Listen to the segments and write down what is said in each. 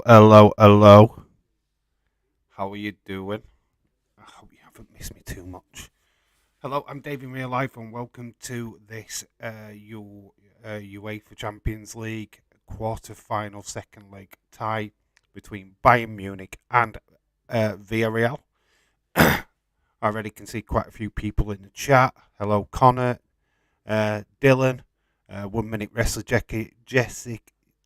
Hello. How are you doing? I hope you haven't missed me too much. Hello, I'm Dave in real life, and welcome to this UEFA Champions League quarter-final second leg tie between Bayern Munich and Villarreal. I already can see quite a few people in the chat. Hello, Connor, Dylan, 1 minute wrestler Jessica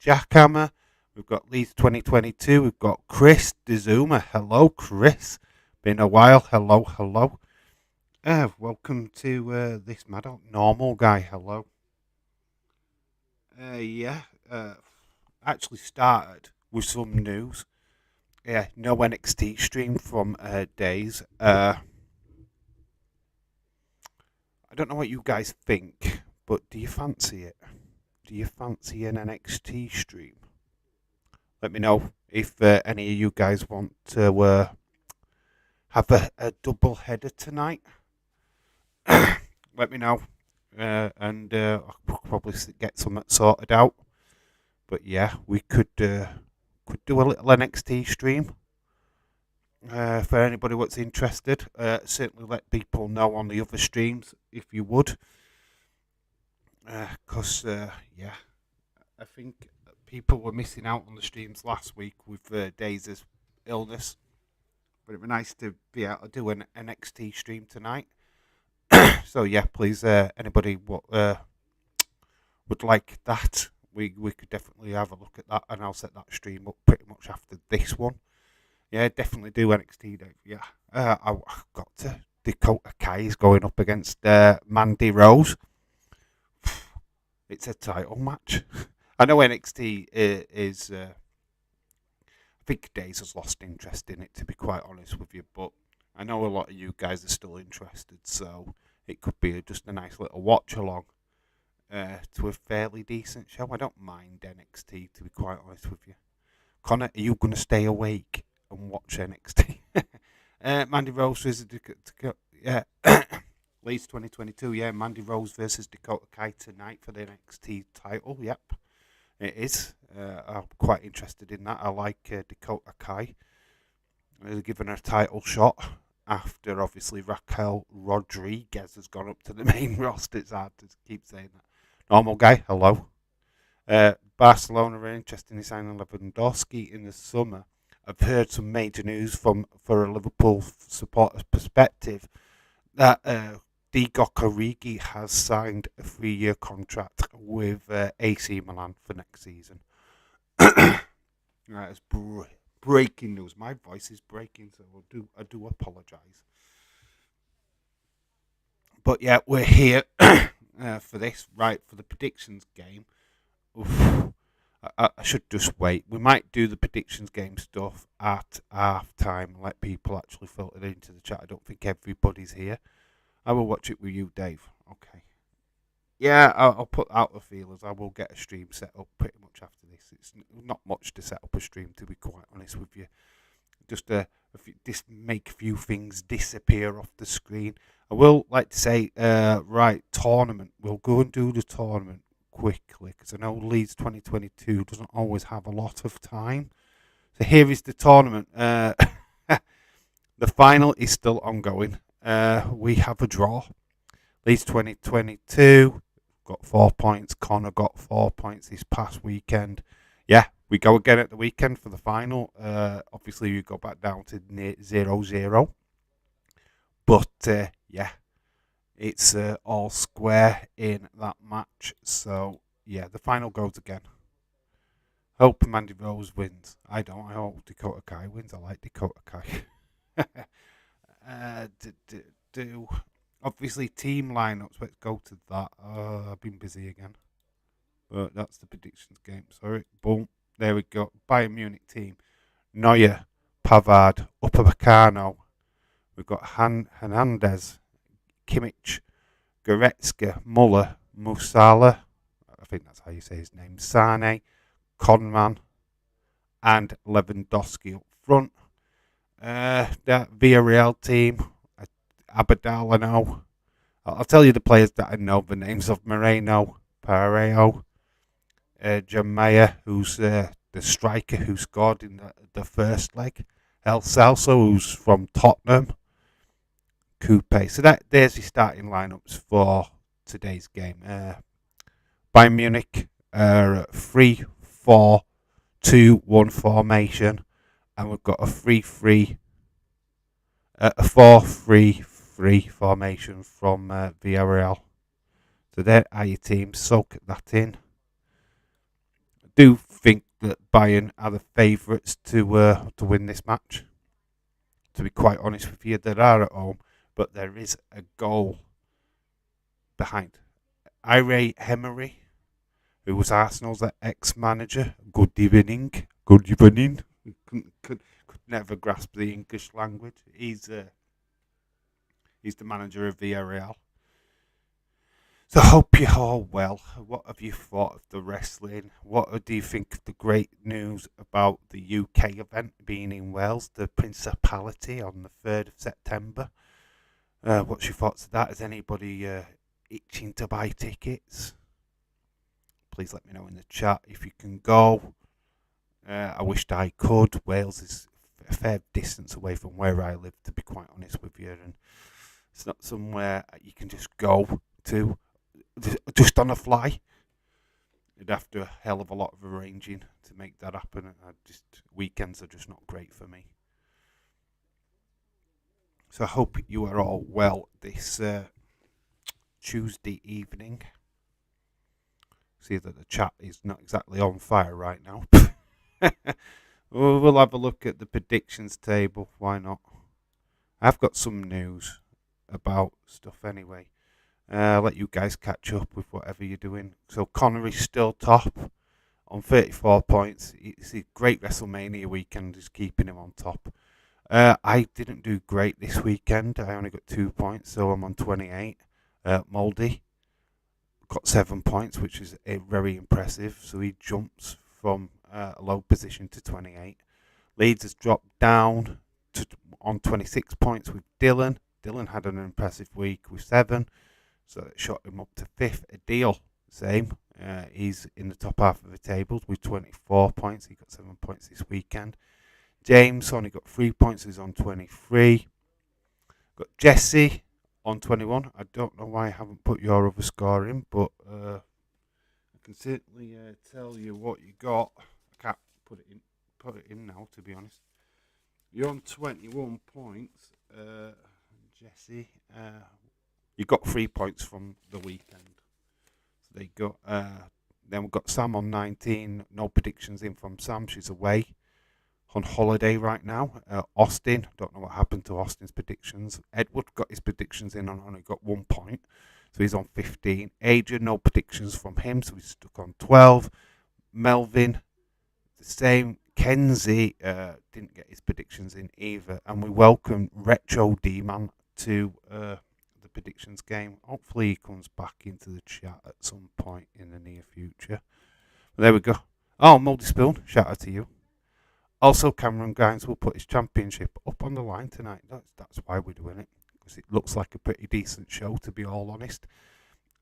Jackhammer. We've got Leeds 2022. We've got Chris Dezuma. Hello, Chris. Been a while. Hello. Welcome to this Mad Normal Guy. Hello. Yeah. Actually started with some news. Yeah, no NXT stream from Days. I don't know what you guys think, but do you fancy it? Do you fancy an NXT stream? Let me know if any of you guys want to have a double header tonight. Let me know, and I'll probably get something sorted out. But yeah, we could do a little NXT stream for anybody that's interested. Certainly let people know on the other streams if you would, because yeah, I think people were missing out on the streams last week with Daisy's illness. But it'd be nice to be able to do an NXT stream tonight. So yeah, please, anybody would like that, we could definitely have a look at that, and I'll set that stream up pretty much after this one. Yeah, definitely do NXT, Dave. Yeah, I've got to. Dakota Kai is going up against Mandy Rose. It's a title match. I know NXT is. I think Days has lost interest in it, to be quite honest with you, but I know a lot of you guys are still interested, so it could be just a nice little watch along to a fairly decent show. I don't mind NXT, to be quite honest with you. Connor, are you going to stay awake and watch NXT? Mandy Rose versus yeah. Leeds 2022, yeah, Mandy Rose versus Dakota Kai tonight for the NXT title, yep. It is. I'm quite interested in that. I like Dakota Kai. They're giving her a title shot after, obviously, Raquel Rodriguez has gone up to the main roster. It's hard to keep saying that. Normal Guy, hello. Barcelona are interested in signing Lewandowski in the summer. I've heard some major news for a Liverpool supporter's perspective that Divock Origi has signed a 3-year contract with AC Milan for next season. It's breaking news. My voice is breaking, so I do apologise. But yeah, we're here for this, right, for the predictions game. Oof. I should just wait. We might do the predictions game stuff at half time and let people actually filter into the chat. I don't think everybody's here. I will watch it with you, Dave. Okay. Yeah, I'll put out the feelers. I will get a stream set up pretty much after this. It's not much to set up a stream, to be quite honest with you. Just make a few things disappear off the screen. I will like to say, right, tournament. We'll go and do the tournament quickly, because I know Leeds 2022 doesn't always have a lot of time. So here is the tournament. The final is still ongoing. We have a draw. Leeds 2022 got 4 points. Connor got 4 points this past weekend. Yeah, we go again at the weekend for the final. Obviously, we go back down to 0-0. But, yeah, it's all square in that match. So, yeah, the final goes again. Hope Mandy Rose wins. I don't. I hope Dakota Kai wins. I like Dakota Kai. Obviously, team lineups. Let's go to that. I've been busy again. But that's the predictions game. Sorry. Boom. There we go. Bayern Munich team. Neuer, Pavard, Upamecano. We've got Hernandez, Kimmich, Goretzka, Muller, Musala. I think that's how you say his name. Sane, Conman, and Lewandowski up front. That Villarreal team. Abadal, I know. I'll tell you the players that I know the names of: Moreno, Pareo, Jamaya, who's the the striker who scored in the first leg, El Celso, who's from Tottenham, Coupe. So there's your starting lineups for today's game. Bayern Munich are 3-4-2-1 formation, and we've got a 4-3-3 formation from Villarreal. So there are your teams. Soak that in. I do think that Bayern are the favourites to win this match. To be quite honest with you, they are at home, but there is a goal behind. Ire Emery, who was Arsenal's ex-manager. Good evening. Good evening. Could never grasp the English language. He's the manager of Villarreal. So I hope you're all well. What have you thought of the wrestling? What do you think of the great news about the UK event being in Wales, the Principality on the 3rd of September? What's your thoughts of that? Is anybody itching to buy tickets? Please let me know in the chat if you can go. I wished I could. Wales is a fair distance away from where I live, to be quite honest with you, and it's not somewhere you can just go to just on a fly. You'd have to a hell of a lot of arranging to make that happen. Weekends are just not great for me. So I hope you are all well this Tuesday evening. See that the chat is not exactly on fire right now. We'll have a look at the predictions table. Why not? I've got some news about stuff anyway. I'll let you guys catch up with whatever you're doing. So Conor is still top on 34 points. It's a great WrestleMania weekend is keeping him on top. I didn't do great this weekend. I only got 2 points, so I'm on 28. Moldy got 7 points, which is very impressive. So he jumps from a low position to 28. Leeds has dropped down on 26 points with Dylan. Dylan had an impressive week with 7. So it shot him up to 5th. Adil, same. He's in the top half of the table with 24 points. He got 7 points this weekend. James only got 3 points. He's on 23. Got Jesse on 21. I don't know why I haven't put your other score in, but I can certainly tell you what you got. I can't put it in now, to be honest. You're on 21 points, Jesse. You got 3 points from the weekend. So there you go. Then we've got Sam on 19. No predictions in from Sam. She's away on holiday right now. Austin, don't know what happened to Austin's predictions. Edward got his predictions in and only got 1 point. So he's on 15. Adrian, no predictions from him. So he's stuck on 12. Melvin, the same. Kenzie didn't get his predictions in either. And we welcome Retro D-Man to the predictions game. Hopefully he comes back into the chat at some point in the near future. But there we go. Oh, Moldy Spoon, shout out to you. Also, Cameron Grimes will put his championship up on the line tonight. That's why we're doing it, because it looks like a pretty decent show, to be all honest.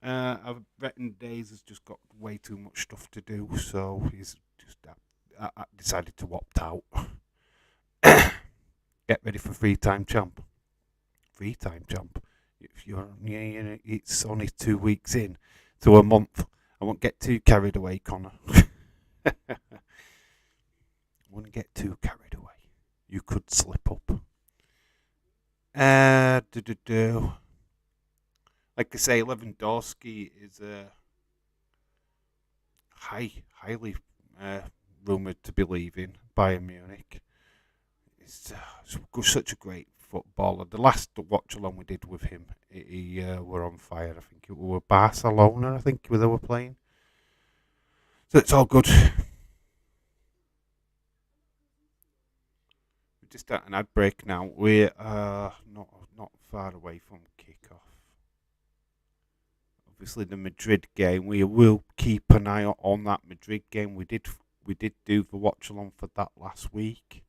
I reckon Days has just got way too much stuff to do, so he's just decided to opt out. Get ready for Free Time Champ. Free Time Champ. If you're, it's only 2 weeks in to a month. I won't get too carried away, Connor. I wouldn't get too carried away. You could slip up. Like I say, Lewandowski is highly rumoured to be leaving Bayern Munich. It's such a great footballer. The last watch along we did with him, he were on fire. I think it were Barcelona. I think they were playing. So it's all good. We're just at an ad break now. We're not far away from kick-off. Obviously, the Madrid game. We will keep an eye on that Madrid game. We did do the watch along for that last week.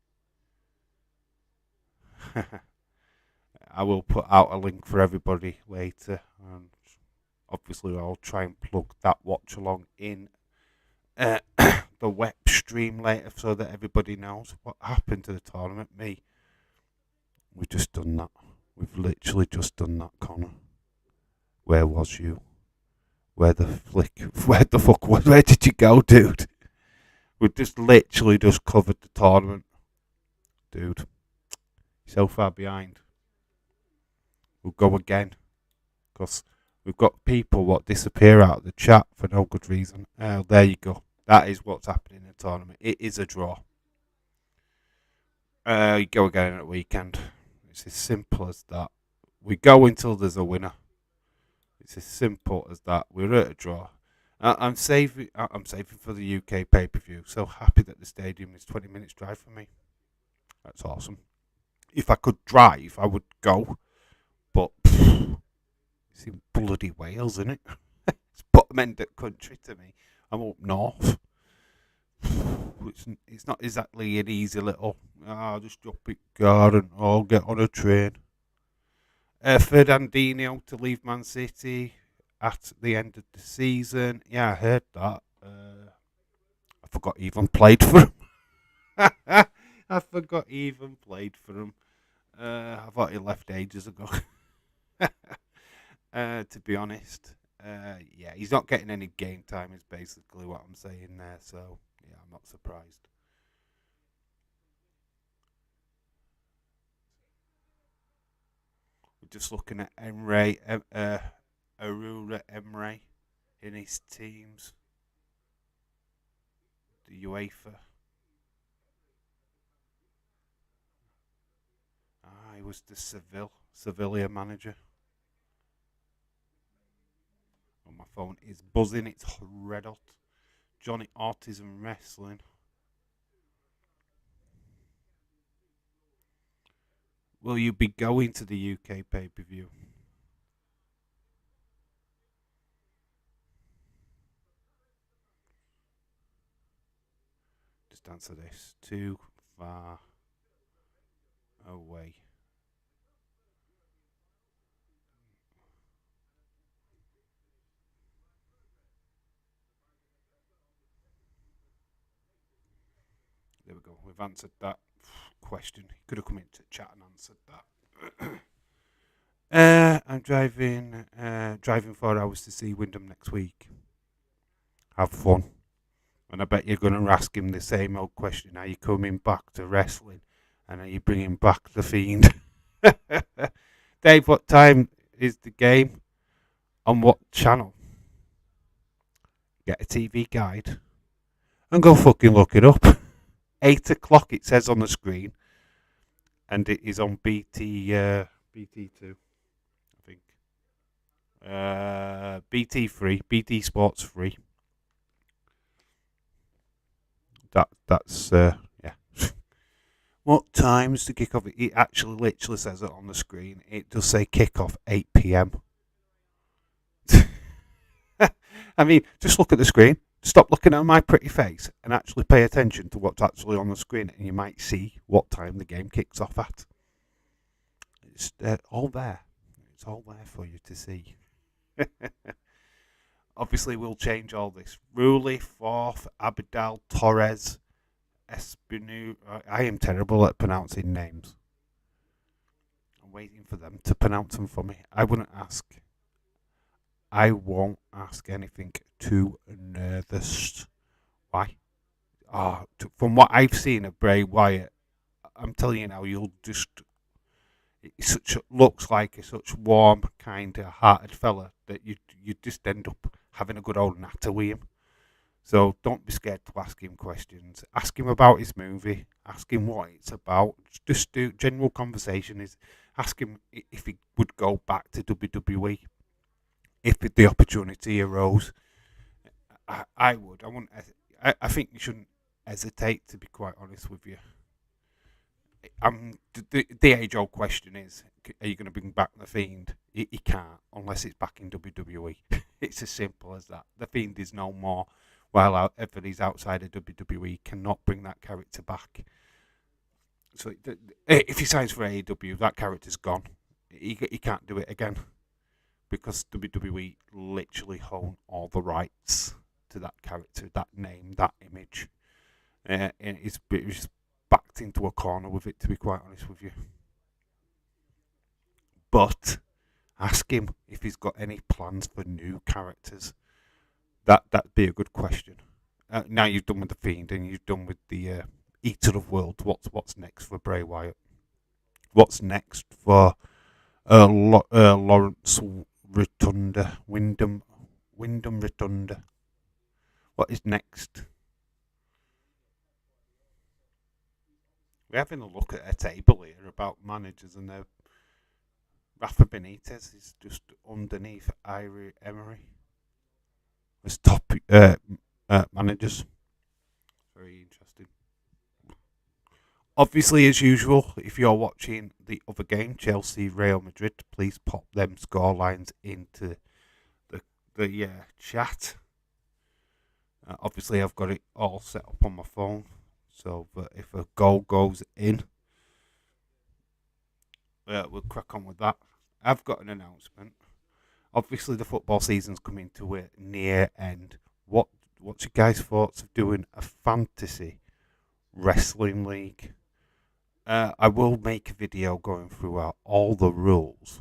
I will put out a link for everybody later, and obviously I'll try and plug that watch along in the web stream later so that everybody knows what happened to the tournament. We've just done that. We've literally just done that, Connor. Where was you? Where the fuck was? Where did you go, dude? We've just literally just covered the tournament, dude. So far behind. We'll go again, because we've got people what disappear out of the chat for no good reason. There you go. That is what's happening in the tournament. It is a draw. You go again at the weekend. It's as simple as that. We go until there's a winner. It's as simple as that. We're at a draw. I'm saving for the UK pay-per-view. So happy that the stadium is 20 minutes drive for me. That's awesome. If I could drive, I would go. But it's in bloody Wales, isn't it? It's bottom end of country to me. I'm up north. It's not exactly an easy little, just drop it car and I'll get on a train. Fernandinho to leave Man City at the end of the season. Yeah, I heard that. I forgot he even played for him. I forgot he even played for him. I thought he left ages ago. To be honest. Yeah, he's not getting any game time is basically what I'm saying there. So, yeah, I'm not surprised. We're just looking at Arura Emre in his teams. The UEFA. He was the Sevilla manager. Oh, my phone is buzzing. It's red hot. Johnny Autism Wrestling. Will you be going to the UK pay-per-view? Just answer this. Too far away. There we go. We've answered that question. He could have come into chat and answered that. I'm driving 4 hours to see Wyndham next week. Have fun. And I bet you're going to ask him the same old question. Are you coming back to wrestling? And are you bringing back the Fiend? Dave, what time is the game? On what channel? Get a TV guide and go fucking look it up. 8 o'clock it says on the screen. And it is on BT2, I think. BT free, BT Sports free. That's yeah. What time's the kickoff? It actually literally says it on the screen. It does say kickoff 8 p.m. I mean, just look at the screen. Stop looking at my pretty face and actually pay attention to what's actually on the screen, and you might see what time the game kicks off at. It's all there. It's all there for you to see. Obviously, we'll change all this. Rulli, Forth, Abidal, Torres, Espinu. I am terrible at pronouncing names. I'm waiting for them to pronounce them for me. I won't ask anything too nervous. Why? From what I've seen of Bray Wyatt, I'm telling you now, you'll just. Looks like a such warm, kind-hearted fella that you just end up having a good old natter with him. So don't be scared to ask him questions. Ask him about his movie. Ask him what it's about. Just do general conversation. Ask him if he would go back to WWE if the opportunity arose. I would. I wouldn't. I think you shouldn't hesitate. To be quite honest with you. The age-old question is, are you going to bring back The Fiend? He can't, unless it's back in WWE. It's as simple as that. The Fiend is no more, while ever he's outside of WWE, cannot bring that character back. So if he signs for AEW, that character's gone. He can't do it again, because WWE literally own all the rights to that character, that name, that image. And he's backed into a corner with it, to be quite honest with you. But ask him if he's got any plans for new characters. That'd be a good question. Now you've done with the Fiend and you've done with the Eater of Worlds. What's next for Bray Wyatt? What's next for Lawrence Rotunda? Wyndham Rotunda. What is next? We're having a look at a table here about managers, and Rafa Benitez is just underneath Irie Emery as top managers. Very interesting. Obviously, as usual, if you're watching the other game, Chelsea Real Madrid, please pop them scorelines into the chat. Obviously, I've got it all set up on my phone, so that if a goal goes in, we'll crack on with that. I've got an announcement. Obviously, the football season's coming to a near end. What's your guys' thoughts of doing a fantasy wrestling league? I will make a video going through all the rules,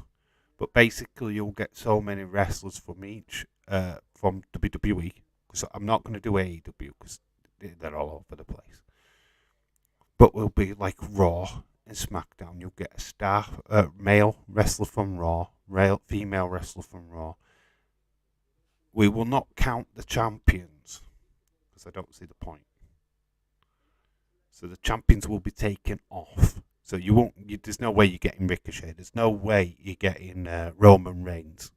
but basically you'll get so many wrestlers from each from WWE. Because I'm not going to do AEW because they're all over the place. But we'll be like Raw and SmackDown. You'll get a star male wrestler from Raw, female wrestler from Raw. We will not count the champions because I don't see the point. So the champions will be taken off. So there's no way you're getting Ricochet. There's no way you're getting Roman Reigns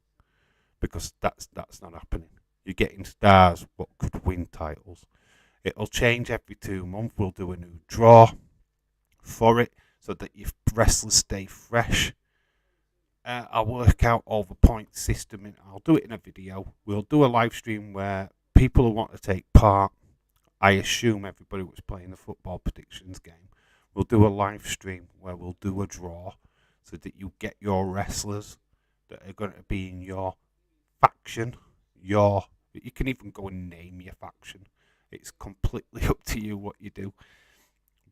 because that's not happening. You're getting stars what could win titles. It'll change every 2 months. We'll do a new draw for it so that your wrestlers stay fresh. I'll work out all the point system and I'll do it in a video. We'll do a live stream where people who want to take part, I assume everybody was playing the football predictions game, we'll do a live stream where we'll do a draw so that you get your wrestlers that are going to be in your faction. You can even go and name your faction. It's completely up to you what you do.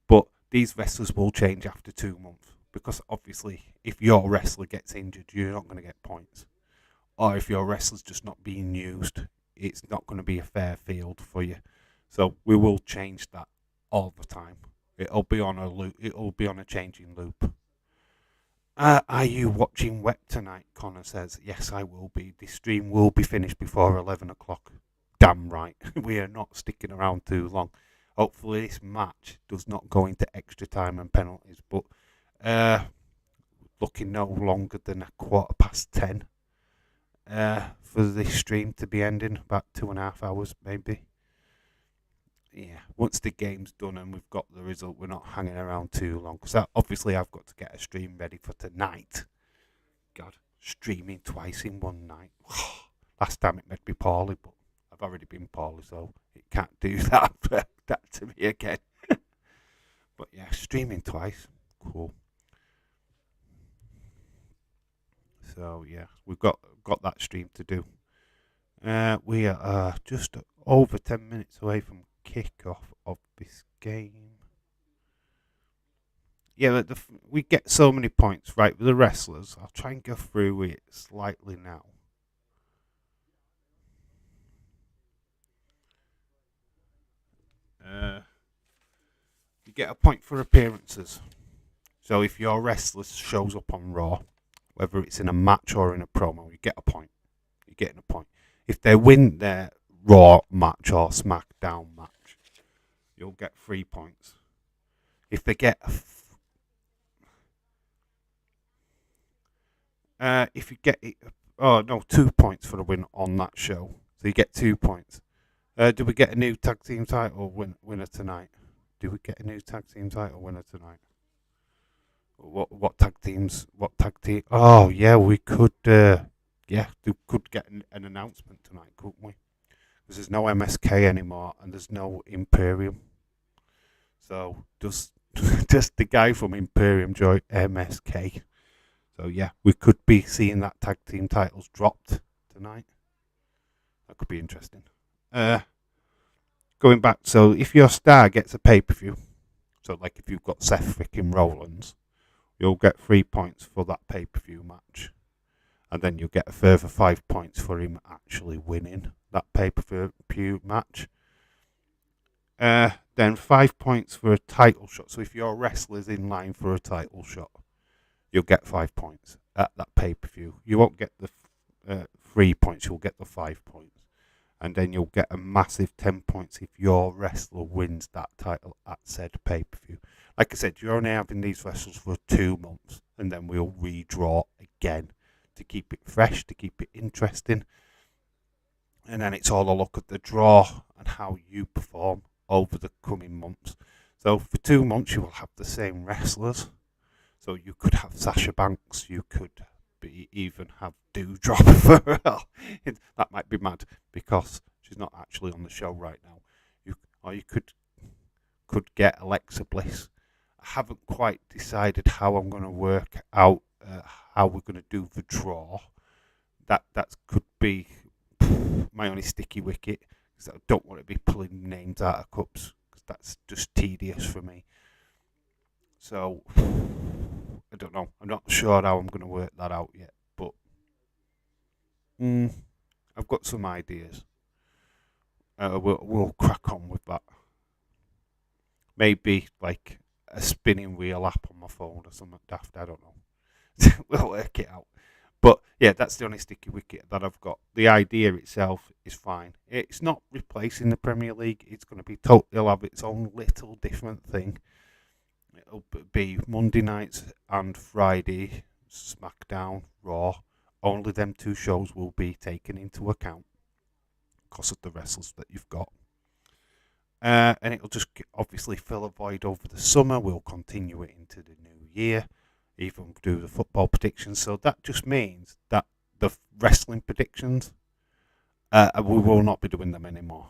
But these wrestlers will change after 2 months because obviously if your wrestler gets injured, you're not going to get points. Or if your wrestler's just not being used, it's not going to be a fair field for you. So we will change that all the time. It'll be on a loop. It'll be on a changing loop. Are you watching Wet tonight? Connor says, yes, I will be. The stream will be finished before 11 o'clock. Damn right. We are not sticking around too long. Hopefully this match does not go into extra time and penalties. But looking no longer than 10:15 for this stream to be ending. About 2.5 hours maybe. Yeah, once the game's done and we've got the result, we're not hanging around too long. Because obviously I've got to get a stream ready for tonight. God, streaming twice in one night. Last time it made me poorly, but I've already been poorly, so it can't do that to me again. But yeah, streaming twice. Cool. So yeah, we've got that stream to do. We are just over 10 minutes away from kick-off of this game. Yeah, we get so many points, right, with the wrestlers. I'll try and go through it slightly now. You get a point for appearances. So if your wrestler shows up on Raw, whether it's in a match or in a promo, you get a point. You're getting a point. If they win their Raw match or SmackDown match, you'll get 3 points. If they get if you get 2 points for the win on that show. So you get 2 points. Do we get a new tag team title winner tonight? Do we get a new tag team title winner tonight? What tag teams? What tag team? Oh yeah, we could. Could get an announcement tonight, couldn't we? Because there's no MSK anymore and there's no Imperium. So just the guy from Imperium joined MSK. So yeah, we could be seeing that tag team titles dropped tonight. That could be interesting. going back, so if your star gets a pay-per-view, so like if you've got Seth freaking Rollins, you'll get 3 points for that pay-per-view match. And then you'll get a further 5 points for him actually winning that pay-per-view match. Then 5 points for a title shot. So if your wrestler's in line for a title shot, you'll get 5 points at that pay-per-view. You won't get the 3 points, you'll get the 5 points. And then you'll get a massive 10 points if your wrestler wins that title at said pay-per-view. Like I said, you're only having these wrestlers for 2 months, and then we'll redraw again to keep it fresh, to keep it interesting. And then it's all a look at the draw and how you perform over the coming months. So for 2 months, you will have the same wrestlers. So you could have Sasha Banks, you could even have Doudrop for that might be mad because she's not actually on the show right now. You could get Alexa Bliss. I haven't quite decided how I'm going to work out how we're going to do the draw. That could be my only sticky wicket, because I don't want to be pulling names out of cups, because that's just tedious for me. So I don't know. I'm not sure how I'm going to work that out yet, but I've got some ideas. We'll crack on with that. Maybe like a spinning wheel app on my phone or something daft. I don't know. We'll work it out. But yeah, that's the only sticky wicket that I've got. The idea itself is fine. It's not replacing the Premier League. It's going to be it'll have its own little different thing. It'll be Monday nights and Friday, SmackDown, Raw. Only them 2 shows will be taken into account because of the wrestlers that you've got. And it'll just obviously fill a void over the summer. We'll continue it into the new year, even do the football predictions. So that just means that the wrestling predictions, we will not be doing them anymore.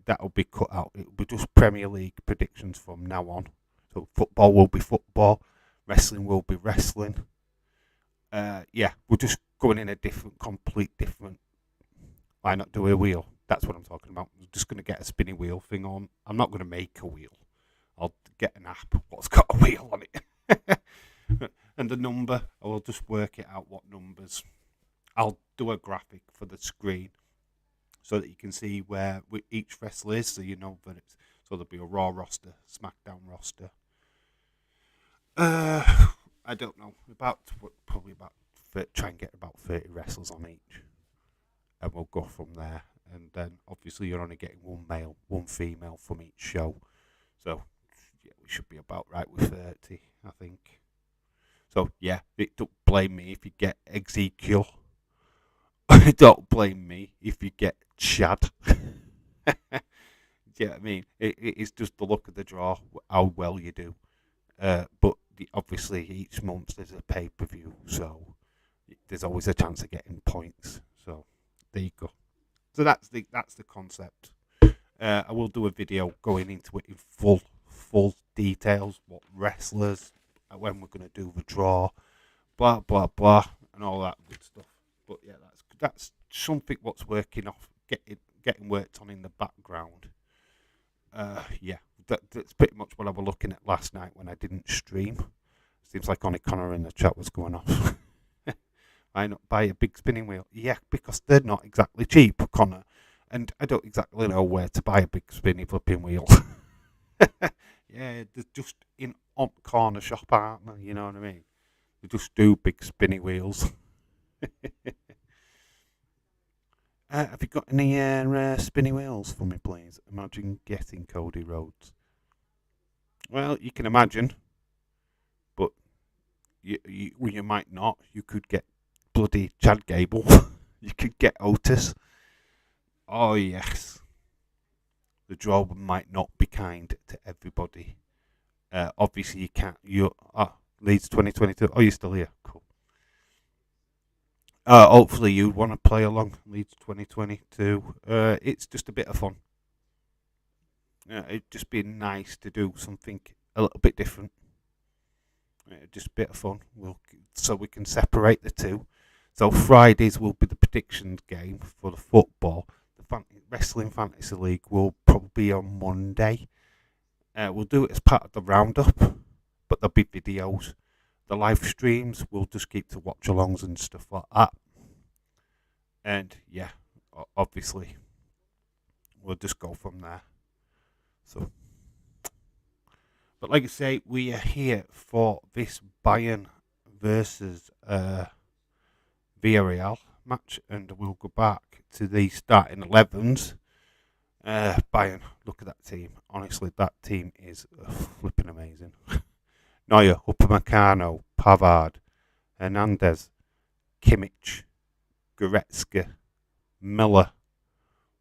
That'll be cut out. It'll be just Premier League predictions from now on. So football will be football, wrestling will be wrestling. Yeah, we're just going in a complete different. Why not do a wheel? That's what I'm talking about. I'm just going to get a spinning wheel thing on. I'm not going to make a wheel. I'll get an app what's got a wheel on it. And the number, I will just work it out what numbers. I'll do a graphic for the screen so that you can see where each wrestler is, so you know that it's. So there'll be a Raw roster, SmackDown roster. I don't know. Try and get about 30 wrestlers on each, and we'll go from there. And then obviously you're only getting 1 male, 1 female from each show. So yeah, we should be about right with 30, I think. So yeah, don't blame me if you get Ezekiel. Don't blame me if you get Chad. Yeah, I mean, it's just the look of the draw, how well you do. But obviously each month there's a pay-per-view, so there's always a chance of getting points. So there you go. So that's the concept. I will do a video going into it in full details, what wrestlers, when we're going to do the draw, blah blah blah, and all that good stuff. But yeah, that's something what's working off, getting worked on in the background. Yeah, that's pretty much what I was looking at last night when I didn't stream. Seems like only Connor in the chat was going off. Why not buy a big spinning wheel? Yeah, because they're not exactly cheap, Connor. And I don't exactly know where to buy a big spinning flipping wheel. Yeah, they're just on corner shop, aren't they? You know what I mean? They just do big spinning wheels. Have you got any spinning wheels for me, please? Imagine getting Cody Rhodes. Well, you can imagine, but you might not. You could get bloody Chad Gable. You could get Otis. Oh yes, the draw might not be kind to everybody. Obviously, you can't. Leeds 2022. Oh, you're still here. Cool. Hopefully you want to play along Leeds 2022. It's just a bit of fun. It'd just be nice to do something a little bit different. Just a bit of fun. So we can separate the two. So Fridays will be the predictions game for the football. The Wrestling Fantasy League will probably be on Monday. We'll do it as part of the roundup, but there'll be videos. The live streams, we'll just keep to watch alongs and stuff like that. And yeah, obviously, we'll just go from there. So, but like I say, we are here for this Bayern versus Villarreal match, and we'll go back to the starting 11s. Bayern, look at that team. Honestly, that team is flipping amazing. Neuer, Upamecano, Pavard, Hernandez, Kimmich, Goretzka, Miller,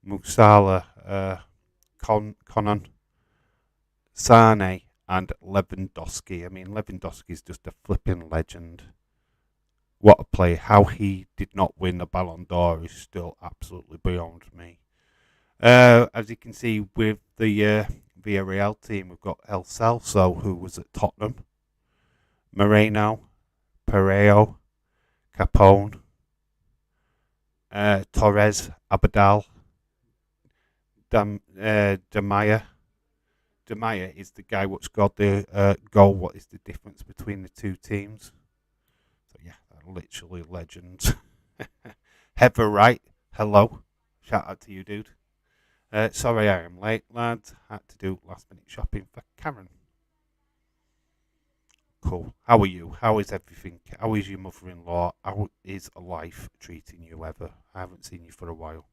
Musala, Conan, Sane, and Lewandowski. I mean, Lewandowski is just a flipping legend. What a player. How he did not win the Ballon d'Or is still absolutely beyond me. As you can see with the Villarreal team, we've got El Celso, who was at Tottenham, Moreno, Pereiro, Capone, Torres, Abadal, Demaya. Demaya is the guy what's got the goal. What is the difference between the two teams? So yeah, they're literally legends. Heather Wright, hello. Shout out to you, dude. Sorry I am late, lads. Had to do last minute shopping for Karen. Cool. How are you? How is everything? How is your mother-in-law? How is life treating you ever? I haven't seen you for a while.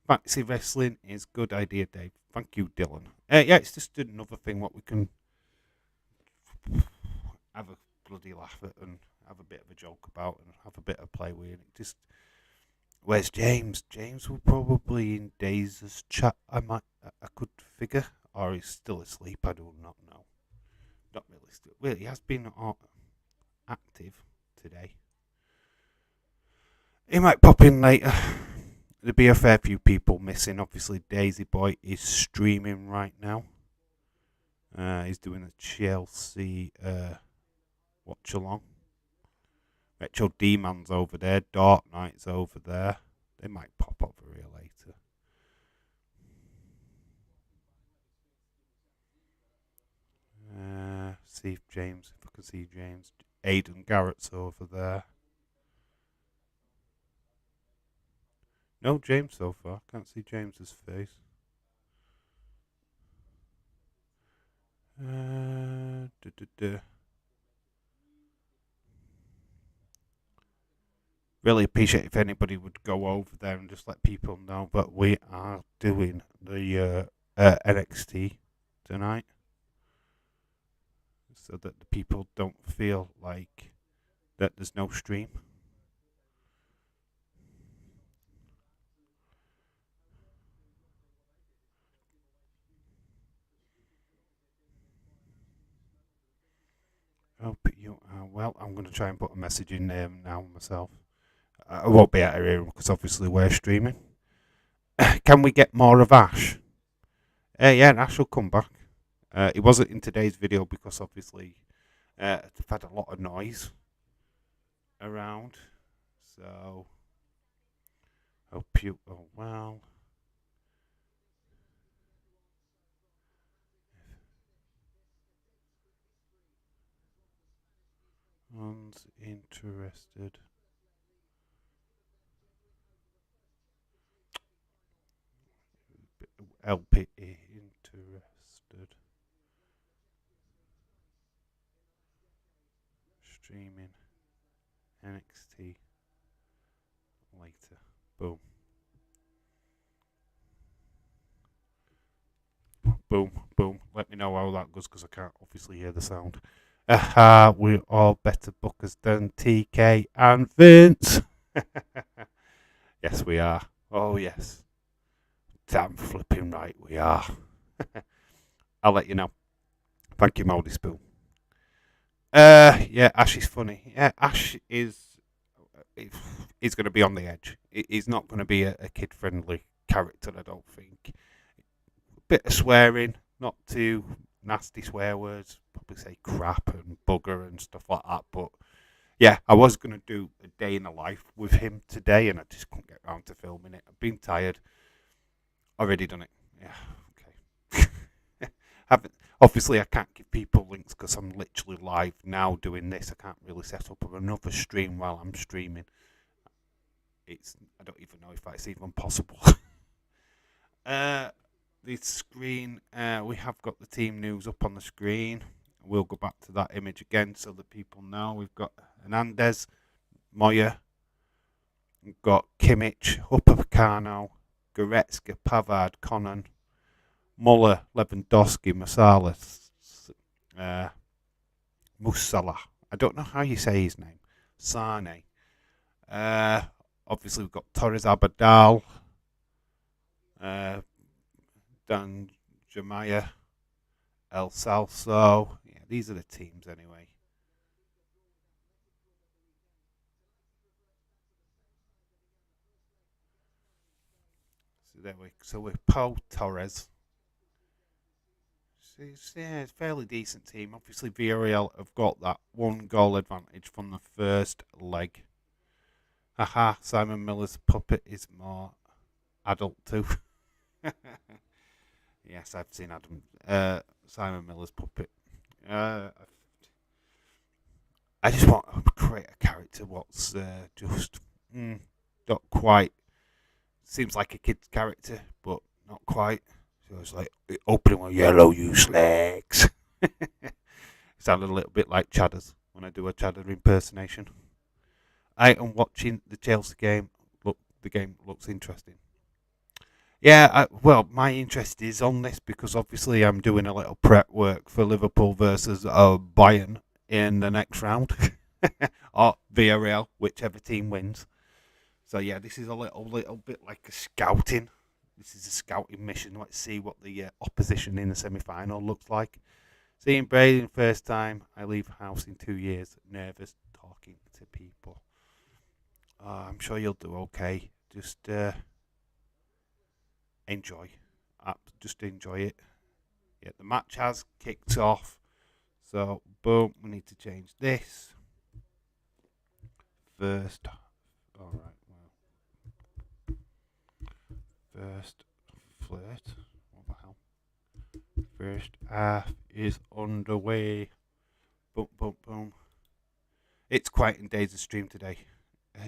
Fantasy wrestling is good idea, Dave. Thank you, Dylan. Yeah, it's just another thing what we can have a bloody laugh at and have a bit of a joke about and have a bit of play with. And it just, where's James? James will probably in Days' chat. I could figure, or he's still asleep. I do not know. Not really. Well, he has been active today. He might pop in later. There'll be a fair few people missing. Obviously, Daisy Boy is streaming right now. He's doing a Chelsea watch along. Retro D-Man's over there. Dark Knight's over there. They might pop over here later. See if James, if I can see James. Aidan Garrett's over there. No James so far. Can't see James's face. Really appreciate if anybody would go over there and just let people know. But we are doing the NXT tonight, so that the people don't feel like that there's no stream. Hope you are well. I'm going to try and put a message in there now myself. I won't be out of here because obviously we're streaming. Can we get more of Ash? Yeah, Ash will come back. It wasn't in today's video because obviously I've had a lot of noise around. So, hope you are well. One's interested. LP interested. Streaming NXT later. Boom. Boom, boom. Let me know how that goes because I can't obviously hear the sound. Aha, we're all better bookers than TK and Vince. Yes, we are. Oh, yes. Damn flipping right we are. I'll let you know. Thank you, Moldy Spoon. Yeah, Ash is funny. Yeah, Ash is he's going to be on the edge. He's not going to be a kid-friendly character, I don't think. Bit of swearing, not too nasty swear words. Probably say crap and bugger and stuff like that. But yeah, I was going to do a day in the life with him today, and I just couldn't get around to filming it. I've been tired. Already done it. Yeah. Okay. Haven't. Obviously, I can't give people links because I'm literally live now doing this. I can't really set up another stream while I'm streaming. I don't even know if that's even possible. uh, the screen. We have got the team news up on the screen. We'll go back to that image again so that people know. We've got Hernandez, Moya, we've got Kimmich, Upamecano, Goretzka, Pavard, Conan, Muller, Lewandowski, Masala, uh, Musala. I don't know how you say his name. Sane. Uh, Obviously, we've got Torres Abadal, uh, Dan Jamaya, El Salso. Yeah, these are the teams anyway. So we're Paul Torres. It's a fairly decent team. Obviously, Villarreal have got that one goal advantage from the first leg. Haha, Simon Miller's puppet is more adult too. Yes, I've seen Simon Miller's puppet. Uh, I just want to create a character what's just not quite. Seems like a kid's character, but not quite. So it's like opening with yellow use legs. Sounded a little bit like Chadders when I do a Chadder impersonation. I am watching the Chelsea game. Look, the game looks interesting. Yeah, well, my interest is on this because obviously I'm doing a little prep work for Liverpool versus Bayern in the next round, or Villarreal, whichever team wins. So yeah, this is a little bit like a scouting. This is a scouting mission. Let's see what the opposition in the semi-final looks like. Seeing Brady the first time, I leave house in 2 years, nervous talking to people. I'm sure you'll do okay. Just enjoy. Just enjoy it. Yeah, the match has kicked off. So, boom, we need to change this first. All right, well, first flirt. What the hell? First half is underway. Boom, boom, boom. It's quiet in Days of Stream today.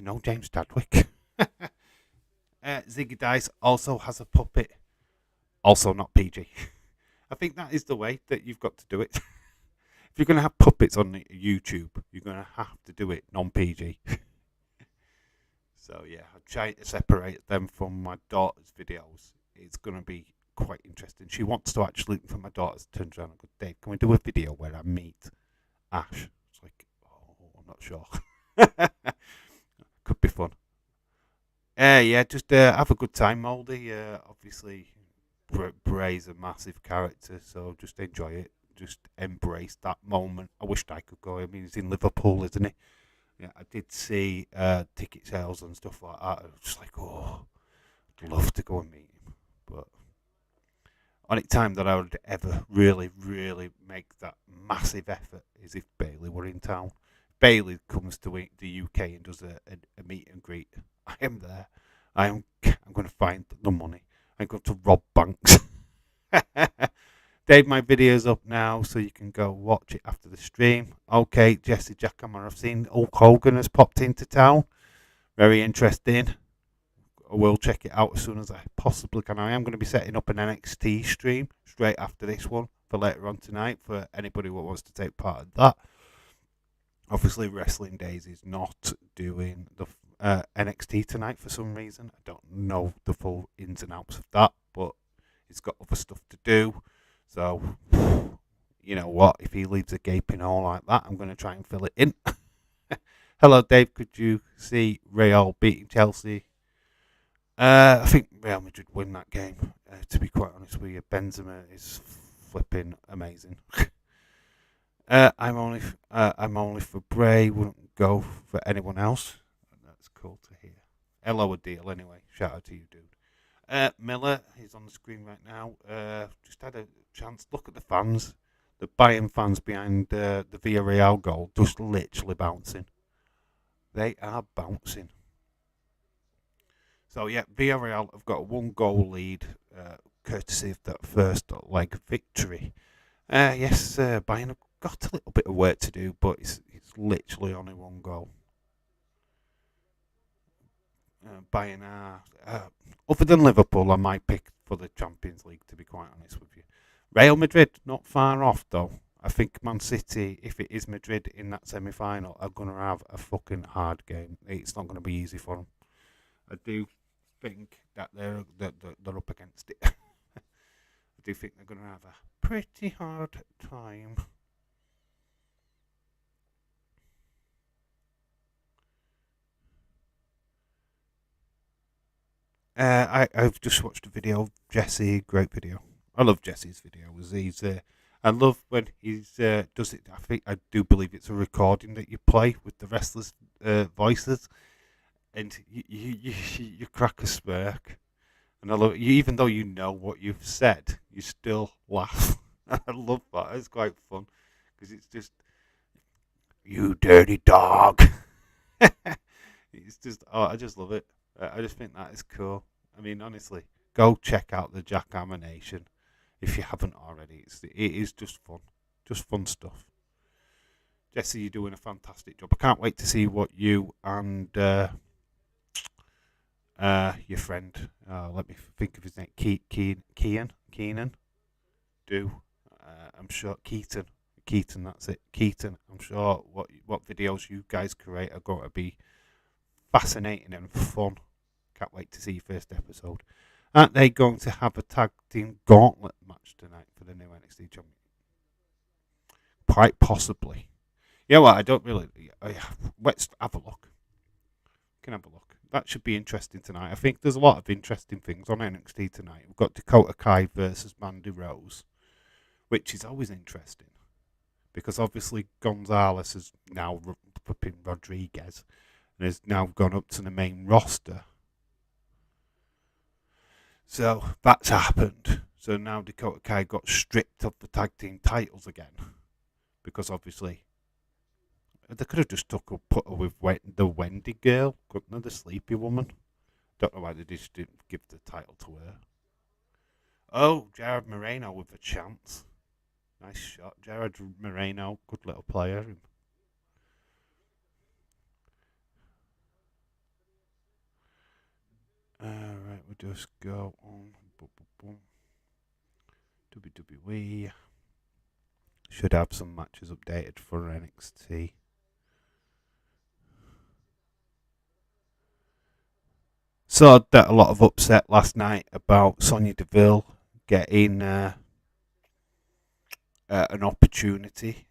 No James Dadwick. Ziggy Dice also has a puppet. Also not PG. I think that is the way that you've got to do it. If you're going to have puppets on YouTube, you're going to have to do it non-PG. So yeah, I'm trying to separate them from my daughter's videos. It's going to be quite interesting. She wants to actually, from my daughter's, turns around and goes, Dave, can we do a video where I meet Ash? It's like, oh, I'm not sure. Could be fun. Yeah, just have a good time, Moldy. Obviously, Bray's a massive character, so just enjoy it. Just embrace that moment. I wished I could go. I mean, he's in Liverpool, isn't he? Yeah, I did see ticket sales and stuff like that. I was just like, oh, I'd love to go and meet him. But only time that I would ever really, really make that massive effort is if Bailey were in town. Bailey comes to the UK and does a meet and greet. I am there. I'm going to find the money. I'm going to rob banks. Dave, my video's up now, so you can go watch it after the stream. Okay, Jesse Jackhammer, I've seen Hulk Hogan has popped into town. Very interesting. I will check it out as soon as I possibly can. I am going to be setting up an NXT stream straight after this one for later on tonight for anybody who wants to take part in that. Obviously, Wrestling Days is not doing the NXT tonight for some reason. I don't know the full ins and outs of that, but he's got other stuff to do. So, you know what? If he leaves a gaping hole like that, I'm going to try and fill it in. Hello, Dave. Could you see Real beating Chelsea? I think Real Madrid win that game. To be quite honest with you, Benzema is flipping amazing. I'm only for Bray. Wouldn't go for anyone else. That's cool to hear. Hello, a deal anyway. Shout out to you, dude. Miller, he's on the screen right now. Just had a chance. Look at the fans. The Bayern fans behind the Villarreal goal, just literally bouncing. They are bouncing. So yeah, Villarreal have got a 1 goal lead. courtesy of that first leg victory. Yes, Bayern have got a little bit of work to do, but it's literally only one goal. Bayern are, other than Liverpool, I might pick for the Champions League, to be quite honest with you. Real Madrid, not far off, though. I think Man City, if it is Madrid in that semi-final, are going to have a fucking hard game. It's not going to be easy for them. I do think that they're up against it. I do think they're going to have a pretty hard time. I've just watched a video of Jesse. Great video. I love Jesse's videos. I love when he's does it. I do believe it's a recording that you play with the wrestlers' voices, and you crack a smirk. And I love you, even though you know what you've said, you still laugh. I love that. It's quite fun because it's just you dirty dog. It's just I just love it. I just think that is cool. I mean, honestly, go check out the Jackhammer Nation if you haven't already. It is just fun stuff. Jesse, you're doing a fantastic job. I can't wait to see what you and your friend, let me think of his name, Keenan, do. I'm sure Keaton, that's it, Keaton. I'm sure what videos you guys create are going to be fascinating and fun. Can't wait to see your first episode. Aren't they going to have a tag team gauntlet match tonight for the new NXT champion? Quite possibly. Yeah, well, I don't really. Let's have a look. Can have a look. That should be interesting tonight. I think there's a lot of interesting things on NXT tonight. We've got Dakota Kai versus Mandy Rose, which is always interesting because obviously Gonzalez is now flipping Rodriguez and has now gone up to the main roster. So that's happened. So now Dakota Kai got stripped of the tag team titles again because obviously they could have just put her with the Wendy girl, couldn't they? The sleepy woman. Don't know why they just didn't give the title to her. Oh, Jared Moreno with a chance. Nice shot. Jared Moreno, good little player. Right, we'll just go on. WWE. Should have some matches updated for NXT. Saw that a lot of upset last night about Sonya Deville getting an opportunity,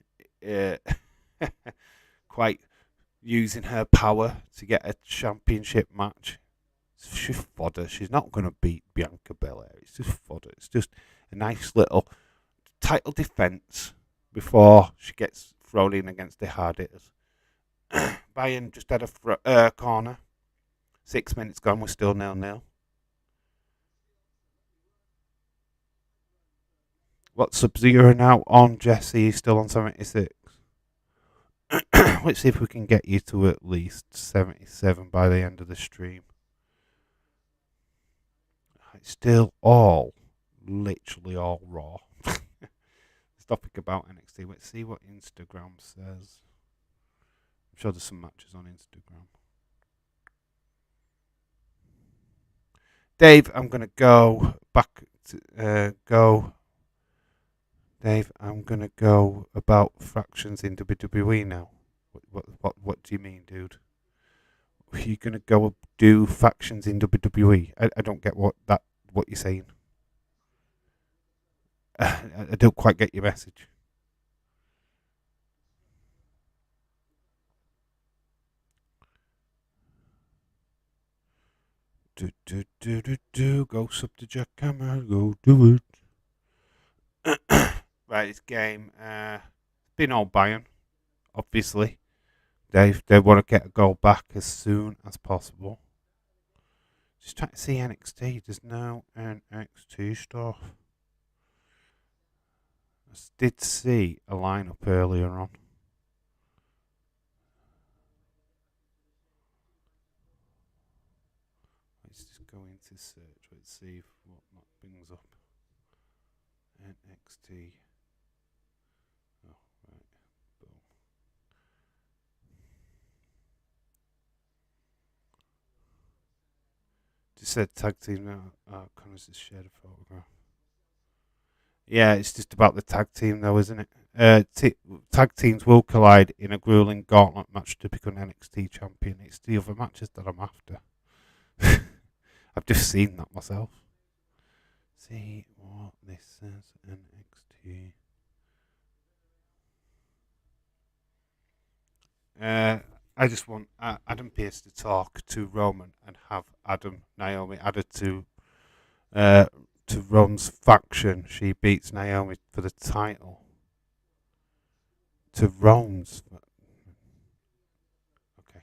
quite using her power to get a championship match. She's fodder. She's not going to beat Bianca Belair. It's just fodder. It's just a nice little title defense before she gets thrown in against the hard hitters. Bayern just had a corner. 6 minutes gone. We're still 0-0. What Sub-Zero now on, Jesse? He's still on 76. Let's see if we can get you to at least 77 by the end of the stream. It's still literally all raw. This topic about NXT. Let's see what Instagram says. I'm sure there's some matches on Instagram. Dave, I'm going to go back to Dave, I'm going to go about factions in WWE now. What do you mean, dude? Are you going to go do factions in WWE? I don't get what you're saying. I don't quite get your message. Go sub to Jackhammer, go do it. Right, this game, been all Bayern, obviously. They want to get a goal back as soon as possible. Just trying to see NXT. There's no NXT stuff. I did see a lineup earlier on. let's just go into search. Let's see what that brings up. NXT. Oh, right. Boom. Just said tag team now. Connors has shared a photograph. Yeah, it's just about the tag team, though, isn't it? Tag teams will collide in a grueling gauntlet match to become NXT champion. It's the other matches that I'm after. I've just seen that myself. See what this says. NXT. I just want Adam Pearce to talk to Roman and have Naomi added to Roman's faction. She beats Naomi for the title. To Rome's. Okay.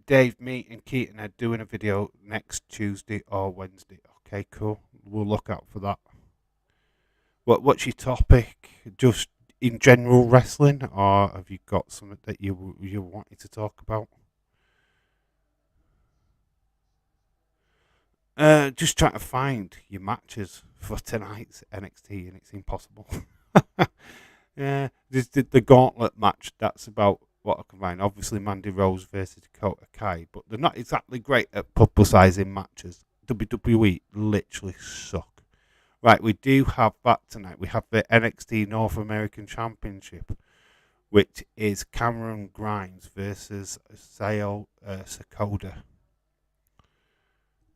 Dave, me and Keaton are doing a video next Tuesday or Wednesday. Okay, cool. We'll look out for that. What's your topic? Just in general wrestling, or have you got something that you wanted to talk about? Just trying to find your matches for tonight's NXT, and it's impossible. Yeah, the gauntlet match. That's about what I can find. Obviously, Mandy Rose versus Dakota Kai, but they're not exactly great at publicising matches. WWE literally suck. Right, we do have that tonight. We have the NXT North American Championship, which is Cameron Grimes versus Sayo Sakoda.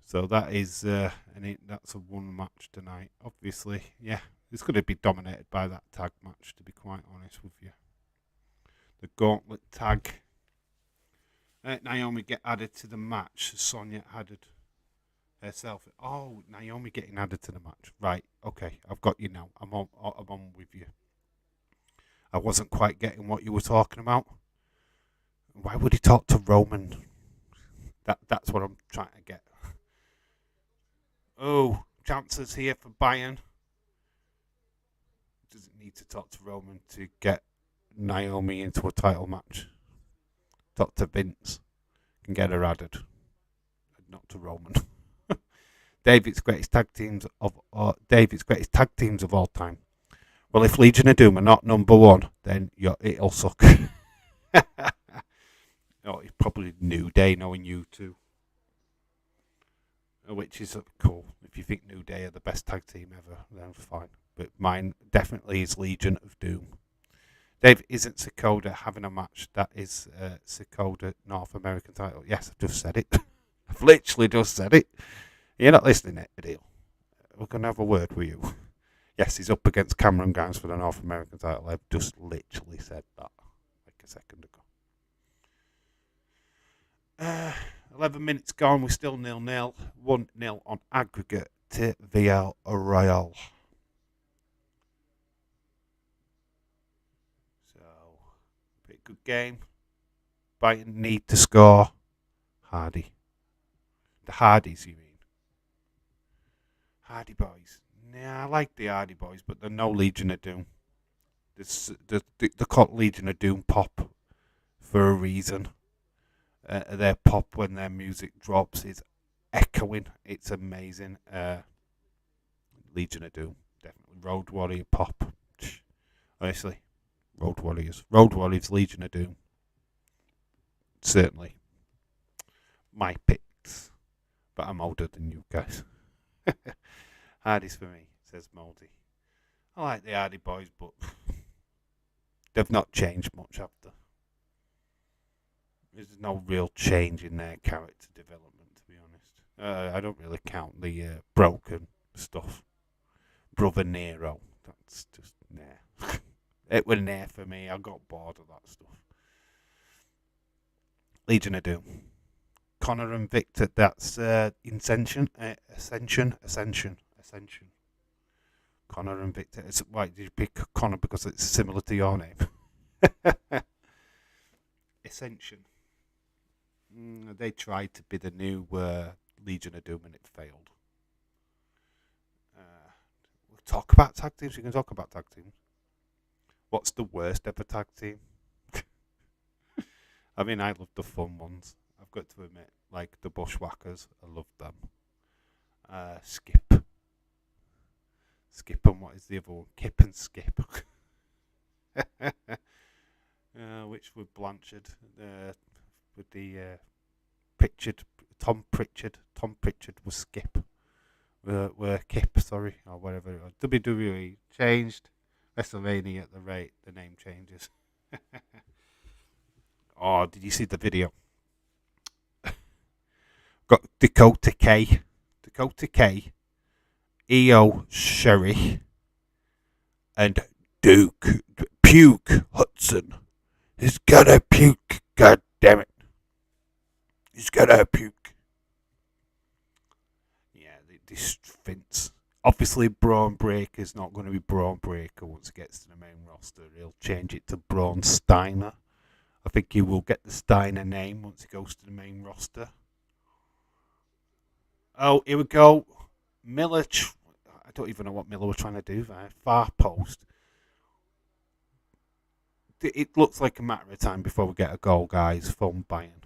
So that is, that's a one match tonight. Obviously, yeah, it's going to be dominated by that tag match. To be quite honest with you, the Gauntlet tag. Naomi get added to the match. Sonya added herself. Oh, Naomi getting added to the match. Right. Okay, I've got you now. I'm on with you. I wasn't quite getting what you were talking about. Why would he talk to Roman? That's what I'm trying to get. Oh, chances here for Bayern. Doesn't need to talk to Roman to get Naomi into a title match. Talk to Vince can get her added, not to Roman. David's greatest tag teams of all time. Well, if Legion of Doom are not number one, then it'll suck. Oh, it's probably New Day knowing you too. Which is cool. If you think New Day are the best tag team ever, then fine. But mine definitely is Legion of Doom. Dave, isn't Sakoda having a match? That is Sakoda North American title. Yes, I've just said it. I've literally just said it. You're not listening, Adil. We're going to have a word with you. Yes, he's up against Cameron Grimes for the North American title. I've just literally said that like a second ago. 11 minutes gone. We're still 0-0. 1-0 on aggregate to Villarreal. So, pretty good game. Bayern need to score. Hardy. The Hardys, you mean? Hardy Boys. Yeah, I like the Hardy Boys, but they're no Legion of Doom. They're called Legion of Doom pop for a reason. Their pop when their music drops is echoing. It's amazing. Legion of Doom, definitely. Road Warrior pop. Honestly, Road Warriors. Road Warriors, Legion of Doom. Certainly. My picks. But I'm older than you guys. Hardy's for me, says Mouldy. I like the Hardy Boys, but they've not changed much after. There's no real change in their character development, to be honest. I don't really count the broken stuff. Brother Nero, that's just nah. It was nah for me. I got bored of that stuff. Legion of Doom. Connor and Victor, that's Ascension. Connor and Victor. Why did you pick Connor because it's similar to your name? Ascension. They tried to be the new Legion of Doom and it failed. talk about tag teams. You can talk about tag teams. What's the worst ever tag team? I mean, I love the fun ones. I've got to admit, like the Bushwhackers. I love them. Skip. Skip and what is the other one? Kip and Skip. Which were Blanchard. With the Pritchard. Tom Pritchard. Tom Pritchard was Skip. Were Kip, sorry, or whatever it was. WWE changed. WrestleMania at the rate the name changes. Oh, did you see the video? Got Dakota K, Io Sherry, and Duke Puke Hudson. He's gonna puke. God damn it! He's gonna puke. Yeah, this Vince. Obviously, Braun Breaker's not going to be Braun Breaker once he gets to the main roster. He'll change it to Braun Steiner. I think he will get the Steiner name once he goes to the main roster. Oh, here we go. Miller. I don't even know what Miller was trying to do there. Far post. It looks like a matter of time before we get a goal, guys, from Bayern.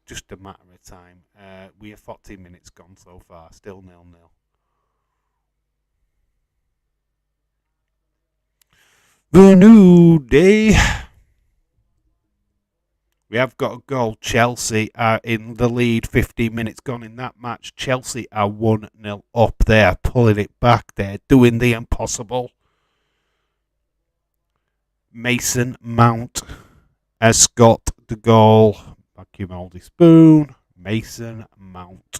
Just a matter of time. We have 14 minutes gone so far. Still 0-0. The new day. We have got a goal. Chelsea are in the lead. 15 minutes gone in that match. Chelsea are 1-0 up. They are pulling it back. They're doing the impossible. Mason Mount has got the goal. Vacuum Moldy Spoon. Mason Mount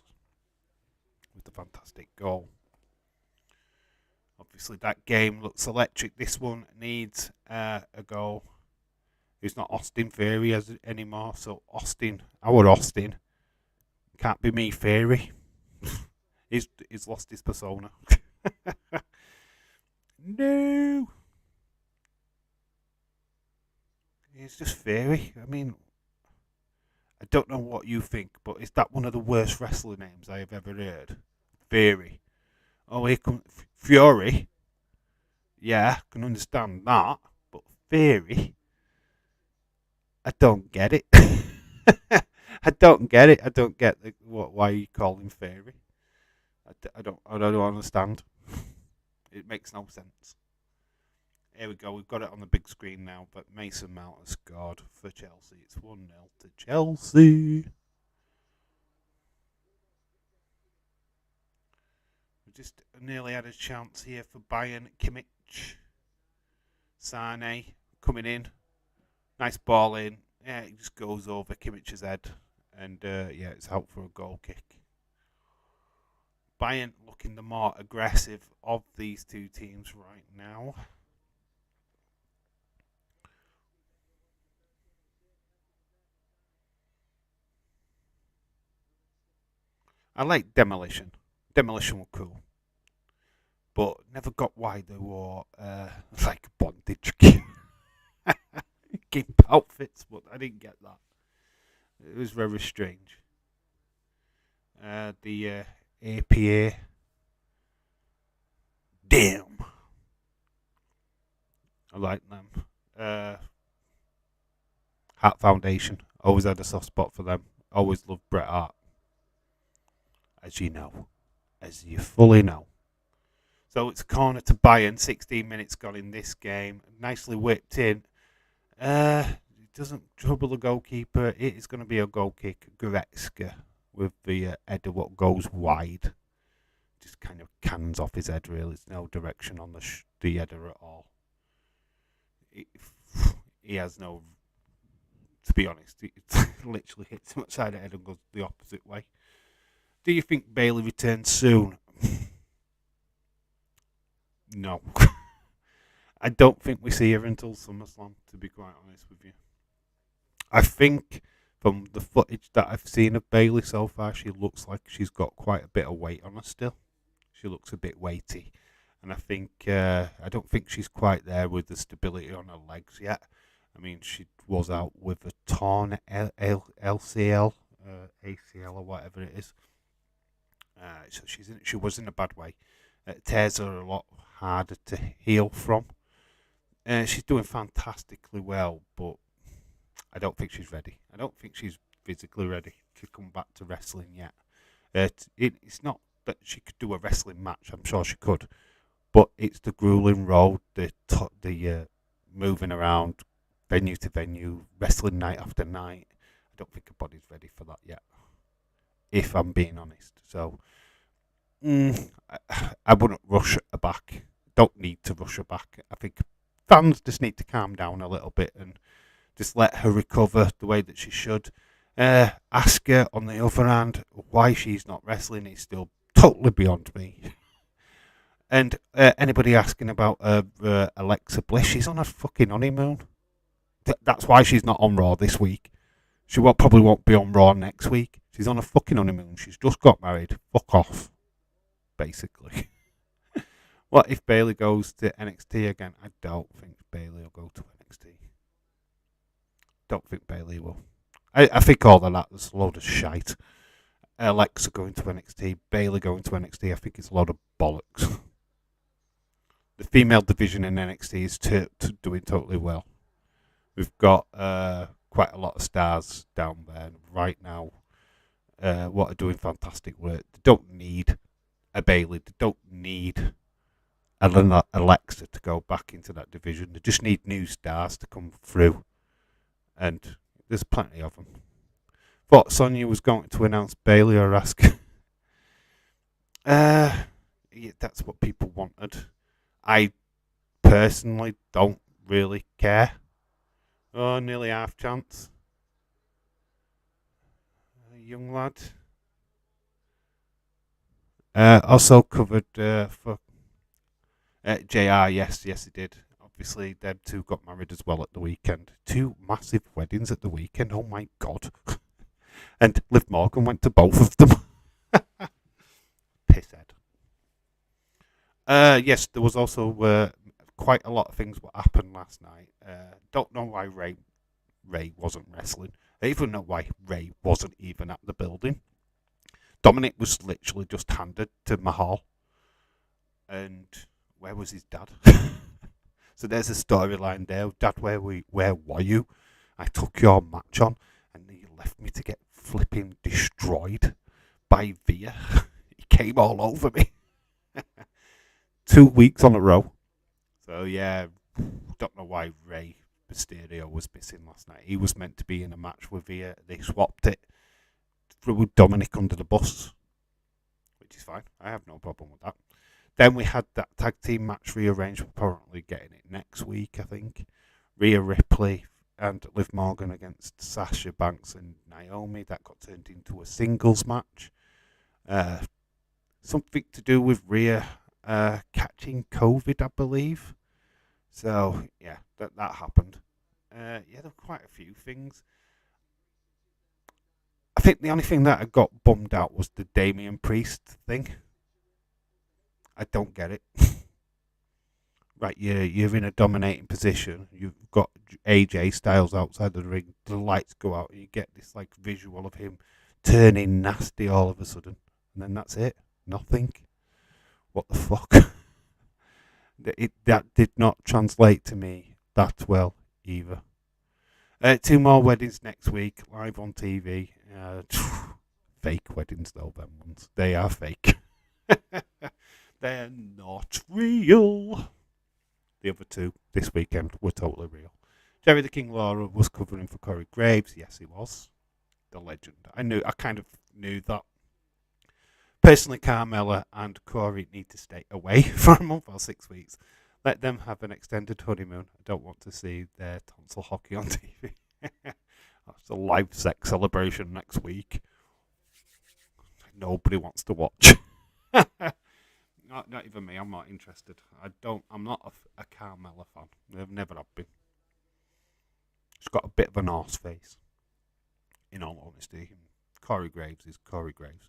with the fantastic goal. Obviously, that game looks electric. This one needs a goal. It's not Austin Theory anymore. So our Austin, can't be me Theory. he's lost his persona. No. It's just Theory. I mean, I don't know what you think, but is that one of the worst wrestler names I have ever heard? Theory. Oh, here comes Fury. Yeah, I can understand that, but Theory, I don't get it. I don't get it. I don't get why you call him Theory. I don't understand. It makes no sense. Here we go. We've got it on the big screen now. But Mason Mount has scored for Chelsea. It's 1-0 to Chelsea. We just nearly had a chance here for Bayern. Kimmich. Sane coming in. Nice ball in. Yeah, it just goes over Kimmich's head. And yeah, it's out for a goal kick. Bayern looking the more aggressive of these two teams right now. I like Demolition. Demolition were cool. But never got why they wore like bondage gimp outfits, but I didn't get that. It was very strange. The APA. Damn. I like them. Hart Foundation. Always had a soft spot for them. Always loved Bret Hart. As you know. As you fully know. So it's a corner to Bayern. 16 minutes gone in this game. Nicely whipped in. It doesn't trouble the goalkeeper. It is going to be a goal kick. Goretzka with the header what goes wide. Just kind of cans off his head, really. There's no direction on the header at all. He has no... To be honest, it literally hits him outside the head and goes the opposite way. Do you think Bailey returns soon? No. I don't think we see her until SummerSlam, to be quite honest with you. I think from the footage that I've seen of Bailey so far, she looks like she's got quite a bit of weight on her still. She looks a bit weighty. And I think, I don't think she's quite there with the stability on her legs yet. I mean, she was out with a torn LCL, ACL or whatever it is. So she was in a bad way. It tears her a lot harder to heal from. She's doing fantastically well, but I don't think she's ready. I don't think she's physically ready to come back to wrestling yet. It's not that she could do a wrestling match. I'm sure she could, but it's the grueling road, the moving around venue to venue, wrestling night after night. I don't think her body's ready for that yet, if I'm being honest. So I wouldn't rush her back. Don't need to rush her back. I think fans just need to calm down a little bit and just let her recover the way that she should. Asuka, on the other hand, why she's not wrestling is still totally beyond me. And anybody asking about Alexa Bliss, she's on a fucking honeymoon. That's why she's not on Raw this week. She probably won't be on Raw next week. She's on a fucking honeymoon. She's just got married. Fuck off, basically. What if Bayley goes to NXT again? I don't think Bayley will go to NXT. Don't think Bayley will. I think all of that is a load of shite. Alexa going to NXT, Bayley going to NXT, I think it's a load of bollocks. The female division in NXT is doing totally well. We've got quite a lot of stars down there right now. What are doing fantastic work. They don't need a Bayley. They don't need Alexa to go back into that division. They just need new stars to come through. And there's plenty of them. Thought Sonya was going to announce Bayley or Asuka. Yeah, that's what people wanted. I personally don't really care. Oh, nearly half chance. Young lad. Also covered for JR, yes he did. Obviously, them two got married as well at the weekend. 2 massive weddings at the weekend, oh my god. And Liv Morgan went to both of them. Pisshead. Yes, there was also quite a lot of things what happened last night. Don't know why Ray wasn't wrestling. I even know why Ray wasn't even at the building. Dominic was literally just handed to Mahal. And where was his dad? So there's a storyline there. Dad, where were you? I took your match on and you left me to get flipping destroyed by Via. He came all over me. 2 weeks on a row. So yeah, don't know why Rey Mysterio was missing last night. He was meant to be in a match with Via. They swapped it. Threw Dominic under the bus. Which is fine. I have no problem with that. Then we had that tag team match rearranged. We're probably getting it next week, I think. Rhea Ripley and Liv Morgan against Sasha Banks and Naomi. That got turned into a singles match. Something to do with Rhea catching COVID, I believe. So, yeah, that happened. Yeah, there were quite a few things. I think the only thing that I got bummed out was the Damian Priest thing. I don't get it. Right, you're in a dominating position. You've got AJ Styles outside the ring. The lights go out, and you get this like visual of him turning nasty all of a sudden, and then that's it. Nothing. What the fuck? That did not translate to me that well either. 2 more weddings next week, live on TV. Fake weddings though, them ones. They are fake. They're not real. The other 2 this weekend were totally real. Jerry the King Lawler was covering for Corey Graves. Yes, he was. The legend. I kind of knew that. Personally, Carmella and Corey need to stay away for a month or 6 weeks. Let them have an extended honeymoon. I don't want to see their tonsil hockey on TV. That's a live sex celebration next week. Nobody wants to watch. Not even me. I'm not interested. I'm not a Carmella fan. I've never have been. She's got a bit of an arse face. In all honesty, Corey Graves is Corey Graves.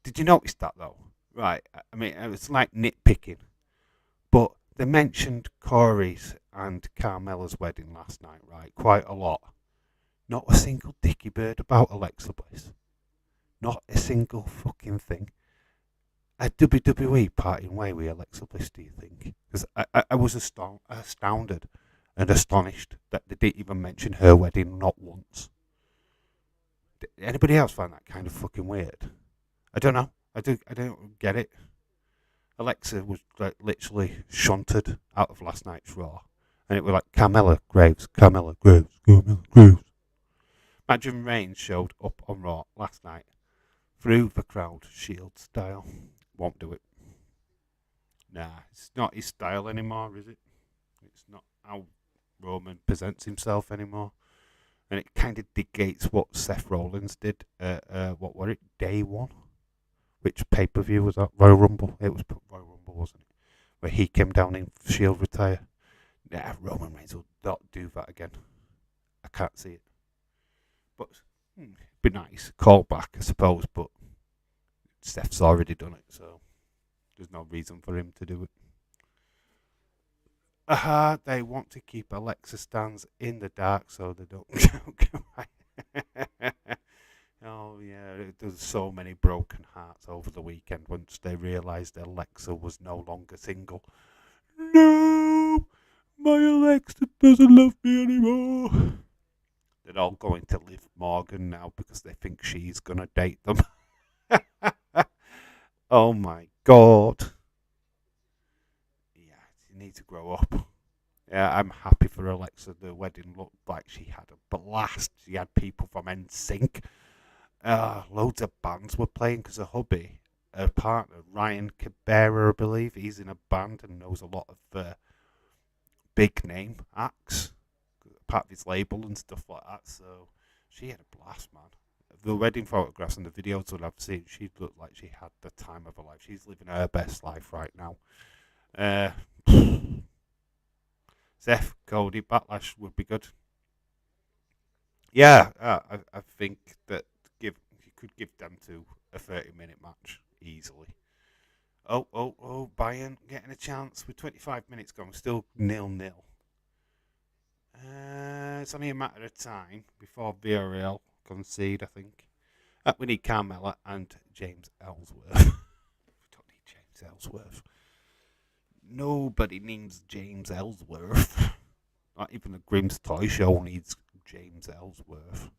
Did you notice that though? Right. I mean, it's like nitpicking, but they mentioned Corey's and Carmella's wedding last night, right? Quite a lot. Not a single dicky bird about Alexa Bliss. Not a single fucking thing. a WWE parting way with Alexa Bliss, do you think? Because I was astounded and astonished that they didn't even mention her wedding not once. Did anybody else find that kind of fucking weird? I don't know. I don't get it. Alexa was like literally shunted out of last night's Raw, and it was like Carmella Graves, Carmella Graves, Carmella Graves. Imagine Reigns showed up on Raw last night through the crowd, Shield style. Won't do it. Nah, it's not his style anymore, is it? It's not how Roman presents himself anymore. And it kind of negates what Seth Rollins did. What were it? Day one? Which pay per view was that? Royal Rumble. It was Royal Rumble, wasn't it? Where he came down in Shield retire. Nah, Roman Reigns will not do that again. I can't see it. But it'd be nice. Call back, I suppose. But Seth's already done it, so there's no reason for him to do it. They want to keep Alexa stands in the dark so they don't choke. Oh yeah, there's so many broken hearts over the weekend once they realised Alexa was no longer single. No, my Alexa doesn't love me anymore. They're all going to Liv Morgan now because they think she's gonna date them. Oh my god. Yeah, you need to grow up. Yeah, I'm happy for Alexa. The wedding looked like she had a blast. She had people from NSYNC. Loads of bands were playing because her hubby, her partner, Ryan Cabrera, I believe, he's in a band and knows a lot of big name acts, part of his label and stuff like that. So she had a blast, man. The wedding photographs and the videos that I've seen, she looked like she had the time of her life. She's living her best life right now. Uh, Seth, Cody, Backlash would be good. Yeah, I think that you could give them to a 30-minute match easily. Oh, Bayern getting a chance with 25 minutes gone, still 0-0. It's only a matter of time before Villarreal concede, I think. We need Carmella and James Ellsworth. We don't need James Ellsworth. Nobody needs James Ellsworth. Not even the Grimm's Toy Show needs James Ellsworth.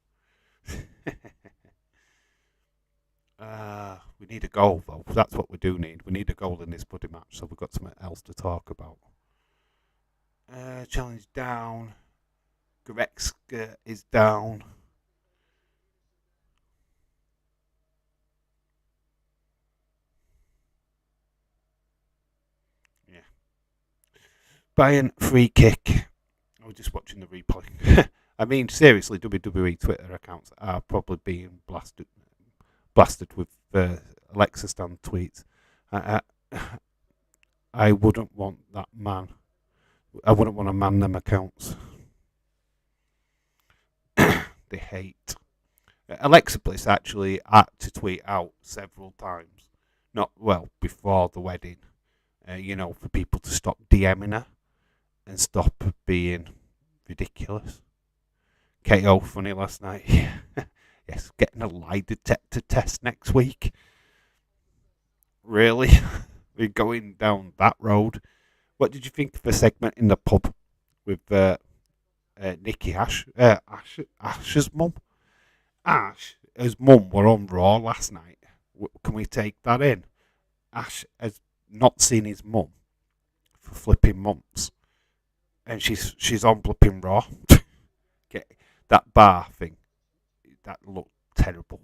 We need a goal, though. That's what we do need. We need a goal in this bloody match, so we've got something else to talk about. Challenge down. Goretzka is down. Yeah. Bayern free kick. I was just watching the replay. I mean, seriously, WWE Twitter accounts are probably being blasted with Alexa Stand tweets. I wouldn't want that man. I wouldn't want to man them accounts. They hate. Alexa Bliss actually had to tweet out several times. Not, well, before the wedding. For people to stop DMing her and stop being ridiculous. KO funny last night. Yes, getting a lie detector test next week. Really? We're going down that road. What did you think of the segment in the pub with Nikki Ash's mum? His mum were on Raw last night. Can we take that in? Ash has not seen his mum for flipping months, and she's on flipping Raw. Get that bar thing. That looked terrible.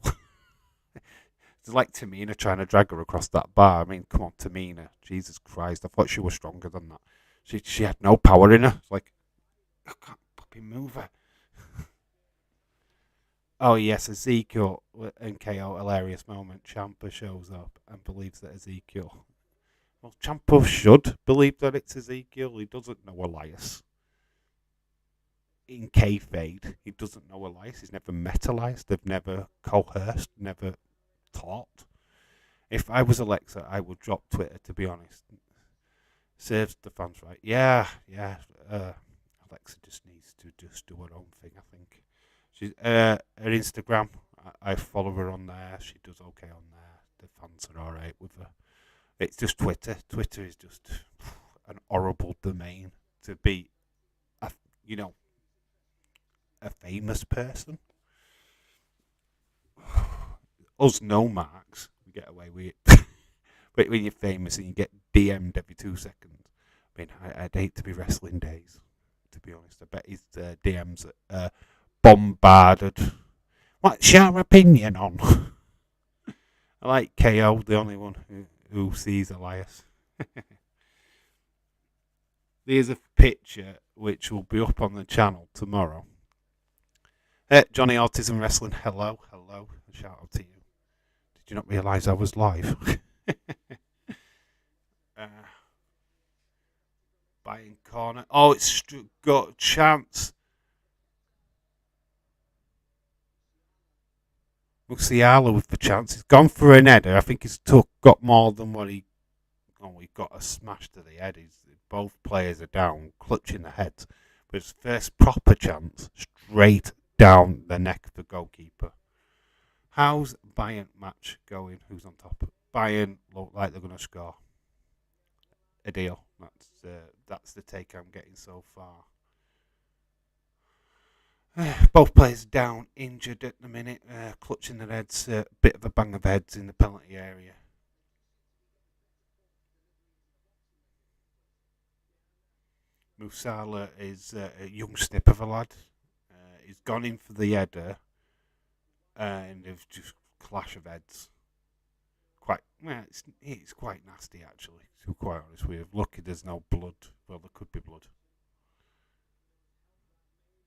It's like Tamina trying to drag her across that bar. I mean, come on, Tamina. Jesus Christ. I thought she was stronger than that. She had no power in her. It's like, I can't fucking move her. Oh, yes, Ezekiel and KO, hilarious moment. Ciampa shows up and believes that Ezekiel. Well, Ciampa should believe that it's Ezekiel. He doesn't know Elias. In kayfabe, he doesn't know Elias. He's never met Elias. They've never coerced, never taught. If I was Alexa, I would drop Twitter, to be honest. Serves the fans right. Yeah. Alexa just needs to just do her own thing, I think. She's her Instagram, I follow her on there. She does okay on there. The fans are alright with her. It's just Twitter. Twitter is just an horrible domain to be, a, you know, a famous person. Us no marks, we get away with it. But when you're famous and you get DM'd every 2 seconds, I mean, I'd hate to be wrestling days, to be honest. I bet his DMs are bombarded. What's your opinion on? I like KO, the only one who sees Elias. There's a picture which will be up on the channel tomorrow. Johnny Autism Wrestling, hello. Shout out to you. Did you not realise I was live? Buying corner. Oh, it's got a chance. Musiala with the chance. He's gone for an header. I think he's got more than what he. Oh, he got a smash to the head. Both players are down, clutching the heads. But his first proper chance, straight down the neck of the goalkeeper. How's Bayern match going? Who's on top? Bayern look like they're going to score. A deal. That's the take I'm getting so far. Both players down, injured at the minute, clutching their heads. Bit of a bang of heads in the penalty area. Musala is a young snip of a lad. He's gone in for the header, and they've just clash of heads. It's quite nasty actually. To be quite honest with you, lucky there's no blood. Well, there could be blood.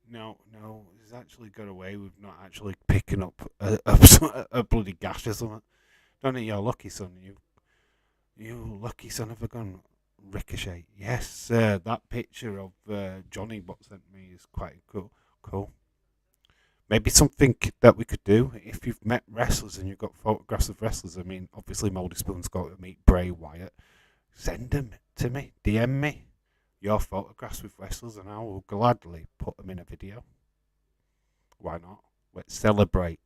No, he's actually got away with not actually picking up a bloody gash or something. Don't think you're lucky, son. You lucky son of a gun. Ricochet. Yes, that picture of Johnny what sent me is quite cool. Maybe something that we could do if you've met wrestlers and you've got photographs of wrestlers. I mean, obviously Moldy Spoon's got to meet Bray Wyatt. Send them to me. DM me your photographs with wrestlers and I will gladly put them in a video. Why not? Let's celebrate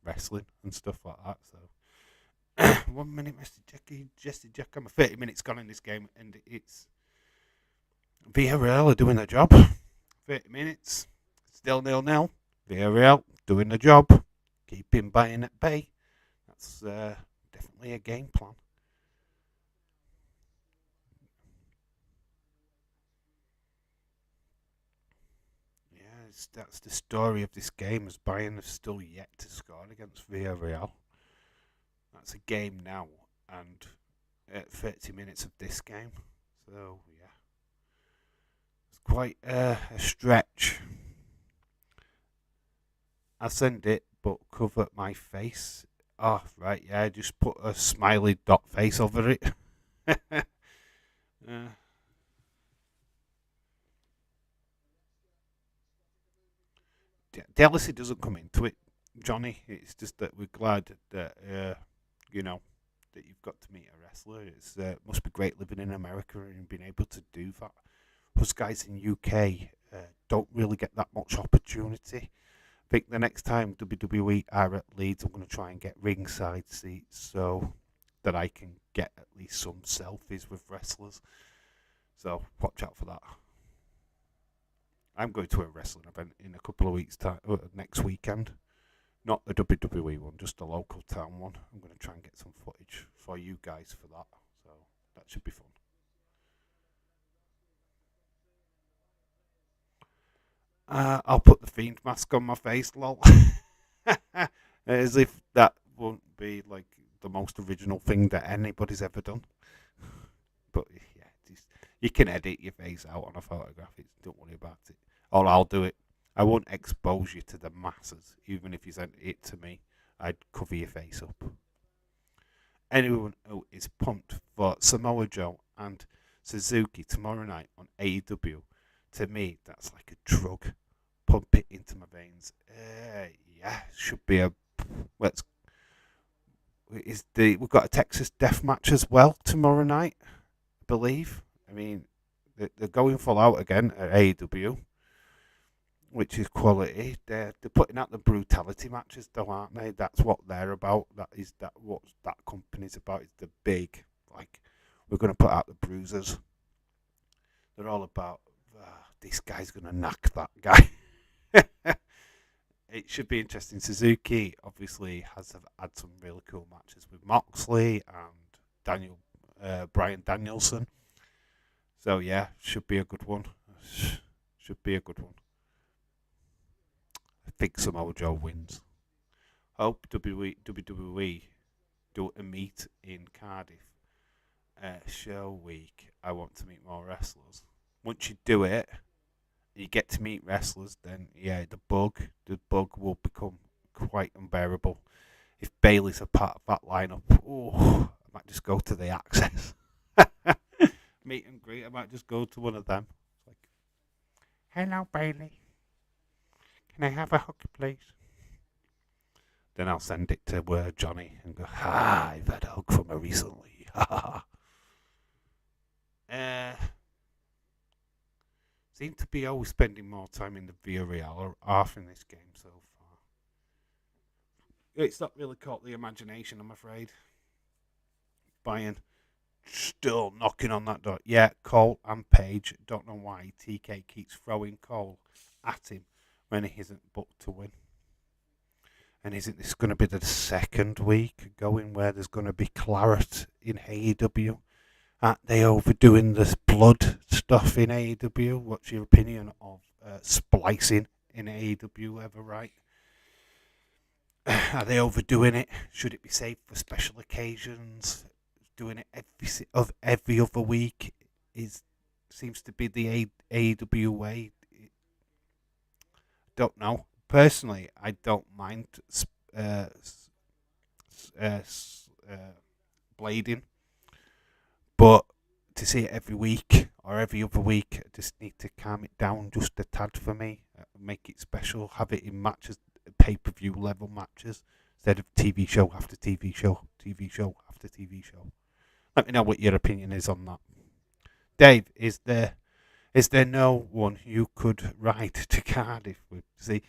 wrestling and stuff like that. So, 1 minute, Mr. Jesse Jack. I'm 30 minutes gone in this game and it's Villarreal are doing their job. 30 minutes, still 0-0. Villarreal doing the job. Keeping Bayern at bay. That's definitely a game plan. That's the story of this game, as Bayern have still yet to score against Villarreal. That's a game now, and 30 minutes of this game. So, yeah. It's quite a stretch. I send it, but cover my face. Oh, right, yeah, just put a smiley dot face over it. Jealousy doesn't come into it, Johnny. It's just that we're glad that that you've got to meet a wrestler. It must be great living in America and being able to do that. Us guys in UK don't really get that much opportunity. I think the next time WWE are at Leeds, I'm going to try and get ringside seats so that I can get at least some selfies with wrestlers. So watch out for that. I'm going to a wrestling event in a couple of weeks' time, next weekend. Not the WWE one, just a local town one. I'm going to try and get some footage for you guys for that. So that should be fun. I'll put the Fiend mask on my face, lol. As if that won't be like the most original thing that anybody's ever done. But yeah, you can edit your face out on a photograph. Don't worry about it. Or I'll do it. I won't expose you to the masses, even if you sent it to me. I'd cover your face up. Anyone who is pumped for Samoa Joe and Suzuki tomorrow night on AEW, to me, that's like a drug. Pump it into my veins. Yeah, should be a. Let's. We've got a Texas Death Match as well tomorrow night, I believe. I mean, they're going full out again at AEW, which is quality. They're putting out the brutality matches, though, aren't they? That's what they're about. That what that company's about. Is the big, like, We're going to put out the bruisers. They're all about, this guy's going to knock that guy. It should be interesting. Suzuki obviously has had some really cool matches with Moxley and Brian Danielson. So yeah, should be a good one. Should be a good one. I think Samoa Joe wins. Hope WWE do a meet in Cardiff. Show week. I want to meet more wrestlers. Once you do it, you get to meet wrestlers, then yeah, the bug will become quite unbearable. If Bailey's a part of that lineup, oh, I might just go to the Access meet and greet. I might just go to one of them. Like, hello Bailey, can I have a hug, please? Then I'll send it to Johnny and go, I've had a hug from her recently. Seem to be always spending more time in the Villarreal or half in this game so far. It's not really caught the imagination, I'm afraid. Bayern still knocking on that door. Yeah, Cole and Page. Don't know why TK keeps throwing Cole at him when he isn't booked to win. And isn't this going to be the second week going where there's going to be Claret in AEW? Aren't they overdoing this blood stuff in AEW? What's your opinion of splicing in AEW ever right? Are they overdoing it? Should it be saved for special occasions? Doing it every other week seems to be the AEW way. Don't know. Personally, I don't mind blading, but to see it every week or every other week, I just need to calm it down just a tad for me. Make it special. Have it in matches, pay-per-view level matches, instead of TV show after TV show, TV show after TV show. Let me know what your opinion is on that. Dave, is there no one you could ride to Cardiff with? See,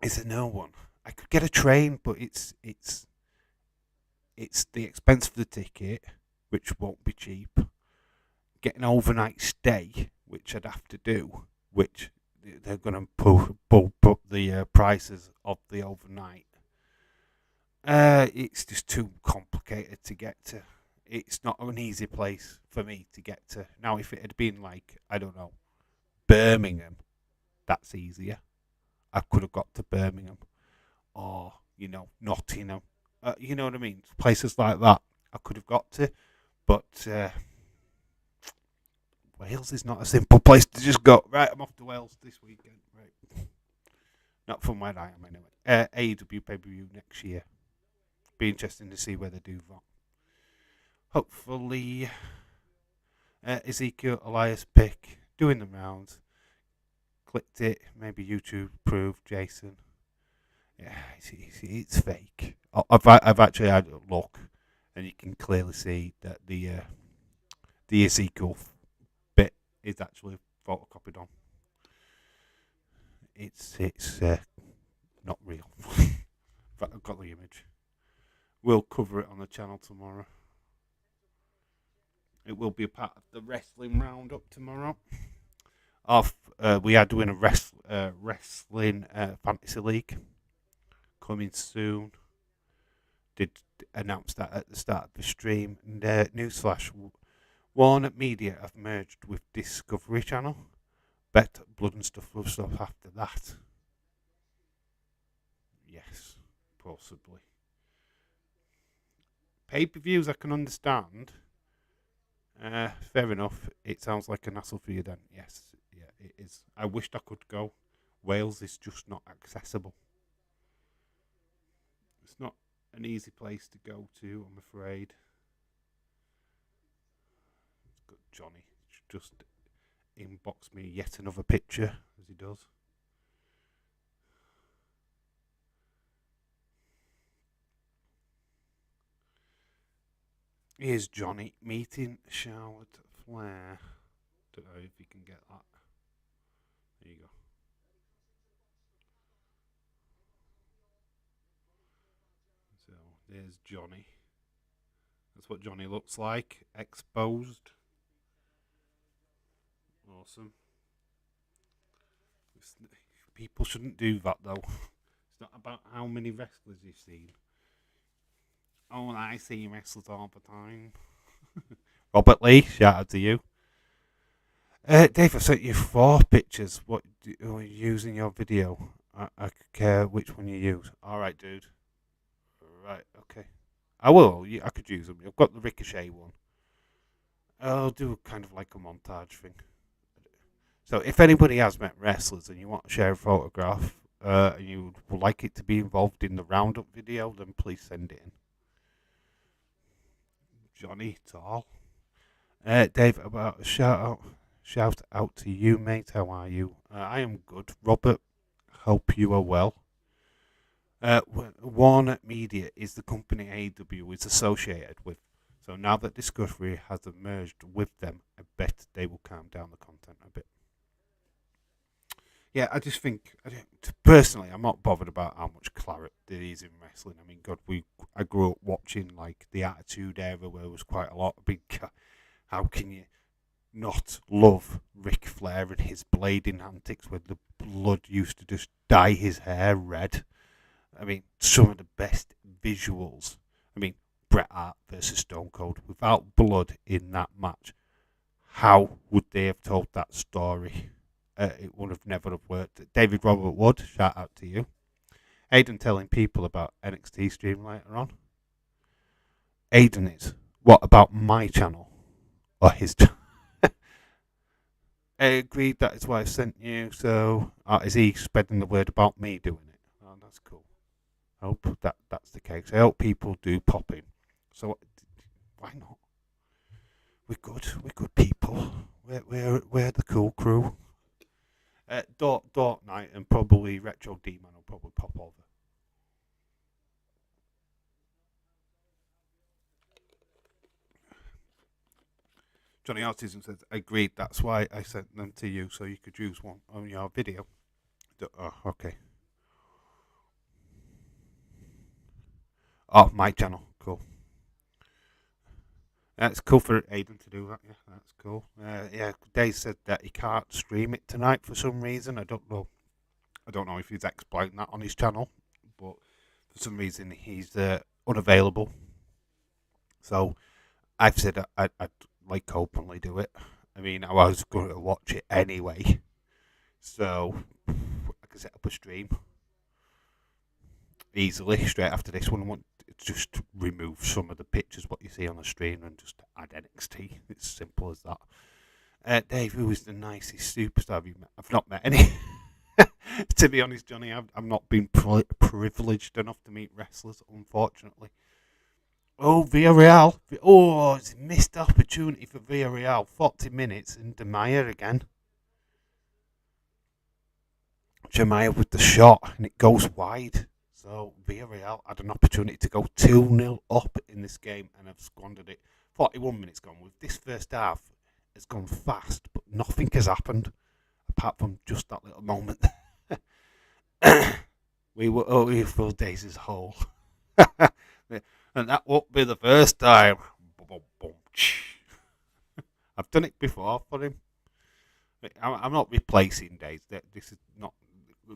is there no one? I could get a train, but it's the expense for the ticket, which won't be cheap. Get an overnight stay, which I'd have to do, which they're going to bump up the prices of the overnight. It's just too complicated to get to. It's not an easy place for me to get to. Now, if it had been like, I don't know, Birmingham, that's easier. I could have got to Birmingham or, Nottingham. You know what I mean? Places like that I could have got to. But Wales is not a simple place to just go. Right, I'm off to Wales this weekend. Right. Not from where I am anyway. AEW pay-per-view next year. Be interesting to see where they do that. Hopefully, Ezekiel Elias pick doing the rounds. Clicked it. Maybe YouTube approved. Jason. Yeah, it's fake. I've actually had a look, and you can clearly see that the Ezekiel bit is actually photocopied on. It's not real. But I've got the image. We'll cover it on the channel tomorrow. It will be a part of the wrestling roundup tomorrow. We are doing a wrestling fantasy league coming soon. Did announce that at the start of the stream. And newsflash: Warner Media have merged with Discovery Channel. Bet Blood and Stuff will stop after that. Yes, possibly. Pay-per-views I can understand. Fair enough. It sounds like an hassle for you then. Yes, yeah, it is. I wished I could go. Wales is just not accessible. It's not an easy place to go to, I'm afraid. It's got Johnny just inbox me yet another picture, as he does. Here's Johnny meeting Charlotte Flair. Don't know if you can get that. There you go. So there's Johnny. That's what Johnny looks like, exposed. Awesome. People shouldn't do that though. It's not about how many wrestlers you've seen. Oh, I see wrestlers all the time. Robert Lee, shout out to you. Dave, I sent you 4 pictures. What are you using your video? I could care which one you use. All right, dude. Right, okay. I will. I could use them. I've got the Ricochet one. I'll do kind of like a montage thing. So, if anybody has met wrestlers and you want to share a photograph and you would like it to be involved in the roundup video, then please send it in. Johnny Tall. Dave, about a shout out to you, mate. How are you? I am good. Robert, hope you are well. Warner Media is the company AEW is associated with. So now that Discovery has merged with them, I bet they will calm down the content a bit. Yeah, I just think, personally, I'm not bothered about how much claret there is in wrestling. I mean, God, I grew up watching like the Attitude Era where there was quite a lot of big. How can you not love Ric Flair and his blading antics where the blood used to just dye his hair red? I mean, some of the best visuals. I mean, Bret Hart versus Stone Cold without blood in that match. How would they have told that story? It would have never have worked. David Robert Wood, shout out to you. Aiden telling people about NXT stream later on. Aiden is. What about my channel? Or his channel? I agreed, that is why I sent you. So, is he spreading the word about me doing it? Oh, that's cool. I hope that's the case. I hope people do pop in. So, why not? We're good. We're good people. We're the cool crew. Dark Knight and probably Retro Demon will probably pop over. Johnny Artisan says, agreed, that's why I sent them to you so you could use one on your video. Oh, okay. Oh, my channel. Cool. It's cool for Aiden to do that. Yeah, that's cool. Yeah, Dave said that he can't stream it tonight for some reason. I don't know. I don't know if he's exploiting that on his channel, but for some reason he's unavailable. So I've said I'd like openly do it. I mean, I was going to watch it anyway, so I can set up a stream easily straight after this one. I want to just remove some of the pictures what you see on the screen and just add NXT. It's simple as that. Dave, who is the nicest superstar you've met? I've not met any. To be honest, Johnny, I've not been privileged enough to meet wrestlers, unfortunately. Oh, Villarreal. Oh, it's a missed opportunity for Villarreal. 40 minutes and Demaya again. Demaya with the shot, and it goes wide. So Villarreal had an opportunity to go 2-0 up in this game, and have squandered it. 41 minutes gone. With this first half, it's gone fast, but nothing has happened apart from just that little moment. We were only full days as whole. And that won't be the first time. I've done it before for him. I'm not replacing days. This is not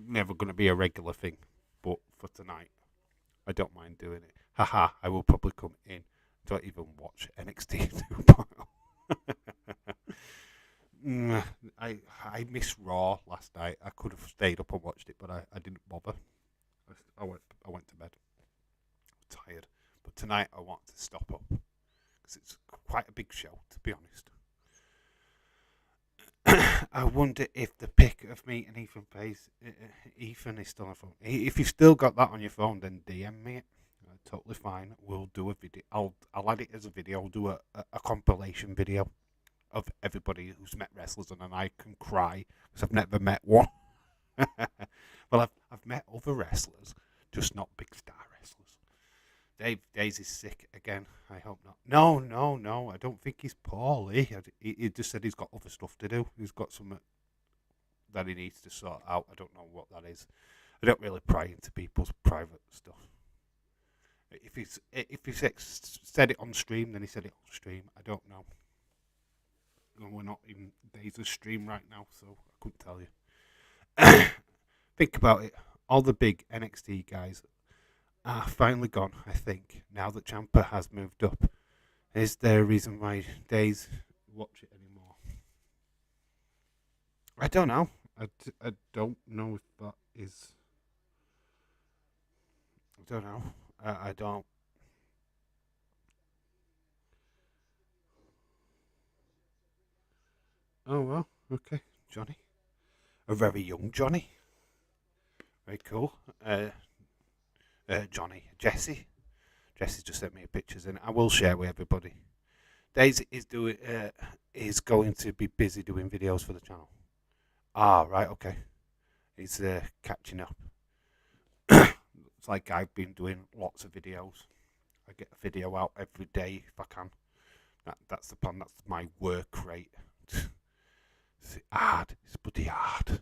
never going to be a regular thing. But for tonight, I don't mind doing it. Haha, I will probably come in. Don't even watch NXT 2.0. I missed Raw last night. I could have stayed up and watched it, but I didn't bother. I went to bed. Tired. But tonight I want to stop up because it's quite a big show, to be honest. I wonder if the pic of me and Ethan is still on phone. If you've still got that on your phone, then DM me it. Totally fine. We'll do a video. I'll add it as a video. I'll do a compilation video of everybody who's met wrestlers, and then I can cry because I've never met one. Well, I've met other wrestlers, just not big star wrestlers. Daisy's sick again. I hope not. No. I don't think he's poorly. He just said he's got other stuff to do. He's got something that he needs to sort out. I don't know what that is. I don't really pry into people's private stuff. If he said it on stream, then he said it on stream. I don't know. We're not in days of stream right now, so I couldn't tell you. Think about it. All the big NXT guys are finally gone, I think, now that Ciampa has moved up. Is there a reason why Days watch it anymore? I don't know. I don't know if that is. I don't know. I don't. Oh, well, okay. Johnny. A very young Johnny. Very cool. Johnny. Jesse. Jesse's just sent me pictures, and I will share with everybody. Daisy is going to be busy doing videos for the channel. Ah, right, okay. He's catching up. It's like I've been doing lots of videos. I get a video out every day if I can. That's the plan. That's my work rate. It's hard. It's bloody hard.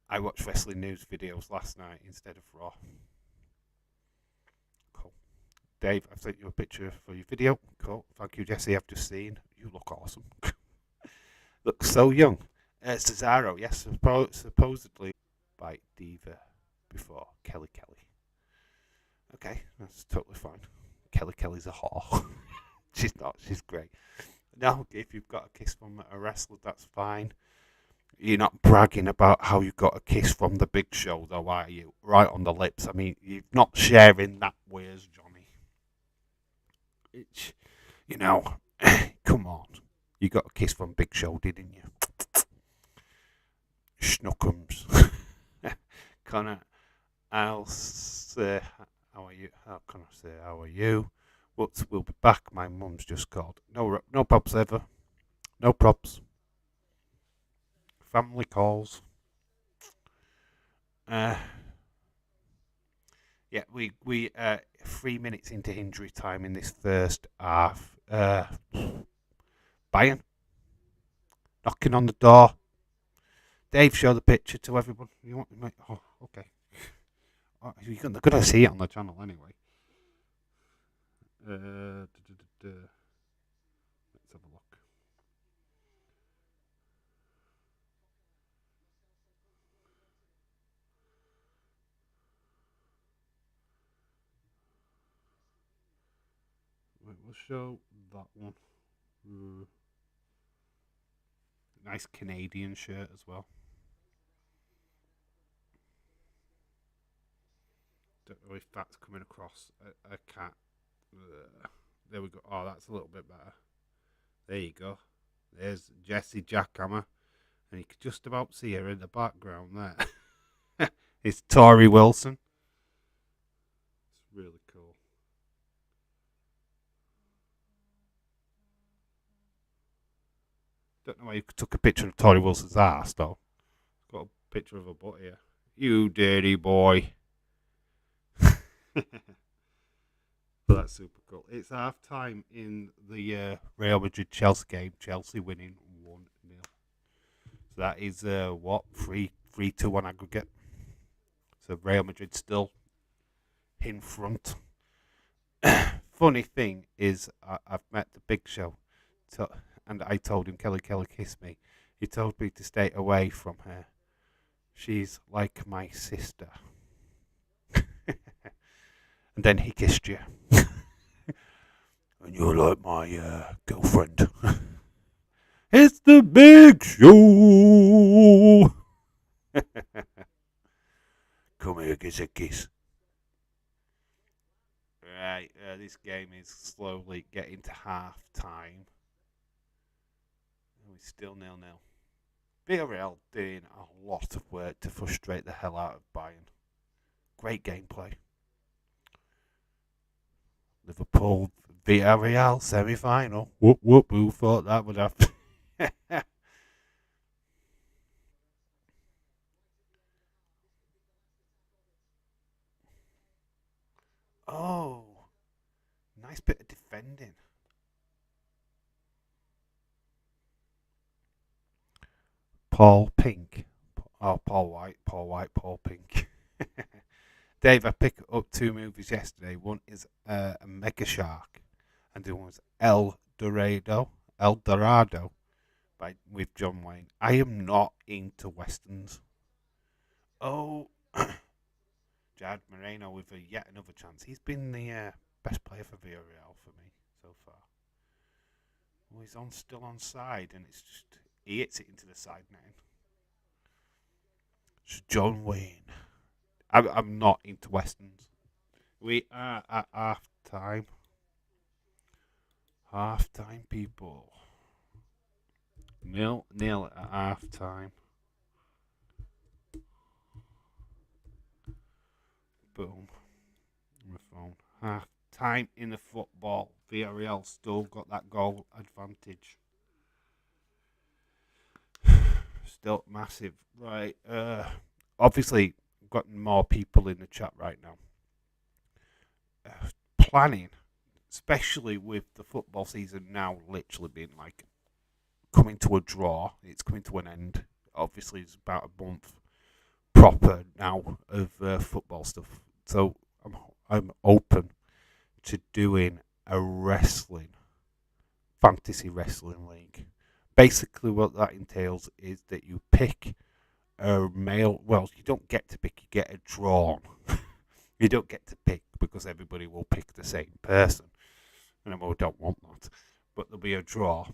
I watched wrestling news videos last night instead of Raw. Cool. Dave, I've sent you a picture for your video. Cool. Thank you, Jesse. I've just seen. You look awesome. Look so young. Cesaro, yes, supposedly by Diva before Kelly. Okay, that's totally fine. Kelly's a whore. She's not. She's great. Now, if you've got a kiss from a wrestler, that's fine. You're not bragging about how you got a kiss from the Big Show, though, are you? Right on the lips. I mean, you're not sharing that with us, Johnny. It's, come on. You got a kiss from Big Show, didn't you? Schnookums. Connor, I'll say, how are you? How can I say, how are you? We'll be back. My mum's just called. No props ever. No props. Family calls. Yeah, we 3 minutes into injury time in this first half. Bayern knocking on the door. Dave, show the picture to everyone. You want? Oh, okay. They're gonna see it on the channel anyway. Let's have a look. We'll show that one. Nice Canadian shirt as well. Don't know if that's coming across. I can't. There we go. Oh, that's a little bit better. There you go. There's Jessie Jackhammer. And you can just about see her in the background there. It's Tori Wilson. It's really cool. Don't know why you took a picture of Tori Wilson's ass, though. Got a picture of her butt here. You dirty boy. But that's super cool. It's half time in the Real Madrid Chelsea game. Chelsea winning 1-0. So that is what? 3-2 on aggregate. So Real Madrid still in front. Funny thing is, I've met the Big Show, and I told him Kelly kissed me. He told me to stay away from her. She's like my sister. And then he kissed you. And you're like my girlfriend. It's the Big Show. Come here, kiss a kiss. Right, this game is slowly getting to half time. It's still 0-0. Villarreal doing a lot of work to frustrate the hell out of Bayern. Great gameplay. Liverpool Villarreal semi-final. Whoop whoop! Who thought that would happen? Oh, nice bit of defending. Paul Pink. Oh, Paul White, Paul Pink. Dave, I picked up 2 movies yesterday. One is a Mega Shark, and the other one was El Dorado with John Wayne. I am not into westerns. Oh, Jad Moreno with yet another chance. He's been the best player for Villarreal for me so far. Well, he's still on side, and it's just he hits it into the side net. It's John Wayne. I'm not into westerns. We are at half time. Half time, people. 0-0 at half time. Boom. On my phone. Half time in the football. Villarreal still got that goal advantage. Still massive. Right. Obviously, got more people in the chat right now. Planning, especially with the football season now literally being like coming to a draw. It's coming to an end. Obviously, it's about a month proper now of football stuff. So I'm open to doing a fantasy wrestling league. Basically, what that entails is that you pick a male. Well, you don't get to pick. You get a drawn. You don't get to pick because everybody will pick the same person, and I don't want that. But there'll be a draw.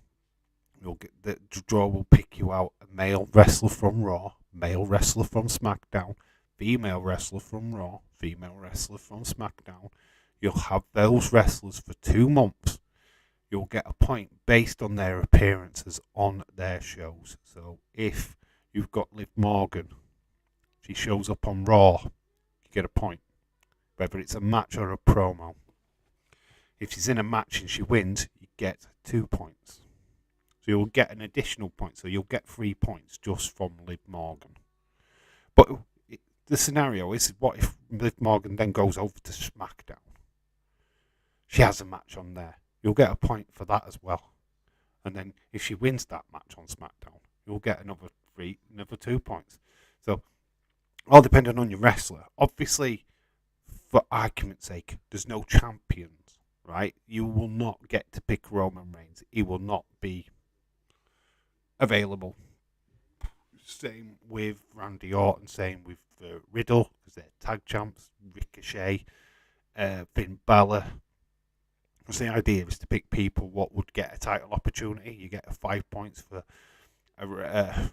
The draw will pick you out a male wrestler from Raw, male wrestler from SmackDown, female wrestler from Raw, female wrestler from SmackDown. You'll have those wrestlers for 2 months. You'll get a point based on their appearances on their shows. So if you've got Liv Morgan, she shows up on Raw, you get a point. Whether it's a match or a promo. If she's in a match and she wins, you get 2 points. So you'll get an additional point. So you'll get 3 points just from Liv Morgan. But the scenario is, what if Liv Morgan then goes over to SmackDown? She has a match on there. You'll get a point for that as well. And then if she wins that match on SmackDown, you'll get another 2 points. So all depending on your wrestler. Obviously, for argument's sake, there's no champions, right? You will not get to pick Roman Reigns. He will not be available. Same with Randy Orton, same with Riddle, because they're tag champs, Ricochet, Finn Balor. So the idea is to pick people what would get a title opportunity. You get 5 points for a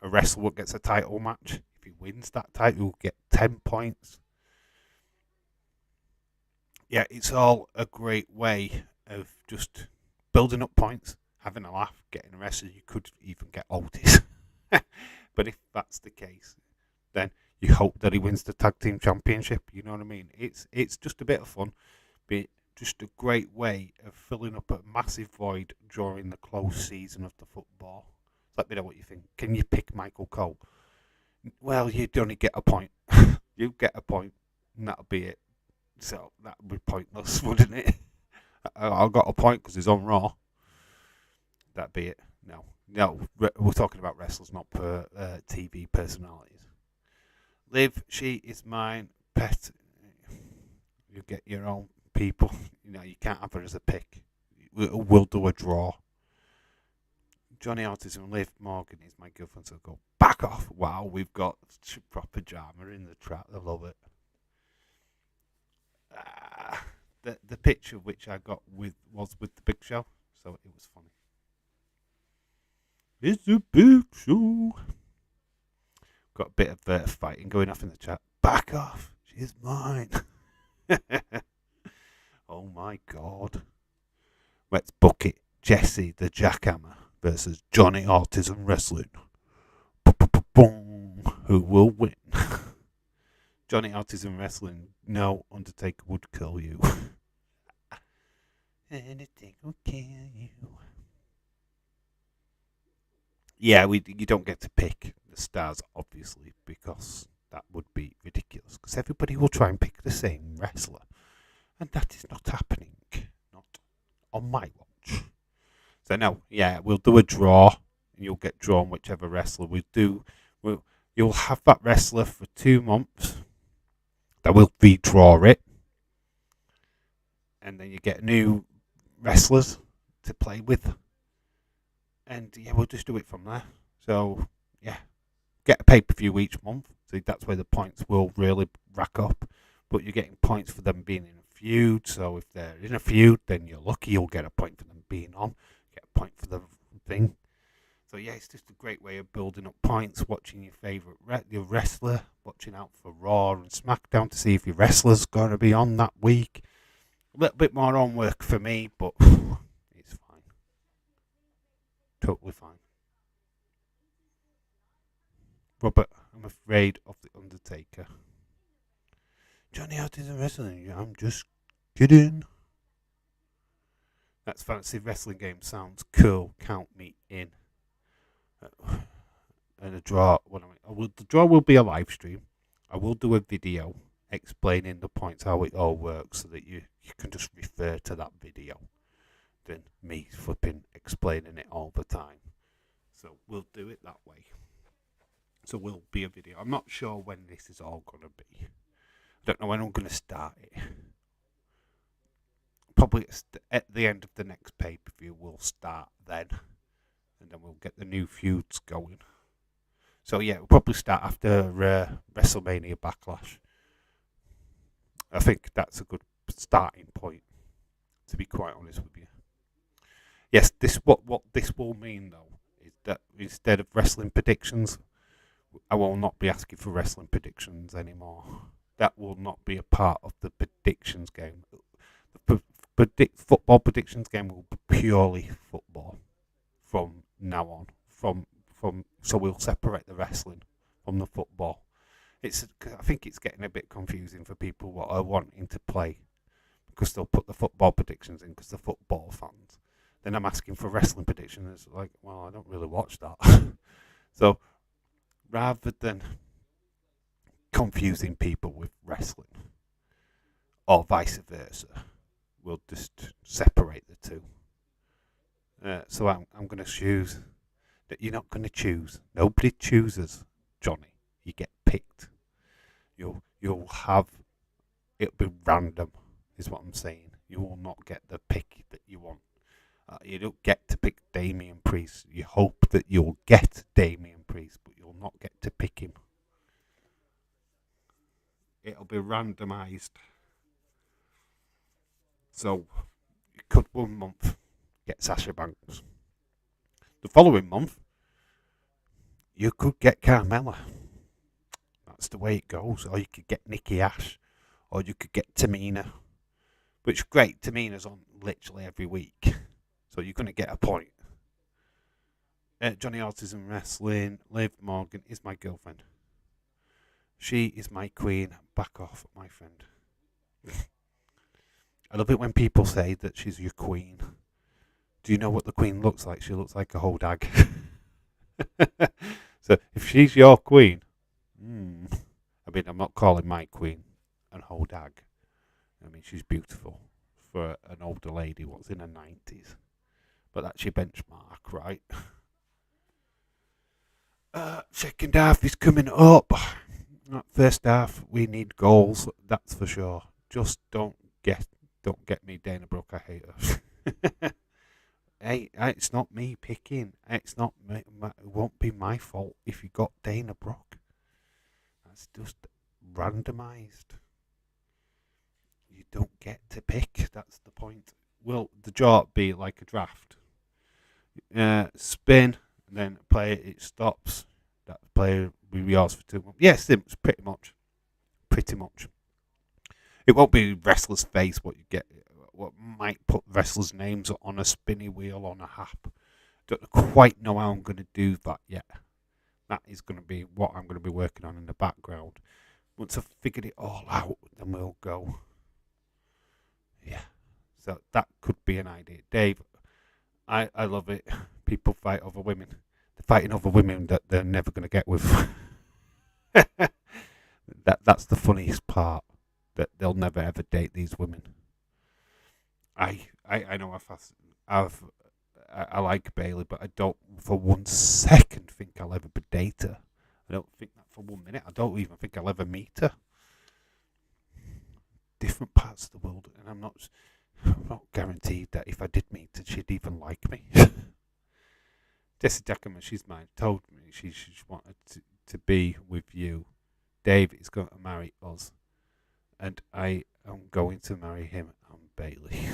wrestler what gets a title match. If he wins that title, you'll get 10 points. Yeah, it's all a great way of just building up points, having a laugh, getting a wrestler. You could even get Otis. But if that's the case, then you hope that he wins the tag team championship. You know what I mean? It's just a bit of fun. But just a great way of filling up a massive void during the close season of the football. Let me know what you think. Can you pick Michael Cole? Well, you'd only get a point. You get a point, and that'll be it. So that would be pointless, wouldn't it? I got a point because he's on Raw. That'd be it. No, we're talking about wrestlers, not per TV personalities. Liv, she is mine. Pet, you get your own people. You can't have her as a pick. We'll do a draw. Johnny Ortiz and Liv Morgan is my girlfriend, so go back off. Wow, we've got proper drama in the trap. I love it. The picture which I got was with the Big Show, so it was funny. It's a big show. Got a bit of fighting going off in the chat. Back off. She's mine. Oh my God. Let's book it. Jesse the Jackhammer versus Johnny Ortiz and Wrestling. Boom. Who will win? Johnny Ortiz and Wrestling. No, Undertaker would kill you. Undertaker will kill you. Yeah, you don't get to pick the stars, obviously, because that would be ridiculous. Because everybody will try and pick the same wrestler. And that is not happening. Not on my watch. So, no, yeah, we'll do a draw. And you'll get drawn whichever wrestler we do. You'll have that wrestler for 2 months. They will redraw it, and then you get new wrestlers to play with, and yeah, we'll just do it from there. So yeah, get a pay-per-view each month. So that's where the points will really rack up. But you're getting points for them being in a feud. So if they're in a feud, then you're lucky you'll get a point for them being on. Get a point for the thing. So yeah, it's just a great way of building up points. Watching your favourite your wrestler. Watching out for Raw and SmackDown to see if your wrestler's going to be on that week. A little bit more homework for me, but it's fine. Totally fine. Robert, I'm afraid of the Undertaker. Johnny Hart isn't wrestling. I'm just kidding. That fantasy wrestling game sounds cool. Count me in. And the draw. The draw will be a live stream. I will do a video explaining the points, how it all works, so that you can just refer to that video than me flipping explaining it all the time. So we'll do it that way. So will be a video. I'm not sure when this is all going to be. I don't know when I'm going to start it. Probably at the end of the next pay-per-view we'll start then. And then we'll get the new feuds going. So yeah, we'll probably start after WrestleMania Backlash. I think that's a good starting point, to be quite honest with you. Yes, what this will mean though is that instead of wrestling predictions, I will not be asking for wrestling predictions anymore. That will not be a part of the predictions game. The football predictions game will be purely football from now on. So we'll separate the wrestling from the football. I think it's getting a bit confusing for people what are wanting to play, because they'll put the football predictions in because they're football fans. Then I'm asking for wrestling predictions. It's like, well, I don't really watch that. So rather than confusing people with wrestling, or vice versa, we'll just separate the two. So I'm going to choose that you're not going to choose. Nobody chooses, Johnny. You get picked. You'll have, it'll be random, is what I'm saying. You will not get the pick that you want. You don't get to pick Damian Priest. You hope that you'll get Damian Priest, but you'll not get to pick him. It'll be randomised. So you could one month get Sasha Banks. The following month, you could get Carmella. That's the way it goes. Or you could get Nikki Ash. Or you could get Tamina. Which is great. Tamina's on literally every week. So you're going to get a point. Johnny Autism Wrestling. Liv Morgan is my girlfriend. She is my queen. Back off, my friend. I love it when people say that she's your queen. Do you know what the queen looks like? She looks like a whole dag. So if she's your queen, I mean, I'm not calling my queen an whole dag. I mean, she's beautiful for an older lady, what's in her 90s. But that's your benchmark, right? Second half is coming up. First half, we need goals, that's for sure. Just don't get me Dana Brooke, I hate her. Hey, it's not me picking. It's not me, it won't be my fault if you got Dana Brooke. That's just randomised. You don't get to pick. That's the point. Will the draw be like a draft? Spin, and then it stops. That player will be yours for 2 months. Yes, it's pretty much. Pretty much. It won't be wrestler's face what you get. What might put wrestlers' names on a spinny wheel on a app. Don't quite know how I'm going to do that yet. That is going to be what I'm going to be working on in the background. Once I've figured it all out, then we'll go. Yeah. So that could be an idea. Dave, I love it. People fight over women. They're fighting over women that they're never going to get with. That's the funniest part. That they'll never ever date these women. I know I like Bailey, but I don't for 1 second think I'll ever date her. I don't think that for 1 minute. I don't even think I'll ever meet her. different parts of the world, and I'm not guaranteed that if I did meet her, she'd even like me. Jesse Deckerman, she's mine, told me she wanted to be with you. Dave is going to marry us, and I am going to marry him and Bailey.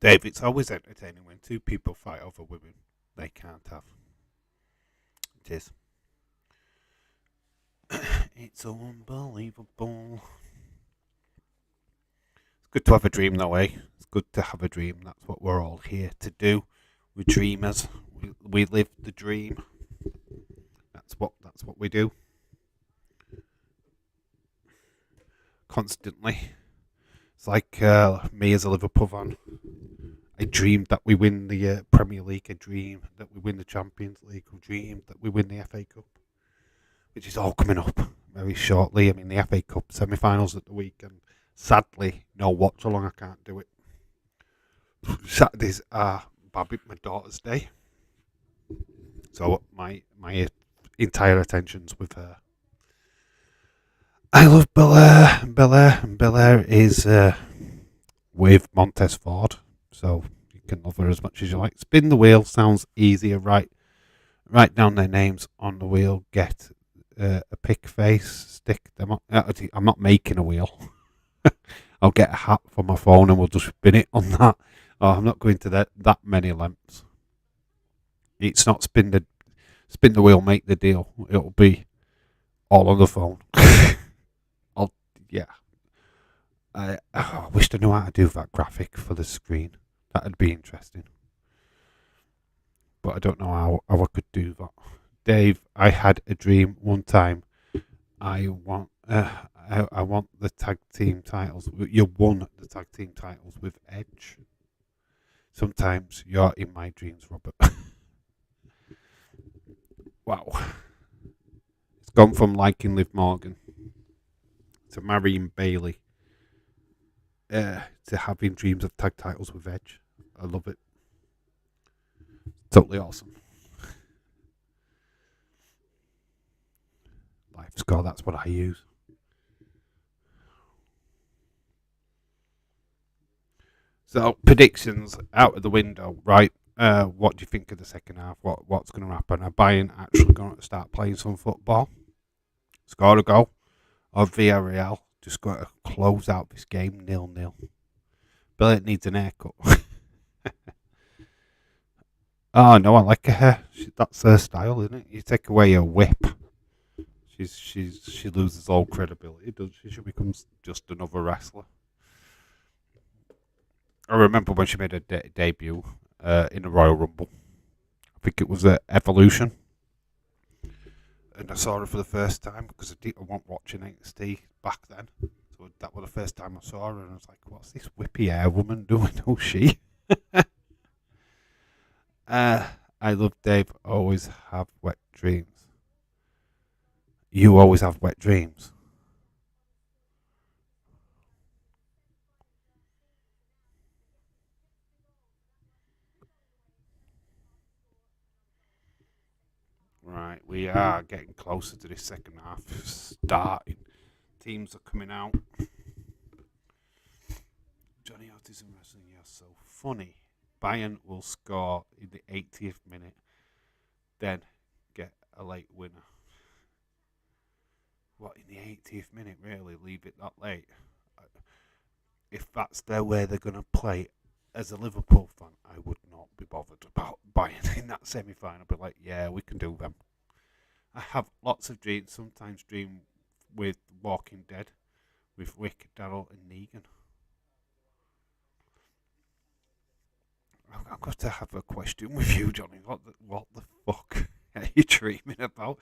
Dave, it's always entertaining when two people fight over women they can't have. It is. It's unbelievable. It's good to have a dream, though, eh? It's good to have a dream. That's what we're all here to do. We're dreamers. We live the dream. That's what we do. Constantly. It's like me as a Liverpool fan. I dreamed that we win the Premier League. I dreamed that we win the Champions League. I dreamed that we win the FA Cup, which is all coming up very shortly. I mean, the FA Cup semi-finals at the weekend. Sadly, no watch along. I can't do it. Saturdays are my daughter's day, so my entire attention's with her. I love Bel Air is with Montez Ford, so you can love her as much as you like. Spin the wheel sounds easier. Write down their names on the wheel. Get a pick face. Stick them on. I'm not making a wheel. I'll get a hat for my phone and we'll just spin it on that. Oh, I'm not going to that many lengths. It's not spin the wheel, make the deal. It'll be all on the phone. Yeah. I wished I knew how to do that graphic for the screen. That'd be interesting. But I don't know how I could do that. Dave, I had a dream one time. I want the tag team titles. You won the tag team titles with Edge. Sometimes you're in my dreams, Robert. Wow. It's gone from liking Liv Morgan to marrying Bailey to having dreams of tag titles with Edge. I love it. Totally awesome. Life score, that's what I use. So predictions out of the window, right? What do you think of the second half? What's going to happen? Are Bayern actually going to start playing some football? Score a goal? Or Villarreal just going to close out this game 0-0? Billet needs an haircut. Oh no, I like her. That's her style, isn't it? You take away her whip, she loses all credibility, doesn't she? She becomes just another wrestler. I remember when she made her debut in the Royal Rumble. I think it was Evolution, and I saw her for the first time because I wasn't watching NXT back then. So that was the first time I saw her, and I was like, "What's this whippy hair woman doing? Who's she?" I love Dave. Always have wet dreams. You always have wet dreams. Right, we are getting closer to this second half starting. Teams are coming out. Johnny Otis and wrestling, you're so funny. Bayern will score in the 80th minute, then get a late winner. What, in the 80th minute, really? Leave it that late? If that's their way they're going to play, as a Liverpool fan, I would not be bothered about Bayern in that semi-final. But like, yeah, we can do them. I have lots of dreams. Sometimes dream with Walking Dead, with Rick, Daryl, and Negan. I've got to have a question with you, Johnny. What the fuck are you dreaming about?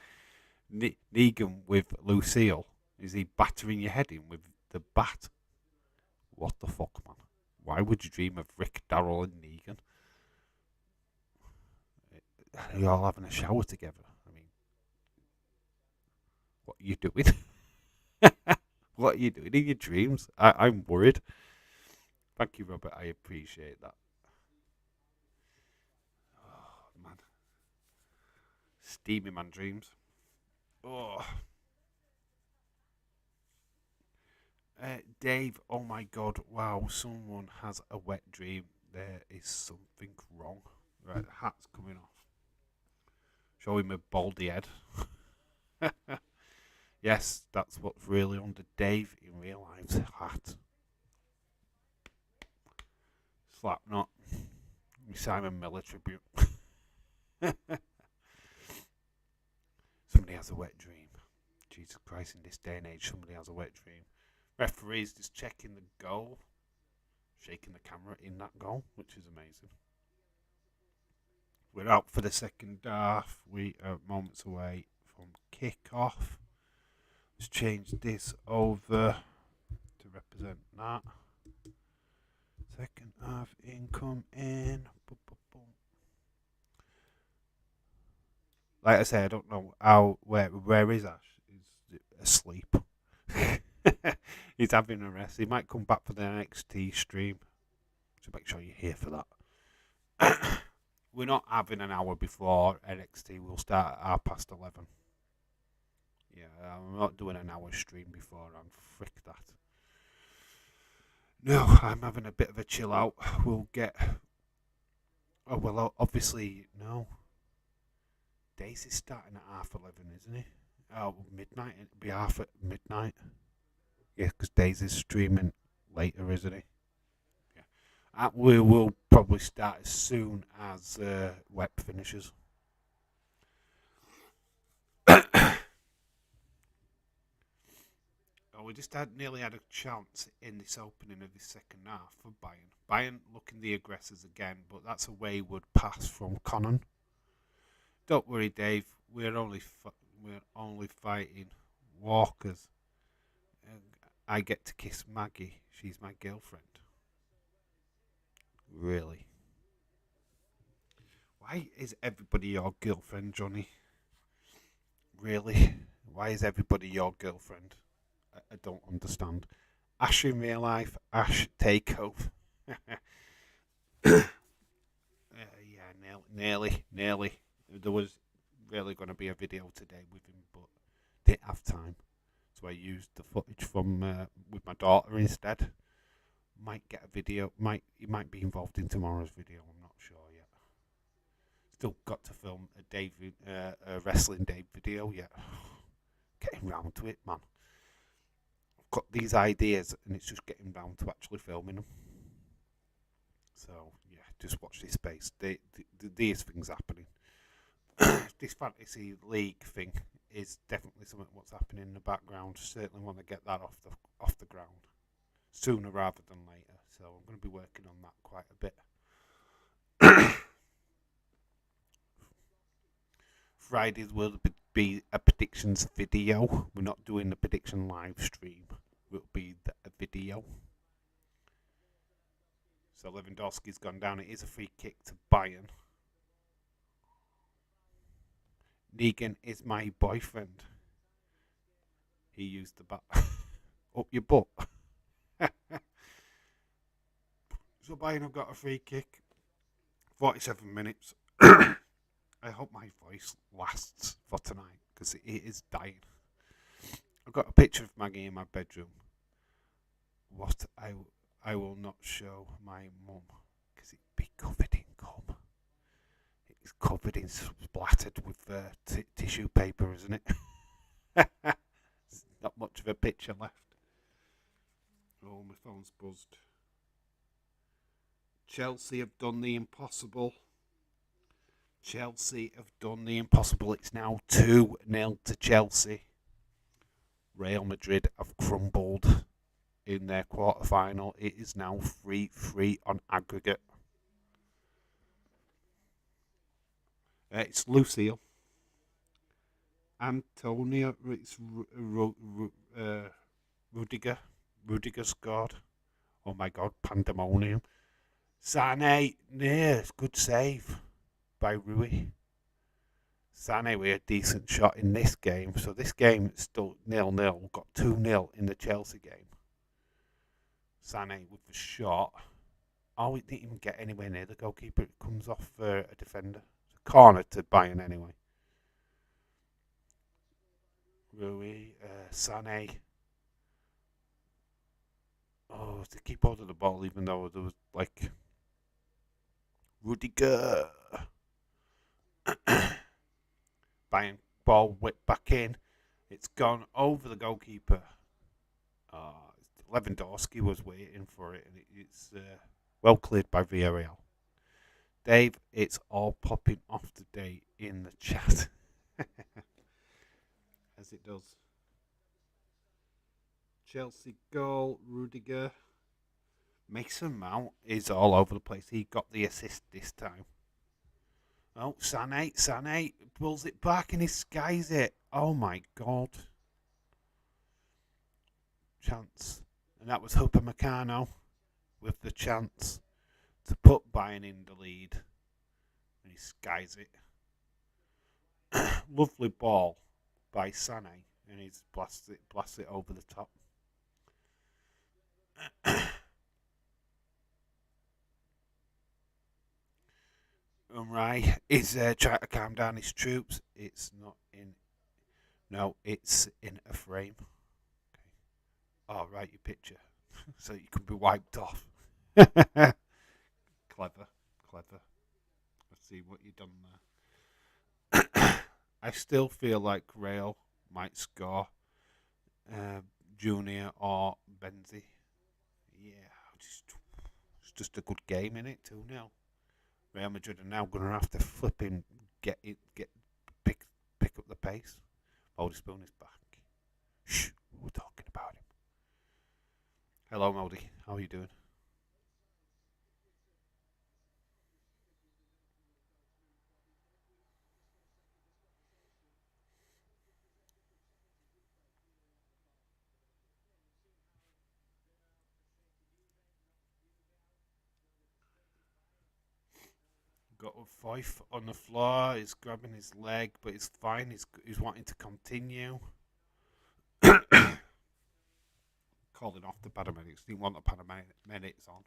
Negan with Lucille? Is he battering your head in with the bat? What the fuck, man? Why would you dream of Rick, Daryl, and Negan? Are you all having a shower together? I mean, are you doing? What are you doing in your dreams? I'm worried. Thank you, Robert. I appreciate that. Oh, man. Steamy man dreams. Oh. Dave, oh my god, wow, someone has a wet dream. There is something wrong. Right, the hat's coming off. Show him a baldy head. Yes, that's what's really under Dave in real life's hat. Slap not. Simon Miller tribute. Somebody has a wet dream. Jesus Christ, in this day and age, somebody has a wet dream. Referees just checking the goal, shaking the camera in that goal, which is amazing. We're out for the second half. We are moments away from kick-off. Let's change this over to represent that. Second half income in. Like I say, I don't know where is Ash? He's asleep. He's having a rest. He might come back for the NXT stream. So make sure you're here for that. We're not having an hour before NXT. We'll start at 11:30. Yeah, I'm not doing an hour stream before. I'm frick that. No, I'm having a bit of a chill out. We'll get. Oh well, obviously no. Daisy's starting at 11:30, isn't he? Oh, midnight. It'll be half at midnight. Yeah, because Daisy's streaming later, isn't he? Yeah. We will probably start as soon as Web finishes. We just nearly had a chance in this opening of the second half for Bayern. Bayern looking the aggressors again, but that's a wayward pass from Conan. Don't worry, Dave. We're only fighting walkers. I get to kiss Maggie. She's my girlfriend. Really? Why is everybody your girlfriend, Johnny? Really? Why is everybody your girlfriend? I don't understand. Ash in real life, Ash takeover. Yeah, nearly. There was really going to be a video today with him, but didn't have time. So I used the footage from with my daughter instead. Might get a video. He might be involved in tomorrow's video. I'm not sure yet. Still got to film a wrestling Dave video yet. Getting round to it, man. I've got these ideas, and it's just getting round to actually filming them. So yeah, just watch this space. These things happening. This fantasy league thing is definitely something what's happening in the background. Certainly want to get that off the ground sooner rather than later. So I'm going to be working on that quite a bit. Fridays will be a predictions video. We're not doing the prediction live stream. It will be a video. So Lewandowski's gone down. It is a free kick to Bayern. Negan is my boyfriend. He used the bat up your butt. So Bayern have got a free kick. 47 minutes. I hope my voice lasts for tonight because it is dying. I've got a picture of Maggie in my bedroom. What I will not show my mum because it'd be covered in cum. It's covered in splattered with tissue paper, isn't it? There's not much of a picture left. Oh, my phone's buzzed. Chelsea have done the impossible. Chelsea have done the impossible. It's now 2-0 to Chelsea. Real Madrid have crumbled in their quarter-final. It is now 3-3 on aggregate. It's Lucille. Antonio, it's Rudiger. Rudiger scored. Oh my God, pandemonium. Sané, yes, good save by Rui. Sané with a decent shot in this game. So this game is still 0-0. Got 2-0 in the Chelsea game. Sané with the shot. Oh, it didn't even get anywhere near the goalkeeper. It comes off a defender. It's a corner to Bayern anyway. Rui, Sané. Oh, to keep hold of the ball even though there was like Rudiger. Bayern ball whipped back in. It's gone over the goalkeeper. Lewandowski was waiting for it, and it's well cleared by Villarreal. Dave, it's all popping off today in the chat. As it does. Chelsea goal, Rudiger. Mason Mount is all over the place. He got the assist this time. Oh, Sané pulls it back and he skies it. Oh my god. Chance. And that was Upamecano with the chance to put Bayern in the lead. And he skies it. Lovely ball by Sané. And he's blasts it over the top. Umrai is trying to calm down his troops. It's not in. No, it's in a frame. Okay. Oh, right, your picture. So you can be wiped off. Clever. Let's see what you've done there. I still feel like Real might score Junior or Benzi. Yeah, it's just a good game, innit? 2-0. Real Madrid are now going to have to flipping pick up the pace. Moldy Spoon is back. Shh, we're talking about him. Hello, Moldy. How are you doing? Got a Fife on the floor. He's grabbing his leg, but it's fine. He's wanting to continue. Calling off the paramedics. Didn't want the paramedics on.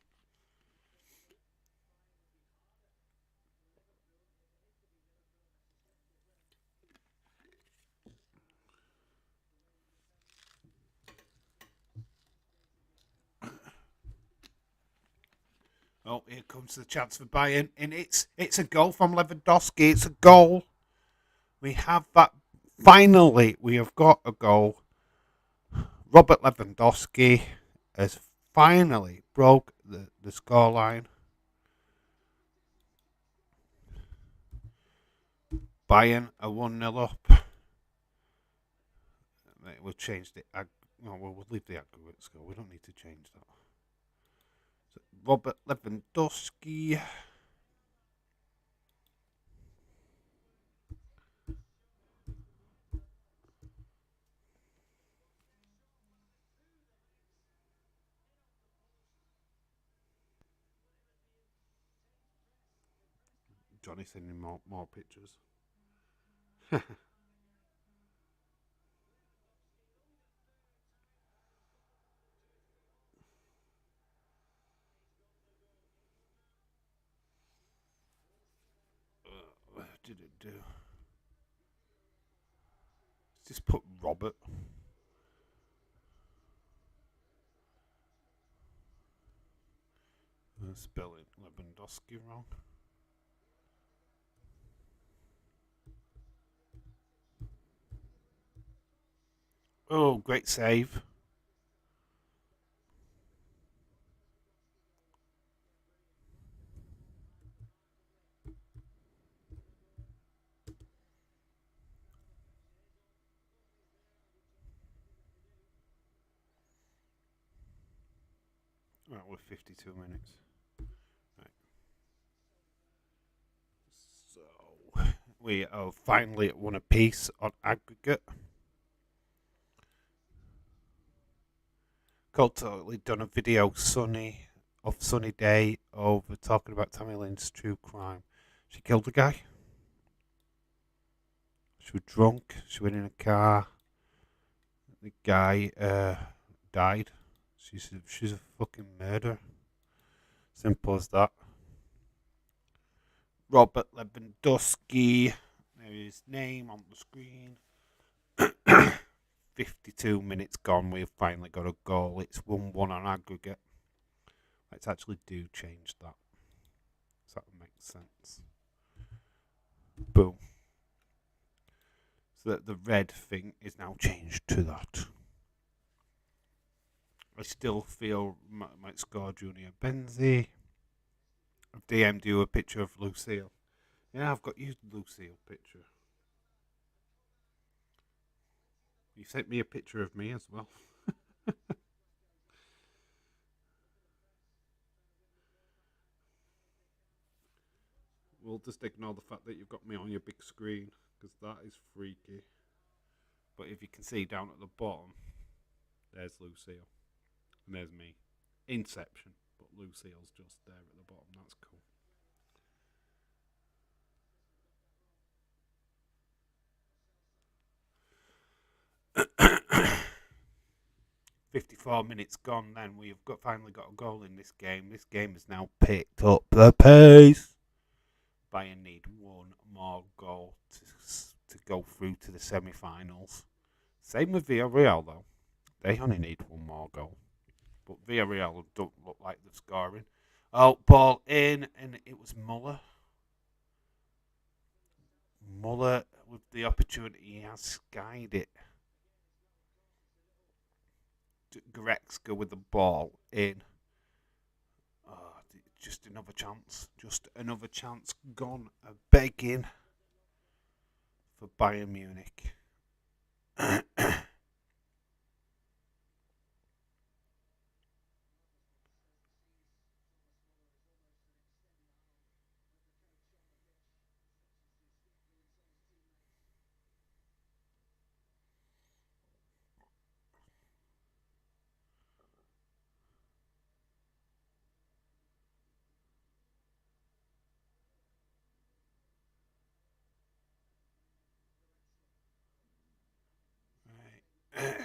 Oh, here comes the chance for Bayern, and it's a goal from Lewandowski. It's a goal. We have that. Finally, we have got a goal. Robert Lewandowski has finally broke the scoreline. Bayern are 1-0 up. We'll change the we'll leave the aggregate score. We don't need to change that. So Robert Lewandowski. Johnny sending more pictures. What did it do? Just put Robert. Spelling Lewandowski wrong. Oh, great save. Right, we're 52 minutes. Right. So we are finally at one apiece on aggregate. Cold totally done a video sunny day over talking about Tammy Lynn's true crime. She killed a guy. She was drunk. She went in a car. The guy died. She's a fucking murderer. Simple as that. Robert Lewandowski. There's his name on the screen. 52 minutes gone. We've finally got a goal. It's 1-1 on aggregate. Let's actually do change that. So that makes sense. Boom. So that the red thing is now changed to that. I still feel might score Junior Benzi. I've DM'd you a picture of Lucille. Yeah, I've got you Lucille picture. You sent me a picture of me as well. We'll just ignore the fact that you've got me on your big screen, because that is freaky. But if you can see down at the bottom, there's Lucille. And there's me. Inception. But Lucille's just there at the bottom. That's cool. 54 minutes gone then. We've finally got a goal in this game. This game has now picked up the pace. Bayern need one more goal to go through to the semi-finals. Same with Villarreal though. They only need one more goal. But Villarreal don't look like they're scoring. Oh, ball in, and it was Muller. Muller, with the opportunity, he has skied it. Goretzka with the ball in. Oh, just another chance. Just another chance gone. Begging for Bayern Munich.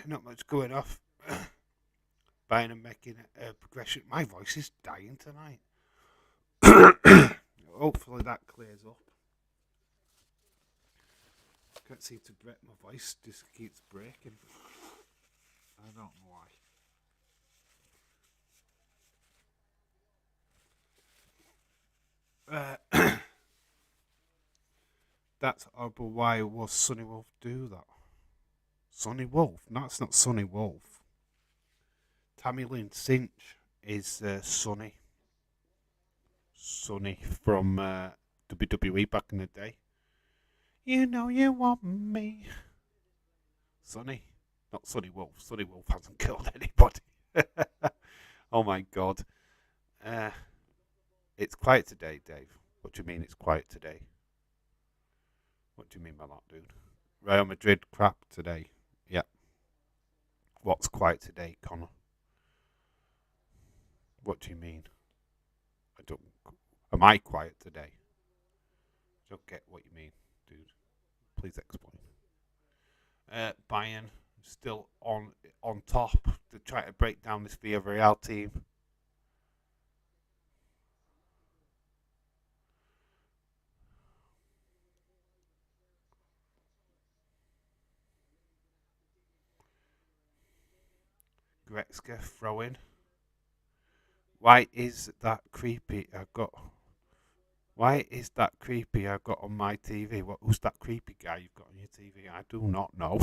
Not much going off. Bayern are making a progression. My voice is dying tonight. Hopefully that clears up. Can't seem to break my voice. Just keeps breaking. I don't know why. That's horrible. Why was Sonny Wolf do that? Sonny Wolf? No, it's not Sonny Wolf. Tammy Lynn Cinch is Sonny. Sonny from WWE back in the day. You know you want me. Sonny. Not Sonny Wolf. Sonny Wolf hasn't killed anybody. Oh my god. It's quiet today, Dave. What do you mean it's quiet today? What do you mean by that, dude? Real Madrid crap today. Yeah. What's quiet today, Connor? What do you mean? I don't. Am I quiet today? I don't get what you mean, dude. Please explain. Bayern still on top. They're trying to break down this Villarreal team. Goretzka throwing. Why is that creepy? Why is that creepy I've got on my TV? Who's that creepy guy you've got on your TV? I do not know.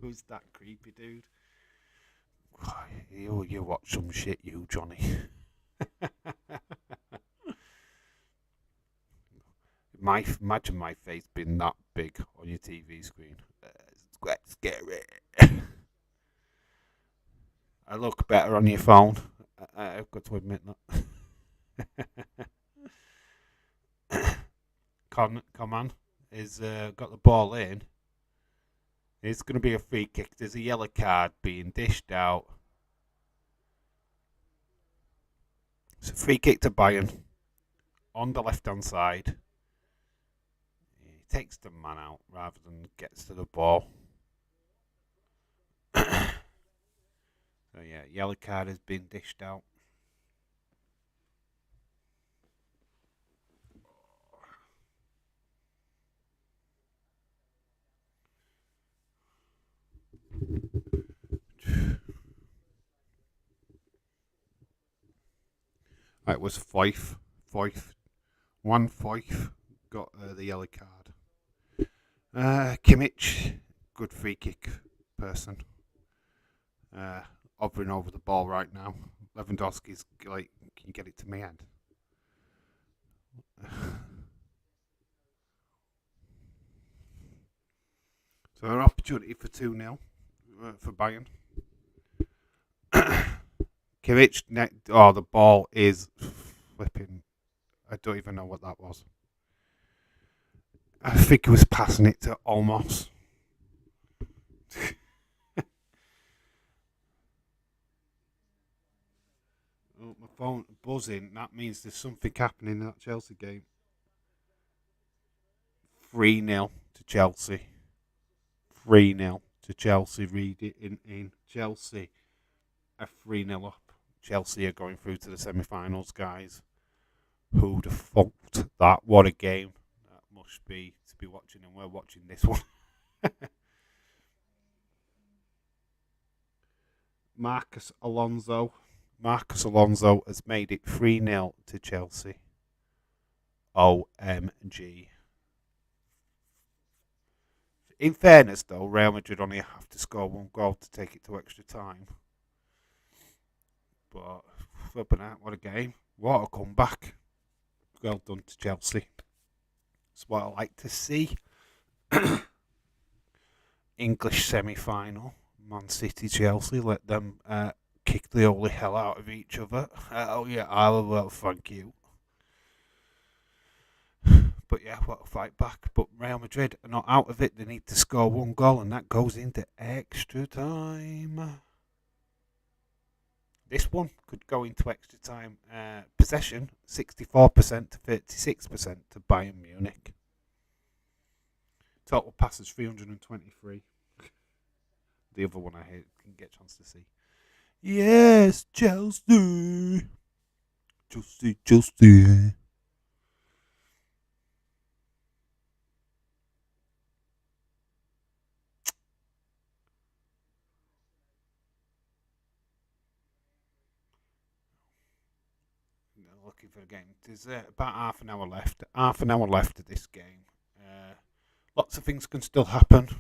Who's that creepy dude? You watch some shit, you Johnny. Imagine my face being that big on your TV screen. It's quite scary. I look better on your phone. I've got to admit that. Coman is got the ball in. It's going to be a free kick. There's a yellow card being dished out. It's a free kick to Bayern on the left-hand side. He takes the man out rather than gets to the ball. So yeah, yellow card has been dished out. It was Fife. One Fife got the yellow card. Kimmich, good free kick person. Hovering over the ball right now. Lewandowski's like, can you get it to me end? So an opportunity for 2-0 for Bayern. Kimmich, the ball is flipping. I don't even know what that was. I think he was passing it to Olmos. Oh, my phone buzzing. That means there's something happening in that Chelsea game. 3-0 to Chelsea. 3-0 to Chelsea. Read it in Chelsea. A 3-0 up. Chelsea are going through to the semi-finals, guys. Who'd have thought that? What a game that must be to be watching, and we're watching this one. Marcus Alonso has made it 3-0 to Chelsea. OMG. In fairness, though, Real Madrid only have to score one goal to take it to extra time. But, flipping out, what a game. What a comeback. Well done to Chelsea. That's what I like to see. English semi-final. Man City, Chelsea. Let them kick the holy hell out of each other. Oh, yeah, well, thank you. But yeah, what a fight back. But Real Madrid are not out of it. They need to score one goal, and that goes into extra time. This one could go into extra time. Possession, 64% to 36% to Bayern Munich. Total passes, 323. The other one I didn't get a chance to see. Yes, Chelsea. Chelsea. Looking for the game. There's about half an hour left. Half an hour left of this game. Lots of things can still happen. As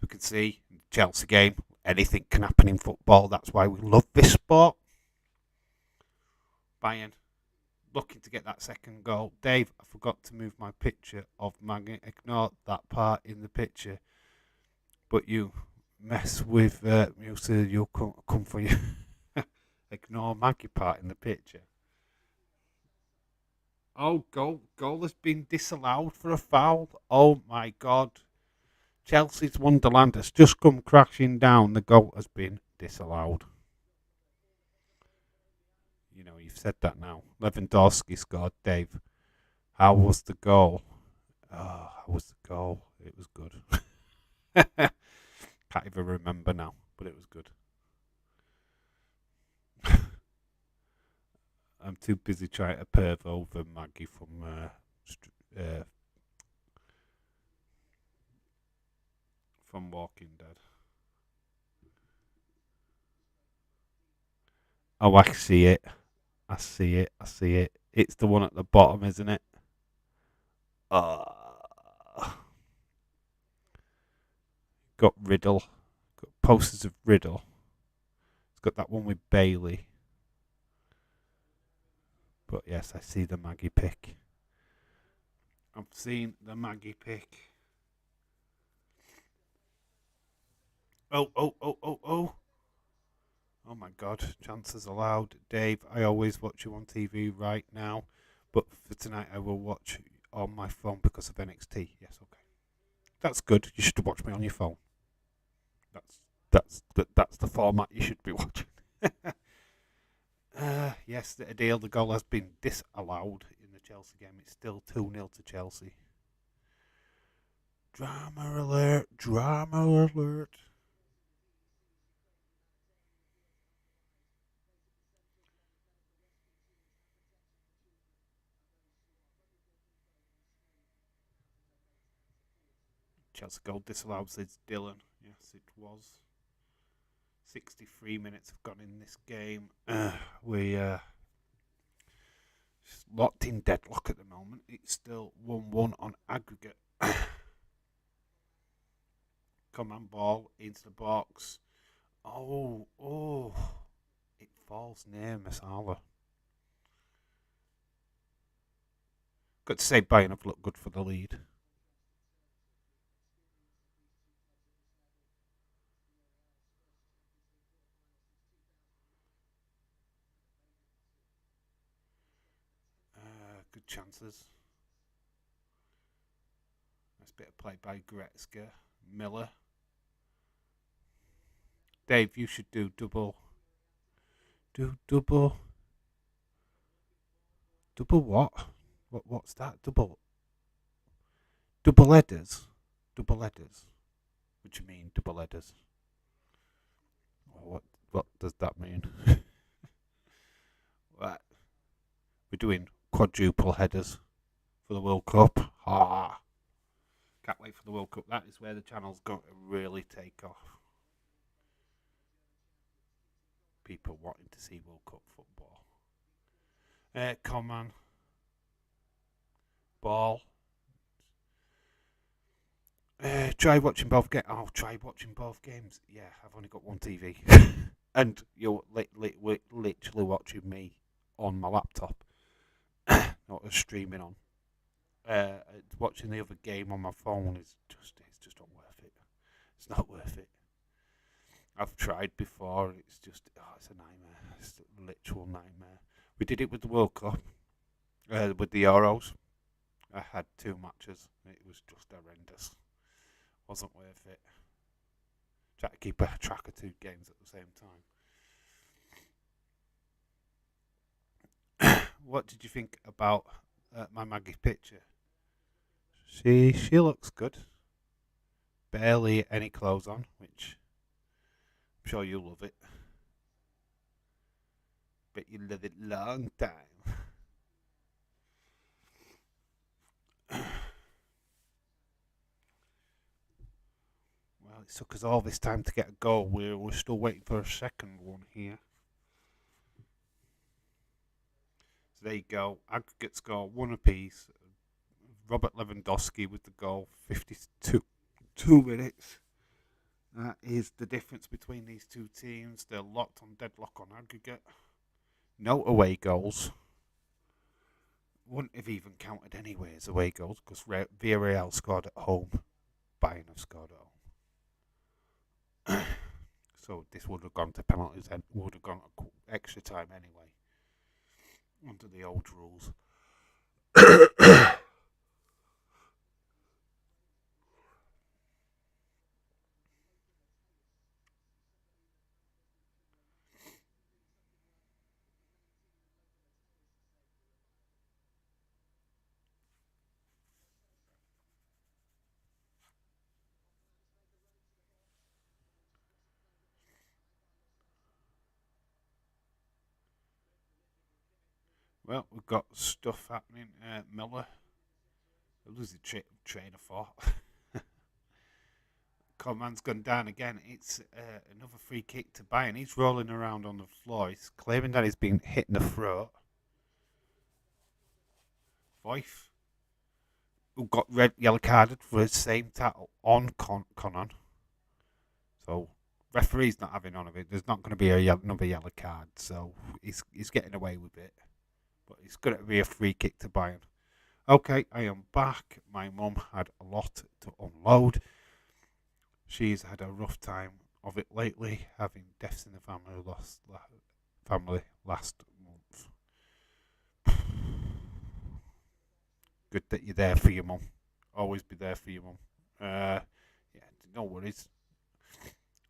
we can see, in the Chelsea game, anything can happen in football. That's why we love this sport. Bayern looking to get that second goal. Dave, I forgot to move my picture of Maggie. Ignore that part in the picture. But you mess with you say you'll come for you. Ignore Maggie part in the picture. Oh, goal has been disallowed for a foul. Oh my God. Chelsea's Wonderland has just come crashing down. The goal has been disallowed. You know, you've said that now. Lewandowski scored. Dave, how was the goal? Oh, how was the goal? It was good. Can't even remember now, but it was good. I'm too busy trying to perv over Maggie from Walking Dead. Oh, I see it. I see it. It's the one at the bottom, isn't it? Got Riddle. Got posters of Riddle. It's got that one with Bailey. But yes, I see the Maggie pick. I've seen the Maggie pick. Oh. Oh my God, chances allowed. Dave, I always watch you on TV right now. But for tonight, I will watch on my phone because of NXT. Yes, okay. That's good. You should watch me on your phone. That's the format you should be watching. Yes, the deal. The goal has been disallowed in the Chelsea game. It's still 2-0 to Chelsea. Drama alert! Drama alert! Chelsea goal disallowed, says Dylan. Yes, it was. 63 minutes have gone in this game. We locked in deadlock at the moment. It's still 1-1 on aggregate. Command ball into the box. Oh. It falls near Masala. Got to say, Bayern have looked good for the lead. Good chances. Nice bit of play by Gretzky. Miller. Dave, you should do double. Do double. Double what? What's that? Double headers? Double headers? What do you mean, double headers? What does that mean? What? We're doing quadruple headers for the World Cup. Can't wait for the World Cup. That is where the channel's going to really take off. People wanting to see World Cup football. Come on. Ball. Try watching both games. Oh, try watching both games. Yeah, I've only got one TV. And you're literally watching me on my laptop. Not streaming on. Watching the other game on my phone is just not worth it. It's not worth it. I've tried before. It's it's a nightmare. It's a literal nightmare. We did it with the World Cup, with the Euros. I had 2 matches. It was just horrendous. Wasn't worth it. Try to keep a track of 2 games at the same time. What did you think about my Maggie picture? She looks good. Barely any clothes on, which I'm sure you'll love it. Bet you love it long time. Well, it took us all this time to get a goal. We're still waiting for a second one here. So there you go. Aggregate score 1 apiece. Robert Lewandowski with the goal. 52 minutes. That is the difference between these 2 teams. They're locked on deadlock on aggregate. No away goals. Wouldn't have even counted anyway as away goals because Villarreal scored at home. Bayern have scored at home. So this would have gone to penalties and would have gone to extra time anyway. Under the old rules. Well, we've got stuff happening. Miller, losing train of thought. Coleman's gone down again. It's another free kick to Bayern. He's rolling around on the floor. He's claiming that he's been hit in the throat. Voif, who got yellow carded for his same tackle on Conan. So referee's not having none of it. There's not going to be another yellow card. So he's getting away with it. But it's going to be a free kick to Bayern. Okay, I am back. My mum had a lot to unload. She's had a rough time of it lately, having deaths in the family last month. Good that you're there for your mum. Always be there for your mum. Yeah, no worries.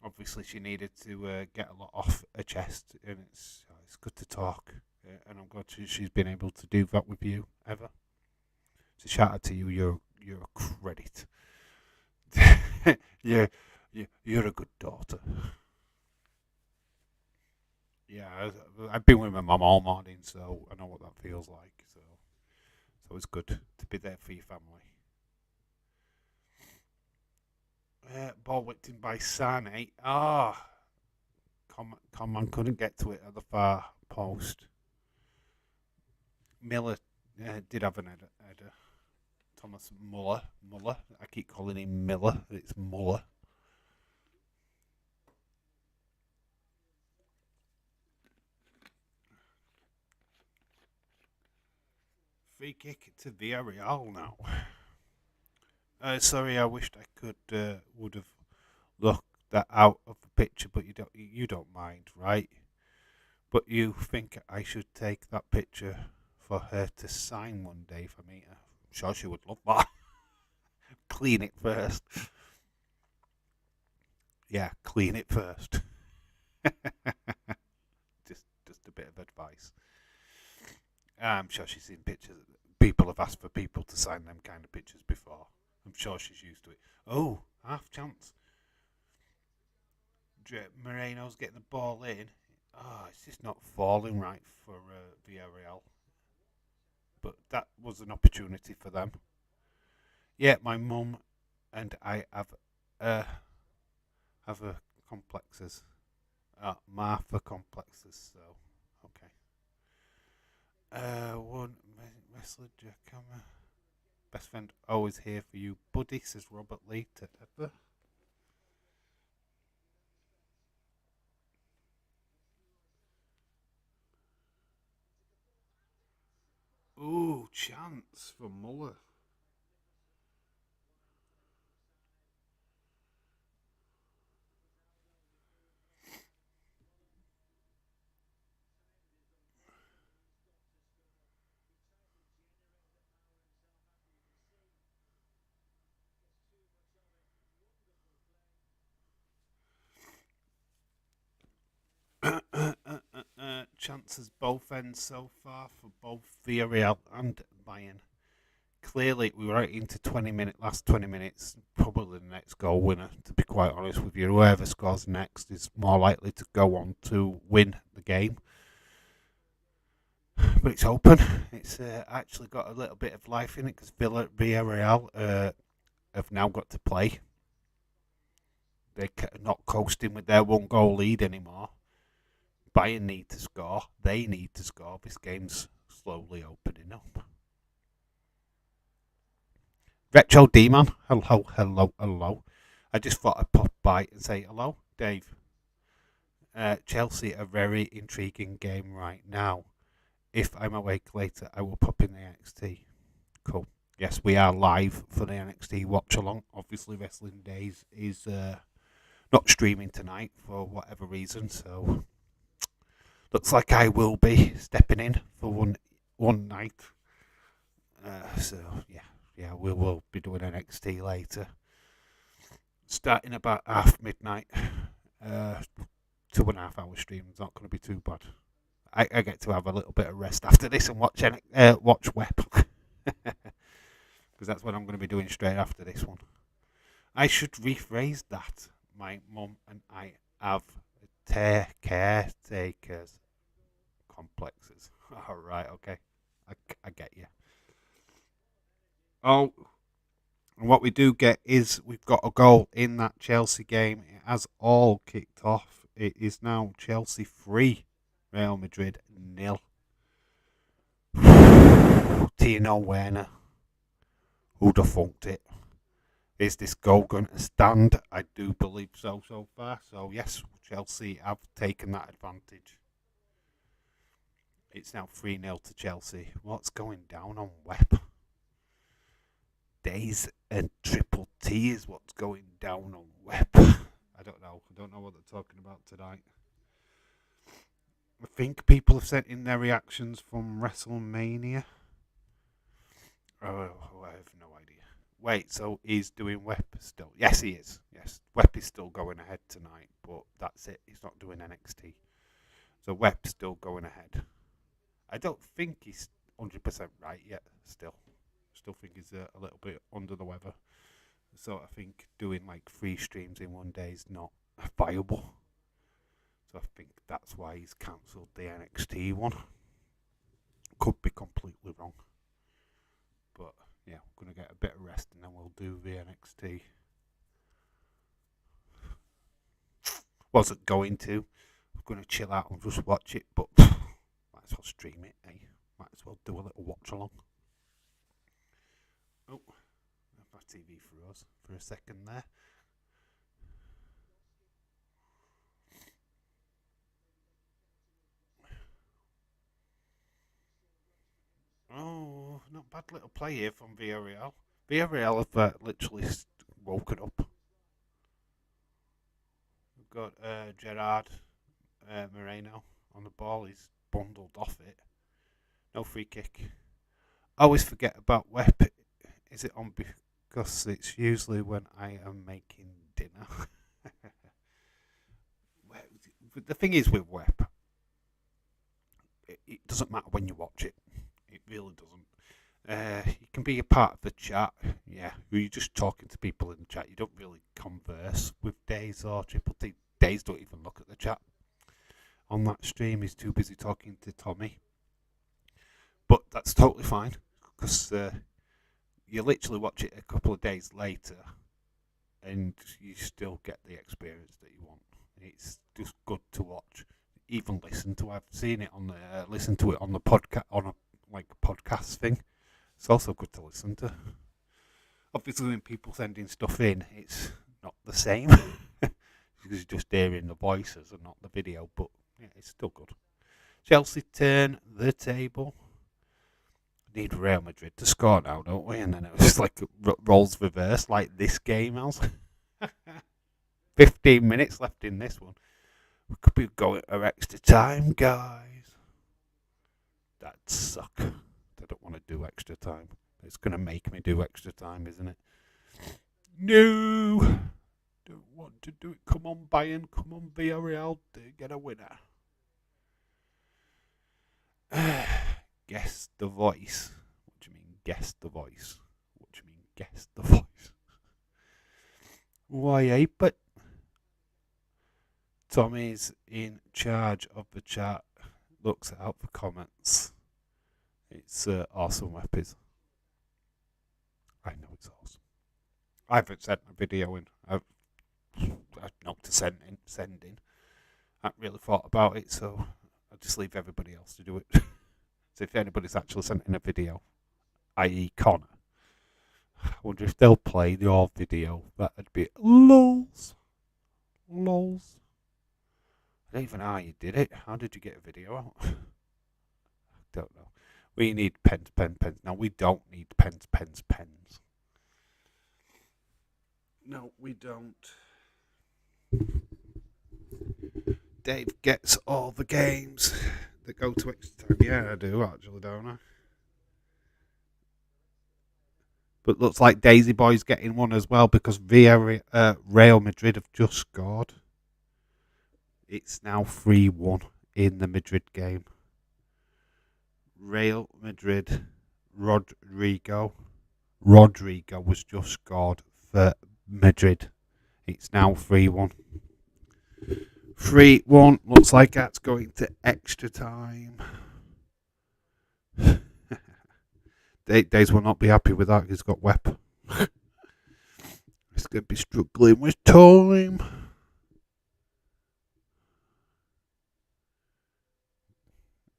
Obviously, she needed to get a lot off her chest, and it's good to talk. And I'm glad she's been able to do that with you, ever. So shout out to you. You're a credit. Yeah, you're a good daughter. Yeah, I've been with my mum all morning, so I know what that feels like. So it's good to be there for your family. Ball whipped in by Sane. Coman couldn't get to it at the far post. Miller did have an header. Thomas Muller. I keep calling him Miller. It's Muller. Free kick to Villarreal now. Sorry, I wished I could would have looked that out of the picture, but you don't mind, right? But you think I should take that picture for her to sign one day for me? I'm sure she would love that. Clean it first. Yeah, clean it first. just a bit of advice. I'm sure she's seen pictures. People have asked for people to sign them kind of pictures before. I'm sure she's used to it. Oh, half chance. Moreno's getting the ball in. It's just not falling right for Villarreal. But that was an opportunity for them. Yeah, my mum and I have a complexes. Martha complexes. So okay. One wrestler Giacomo. Best friend always here for you, buddy. Says Robert Lee to Ever. Ooh, chance for Muller. Chances both ends so far for both Villarreal and Bayern. Clearly, we were right into last 20 minutes. Probably the next goal winner, to be quite honest with you. Whoever scores next is more likely to go on to win the game. But it's open. It's actually got a little bit of life in it because Villarreal have now got to play. They're not coasting with their one goal lead anymore. Bayern need to score. They need to score. This game's slowly opening up. Retro Demon, hello, hello, hello. I just thought I'd pop by and say hello, Dave. Chelsea, a very intriguing game right now. If I'm awake later, I will pop in the NXT. Cool. Yes, we are live for the NXT watch along. Obviously, Wrestling Days is not streaming tonight for whatever reason, so looks like I will be stepping in for one night. So yeah, we will be doing NXT later, starting about half midnight. 2.5 hour stream is not going to be too bad. I get to have a little bit of rest after this and watch Web because that's what I'm going to be doing straight after this one. I should rephrase that. My mum and I have caretakers complexes. All right, okay, I get you. Oh, and what we do get is we've got a goal in that Chelsea game. It has all kicked off. It is now Chelsea 3, Real Madrid 0. Tino Werner, who'd have funked it? Is this goal going to stand? I do believe so far. So yes, Chelsea have taken that advantage. It's now 3-0 to Chelsea. What's going down on Web? Days and Triple T is what's going down on Web. I don't know. I don't know what they're talking about tonight. I think people have sent in their reactions from WrestleMania. Oh, I have no idea. Wait, so he's doing Web still? Yes, he is. Yes, Web is still going ahead tonight, but that's it. He's not doing NXT. So Web's still going ahead. I don't think he's 100% right yet. Still think he's a little bit under the weather. So I think doing like 3 streams in one day is not viable. So I think that's why he's cancelled the NXT one. Could be completely wrong. But yeah, we're going to get a bit of rest and then we'll do the NXT. Wasn't going to. I'm going to chill out and just watch it, but might as well stream it, eh? Might as well do a little watch along. Oh, my TV froze for a second there. Oh, not bad little play here from Villarreal. Villarreal have literally woken up. We've got Gerard Moreno on the ball. He's bundled off it. No free kick. I always forget about Wep. Is it on because it's usually when I am making dinner. The thing is with Wep, it doesn't matter when you watch it. It really doesn't. You can be a part of the chat, yeah. You're just talking to people in the chat. You don't really converse with Days or Triple T. Days don't even look at the chat on that stream. He's too busy talking to Tommy. But that's totally fine because you literally watch it a couple of days later and you still get the experience that you want. It's just good to watch, even listen to. I've seen it on the listen to it on the podcast on a podcast thing. It's also good to listen to. Obviously, when people sending stuff in, it's not the same because you're just hearing the voices and not the video. But yeah, it's still good. Chelsea turn the table. Need Real Madrid to score now, don't we? And then it was like roles reverse, like this game has. 15 minutes left in this one. We could be going to extra time, guys. That'd suck. I don't want to do extra time. It's going to make me do extra time, isn't it? No! Don't want to do it. Come on, Bayern. Come on, Villarreal. Get a winner. Guess the voice. What do you mean, guess the voice? What do you mean, guess the voice? Why, eh? But Tommy's in charge of the chat. Looks out for comments. It's awesome, Weapons. I know it's awesome. I haven't sent a video in. I've not to send in. I haven't really thought about it, so I'll just leave everybody else to do it. So if anybody's actually sent in a video, i.e. Connor, I wonder if they'll play your video. That'd be lols. Lols. I don't even know how you did it. How did you get a video out? I don't know. We need pens. No, we don't need pens. No, we don't. Dave gets all the games that go to extra time. Yeah, I do actually, don't I? But looks like Daisy Boy's getting one as well because Real Madrid have just scored. It's now 3-1 in the Madrid game. Real Madrid, Rodrigo was just scored for Madrid. It's now 3-1. 3-1. Looks like that's going to extra time. Days will not be happy with that. He's got Wep. He's going to be struggling with time.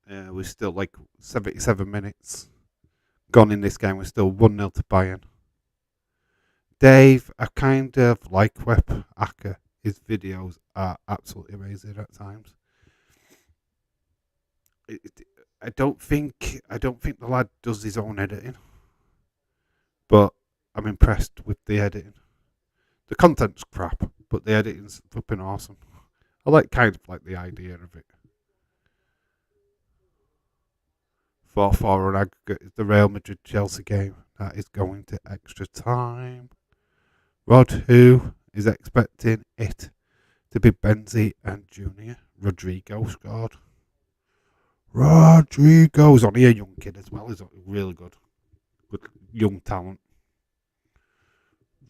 We're still like 77 minutes gone in this game. We're still 1-0 to Bayern. Dave, I kind of like Wep Acker. His videos are absolutely amazing at times. I don't think the lad does his own editing, but I'm impressed with the editing. The content's crap, but the editing's flipping awesome. I like the idea of it. 4-4 on aggregate is the Real Madrid Chelsea game. That is going to extra time. Rod, who is expecting it to be Benzi and Junior. Rodrigo scored. Rodrigo's only a young kid as well. He's really good. Good young talent.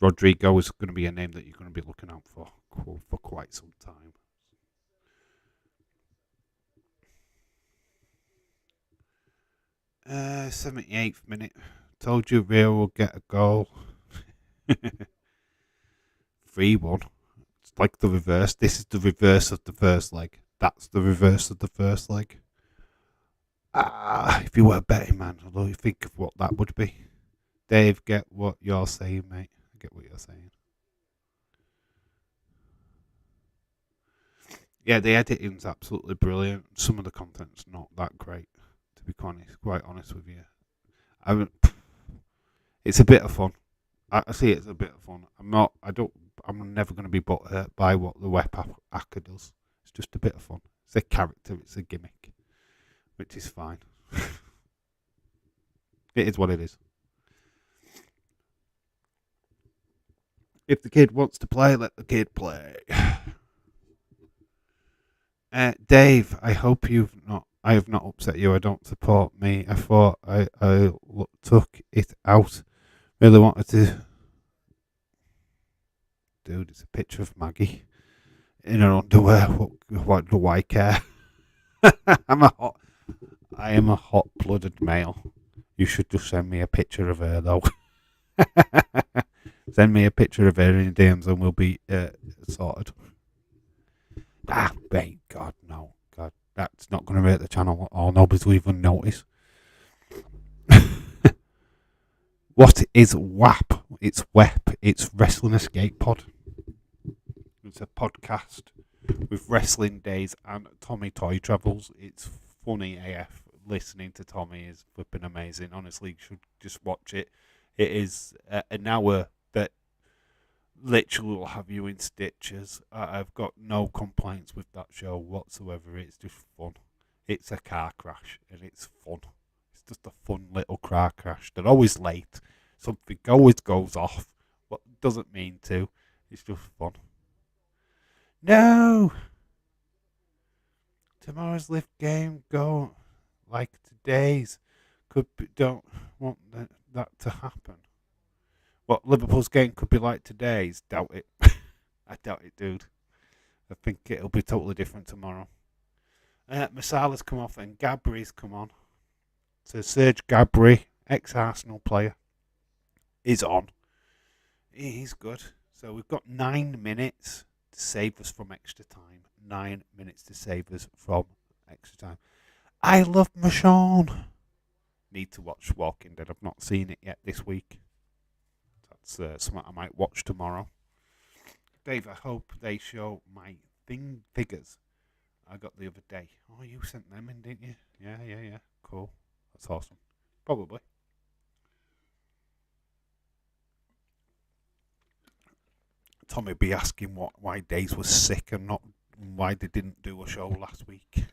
Rodrigo is going to be a name that you're going to be looking out for quite some time. 78th minute. Told you Real will get a goal. 3-1. It's like the reverse. This is the reverse of the first leg. That's the reverse of the first leg. If you were a betting man, although you think of what that would be. Dave, get what you're saying, mate. I get what you're saying. Yeah, the editing's absolutely brilliant. Some of the content's not that great, to be quite honest with you. It's a bit of fun. I see it's a bit of fun. I'm never going to be butthurt by what the web hacker does. It's just a bit of fun. It's a character. It's a gimmick, which is fine. It is what it is. If the kid wants to play, let the kid play. Dave, I hope I have not upset you. I don't support me. I thought I took it out. Really wanted to. Dude, it's a picture of Maggie in her underwear. What do I care? I am a hot-blooded male. You should just send me a picture of her, though. Send me a picture of her in DMs and we'll be sorted. Thank God, no. God, that's not going to rate the channel at all. Nobody's will even notice. What is WAP? It's WEP. It's Wrestling Escape Pod. It's a podcast with Wrestling Days and Tommy Toy Travels. It's funny AF. Listening to Tommy is flipping amazing. Honestly, you should just watch it. It is an hour that literally will have you in stitches. I've got no complaints with that show whatsoever. It's just fun. It's a car crash and it's fun. It's just a fun little car crash. They're always late. Something always goes off. What doesn't mean to. It's just fun. No! Tomorrow's lift game go like today's. Don't want that to happen. What, Liverpool's game could be like today's? Doubt it. I doubt it, dude. I think it'll be totally different tomorrow. Masala's come off and Gabri's come on. So Serge Gnabry, ex-Arsenal player, is on. He's good. So we've got 9 minutes to save us from extra time. 9 minutes to save us from extra time. I love Michonne. Need to watch Walking Dead. I've not seen it yet this week. That's something I might watch tomorrow. Dave, I hope they show my figures I got the other day. Oh, you sent them in, didn't you? Yeah. Cool. That's awesome. Probably. Tommy be asking why Days was sick and not why they didn't do a show last week.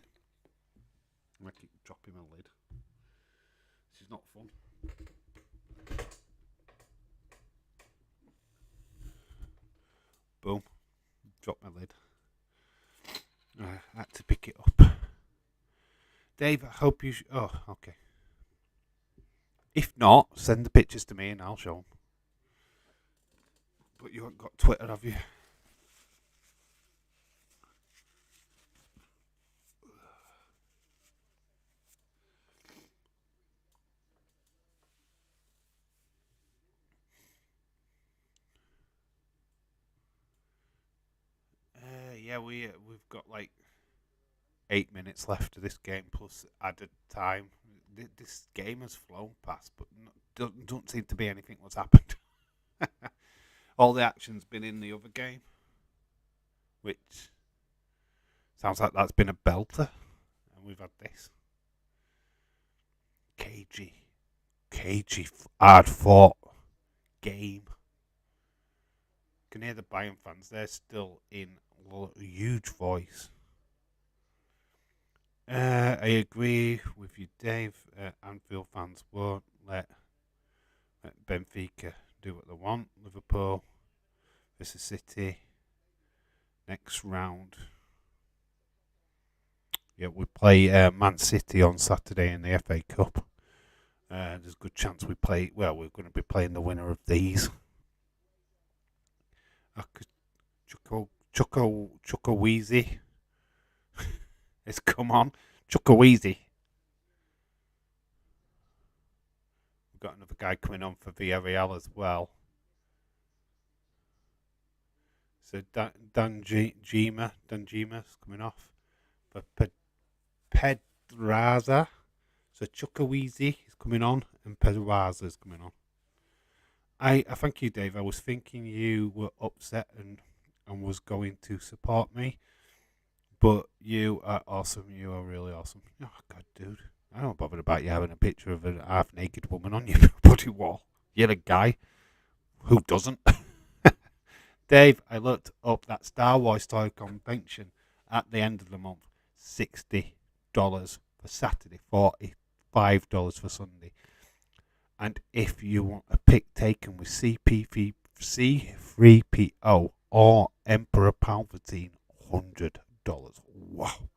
I keep dropping my lid. This is not fun. Boom. Drop my lid. I had to pick it up. Dave, I hope you... Oh, okay. If not, send the pictures to me and I'll show them. But you haven't got Twitter, have you? Yeah, we've got like 8 minutes left of this game plus added time. This game has flown past, but don't seem to be anything what's happened. All the action's been in the other game, which sounds like that's been a belter, and we've had this. Cagey, hard fought game. Can hear the Bayern fans. They're still in a huge voice. I agree with you, Dave. Anfield fans won't let Benfica do what they want. Liverpool versus City next round. Yeah, we play Man City on Saturday in the FA Cup. There's a good chance we're going to be playing the winner of these. Chucko Wheezy. It's come on. Chucko Wheezy. We've got another guy coming on for Villarreal as well. So Danjima's coming off for Pedraza. So Chukwueze is coming on and Pedraza is coming on. I thank you, Dave. I was thinking you were upset and was going to support me, but you are awesome. You are really awesome. Oh God, dude, I don't bother about you having a picture of a half-naked woman on your body wall. You're a guy who doesn't. Dave, I looked up that Star Wars toy convention at the end of the month. $60 for Saturday, $45 for Sunday. And if you want a pic taken with C3PO or Emperor Palpatine, $100. Wow.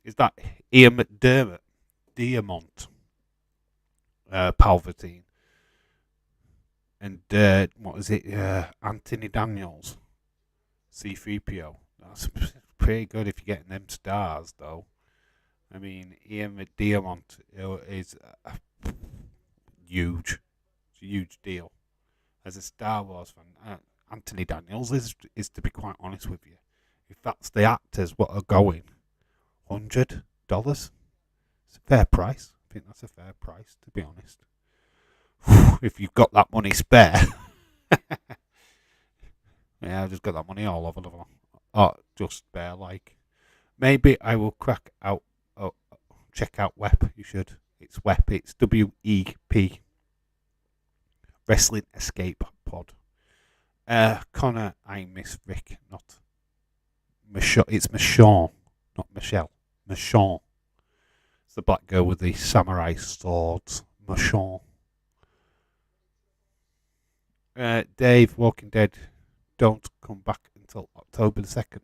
Is that Ian McDermott? Diamond Palpatine. And what is it? Anthony Daniels, C3PO. That's pretty good if you're getting them stars, though. I mean, Ian McDiarmid is huge. It's a huge deal. As a Star Wars fan, Anthony Daniels is, to be quite honest with you, if that's the actors what are going, $100. It's a fair price. I think that's a fair price, to be honest. If you've got that money spare. Yeah, I've just got that money all over the floor. Oh, just spare, like. Maybe I will check out WEP, you should. It's WEP, it's WEP. Wrestling Escape Pod. Connor, I miss Rick, not Michelle. It's Michonne, not Michelle. Michonne. It's the black girl with the samurai swords. Michonne. Dave, Walking Dead, don't come back until October the 2nd.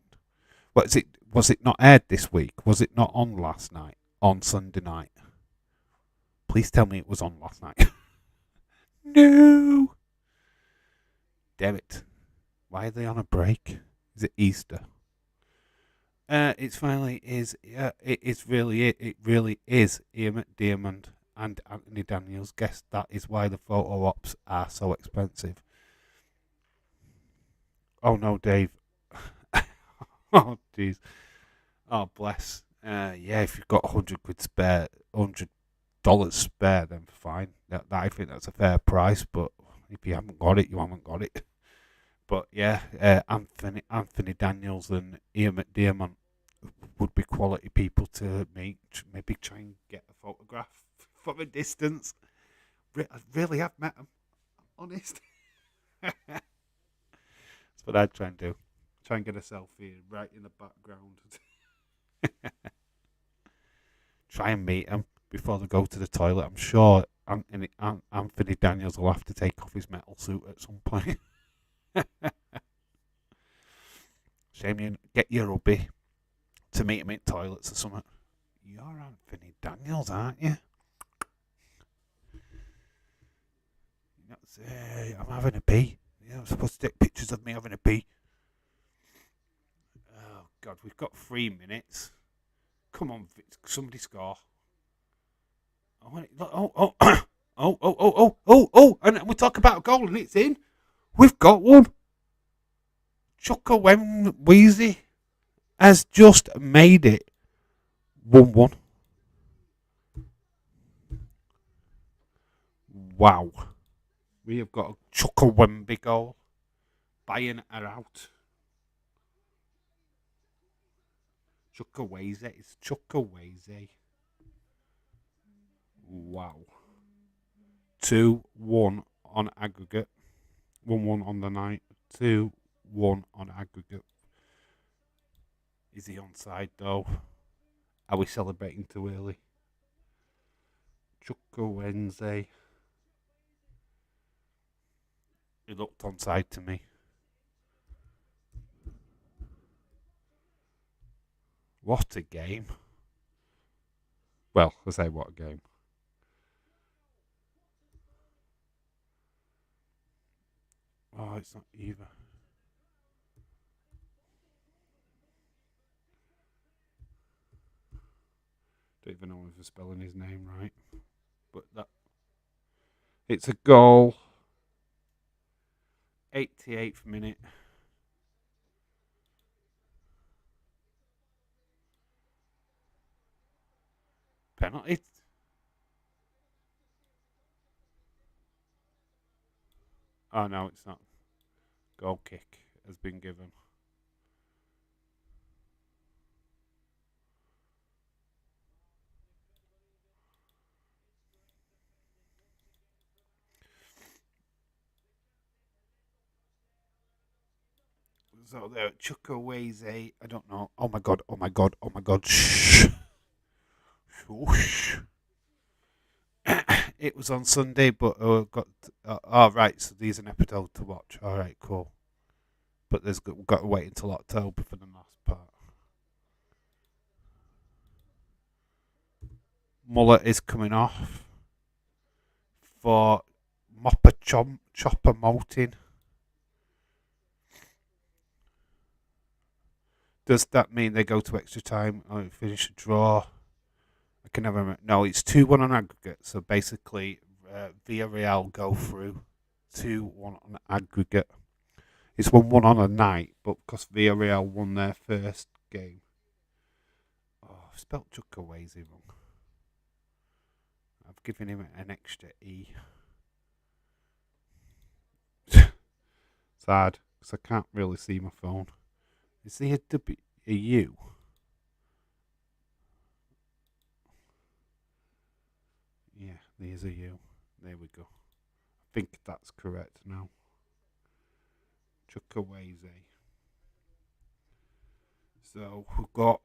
What is it? Was it not aired this week? Was it not on last night? On Sunday night? Please tell me it was on last night. No! Damn it. Why are they on a break? Is it Easter? It's finally is. It really is Ian McDiarmid and Anthony Daniels. Guess that is why the photo ops are so expensive. Oh no, Dave. Oh jeez. Oh bless. Yeah, if you've got £100 spare, $100 spare, then fine. I think that's a fair price. But if you haven't got it, you haven't got it. But yeah, Anthony Daniels and Ian McDiarmid would be quality people to meet. Maybe try and get a photograph from a distance. I really have met them. Honest. That's what I'd try and do. Try and get a selfie right in the background. Try and meet them before they go to the toilet. I'm sure Anthony Daniels will have to take off his metal suit at some point. Shame you get your hubby to meet him in toilets or something. You're Anthony Daniels, aren't you? I'm having a pee. Yeah, I'm supposed to take pictures of me having a pee. Oh God, we've got 3 minutes. Come on, somebody score. Oh, and we talk about a goal and it's in. We've got one. Chukwueze has just made it 1-1. Wow. We have got a Chukwueze goal. Bayern are out. Chukwueze. It's Chukwueze. Wow. 2-1 on aggregate. 1-1 on the night. 2-1 on aggregate. Is he onside though? Are we celebrating too early? Chukwueze. He looked onside to me. What a game. Well, I say what a game. it's not either. Don't even know if I'm spelling his name right. But it's a goal. 88th minute. Penalty. Oh no, it's not. Goal kick has been given. So there, Chukwueze. I don't know. Oh my god! Oh my god! Oh my god! Shh. Whoosh. It was on Sunday, but got. Right. So there's an episode to watch. All right, cool. But we've got to wait until October for the last part. Muller is coming off for Chopper Maltin. Does that mean they go to extra time or finish a draw? I can never remember. No, it's 2-1 on aggregate. So basically, Villarreal go through 2-1 on aggregate. It's 1-1 on a night, but because Villarreal won their first game. Oh, I've spelt Chukwueze wrong. I've given him an extra E. Sad, because I can't really see my phone. Is he a U? Yeah, there's a U. There we go. I think that's correct now. Chukwueze. So we've got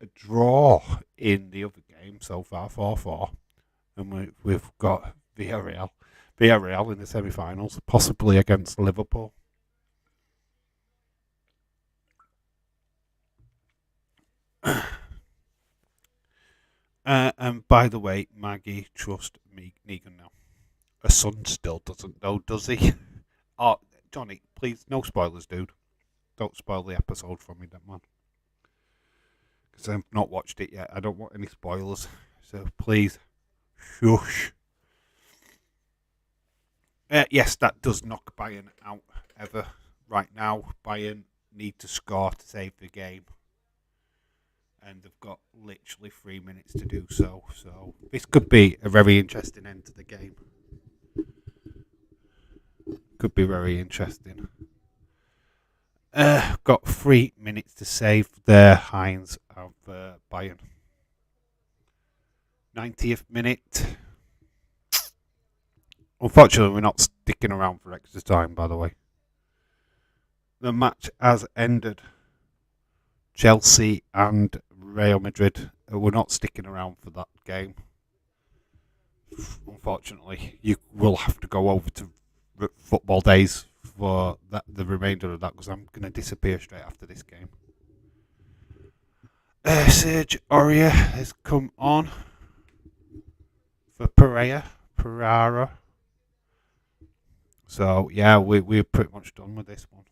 a draw in the other game so far, 4-4. And we've got Villarreal in the semi-finals, possibly against Liverpool. And by the way, Maggie, trust me, Negan now. Her son still doesn't know, does he? Oh, Johnny, please, no spoilers, dude. Don't spoil the episode for me, that man. Because I've not watched it yet. I don't want any spoilers. So please, shush. Yes, that does knock Bayern out ever. Right now, Bayern need to score to save the game. And they've got literally 3 minutes to do so. So this could be a very interesting end to the game. Could be very interesting. Got 3 minutes to save their Heinz of Bayern. 90th minute. Unfortunately, we're not sticking around for extra time, by the way. The match has ended. Chelsea and Real Madrid were not sticking around for that game. Unfortunately, you will have to go over to football days for the remainder of that because I'm going to disappear straight after this game. Serge Aurier has come on for Pereira. So yeah, we're pretty much done with this one.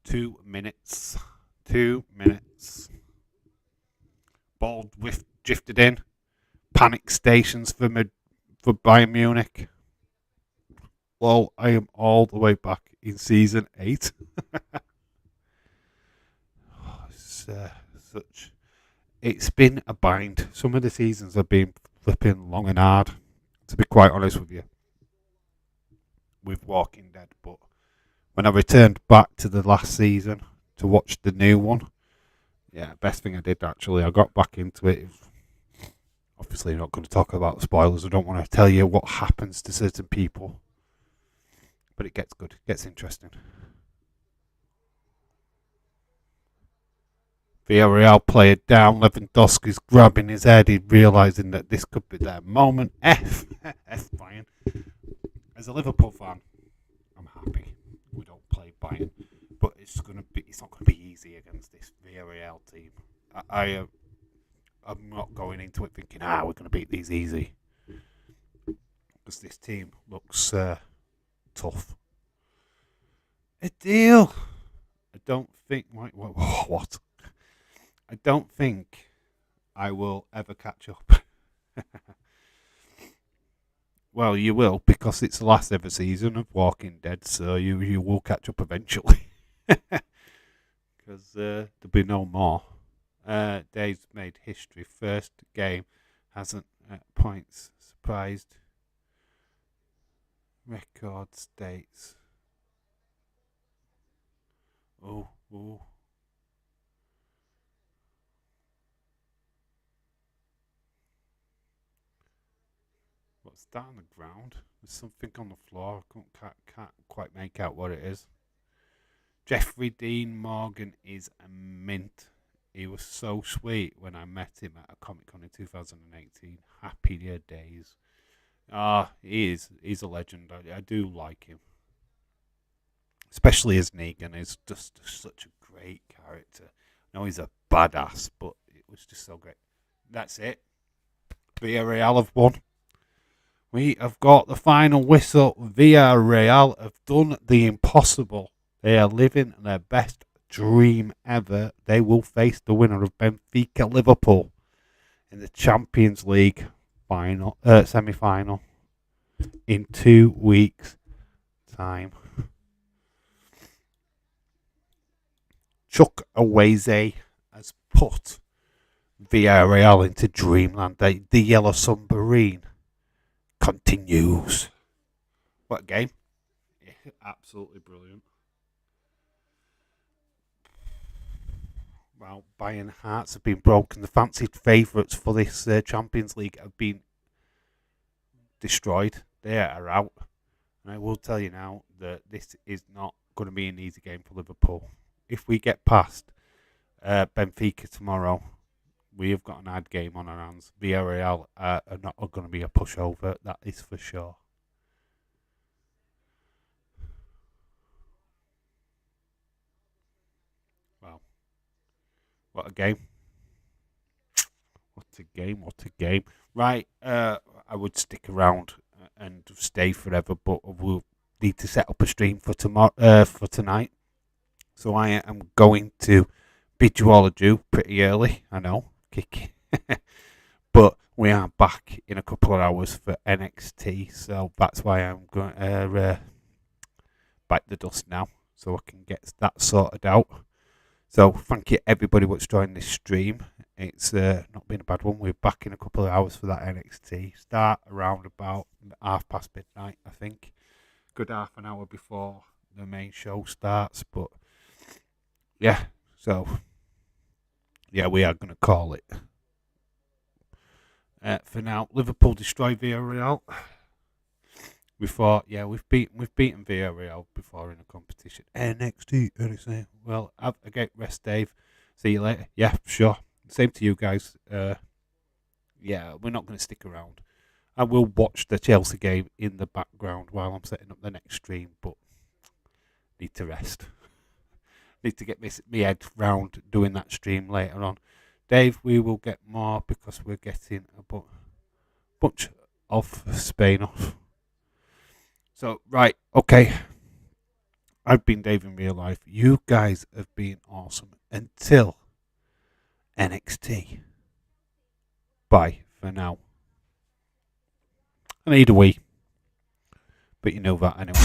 2 minutes. 2 minutes. Ball drifted in. Panic stations for Bayern Munich. Well, I am all the way back in season 8. It's been a bind. Some of the seasons have been flipping long and hard, to be quite honest with you, with Walking Dead. But when I returned back to the last season to watch the new one, yeah, best thing I did actually. I got back into it. Obviously, not going to talk about spoilers. I don't want to tell you what happens to certain people, but it gets good. It gets interesting. Villarreal player down. Lewandowski's grabbing his head. He's realising that this could be their moment. F Bayern. As a Liverpool fan, I'm happy we don't play Bayern, but it's not going to be easy against this Villarreal team. I'm not going into it thinking, we're going to beat these easy, because this team looks tough. A deal. I don't think. What? I don't think I will ever catch up. Well, you will, because it's the last ever season of Walking Dead, so you will catch up eventually. Because there'll be no more. Dave's made history. First game hasn't points. Surprised. Record states. Oh. What's that on the ground? There's something on the floor. I can't quite make out what it is. Jeffrey Dean Morgan is a mint. He was so sweet when I met him at a Comic Con in 2018. Happy days. He's a legend. I do like him. Especially as Negan. He's just such a great character. I know he's a badass, but it was just so great. That's it. Villarreal have won. We have got the final whistle. Villarreal have done the impossible. They are living their best dream ever. They will face the winner of Benfica Liverpool in the Champions League semi-final in 2 weeks' time. Chuck Aweze has put Villarreal into dreamland. The Yellow Submarine continues. What a game. Yeah, absolutely brilliant. Well, Bayern hearts have been broken. The fancied favourites for this Champions League have been destroyed. They are out. And I will tell you now that this is not going to be an easy game for Liverpool. If we get past Benfica tomorrow, we have got an hard game on our hands. Villarreal are not going to be a pushover, that is for sure. Wow. What a game. What a game. Right, I would stick around and stay forever, but we'll need to set up a stream for tonight. So I am going to bid you all adieu pretty early, I know, kick. But we are back in a couple of hours for NXT, so that's why I'm going to bite the dust now, so I can get that sorted out. So thank you everybody what's joined this stream. It's not been a bad one. We're back in a couple of hours for that NXT. Start around about midnight, I think. Good half an hour before the main show starts, but yeah, so yeah, we are going to call it. For now, Liverpool destroy Villarreal. We've beaten Villarreal before in a competition. NXT. Well, have a great rest, Dave. See you later. Yeah, sure. Same to you guys. Yeah, we're not going to stick around. I will watch the Chelsea game in the background while I'm setting up the next stream, but need to rest. Need to get my head round doing that stream later on. Dave, we will get more because we're getting a bunch of Spain off. So, right, okay. I've been Dave in real life. You guys have been awesome. Until NXT. Bye for now. I need a wee. But you know that anyway.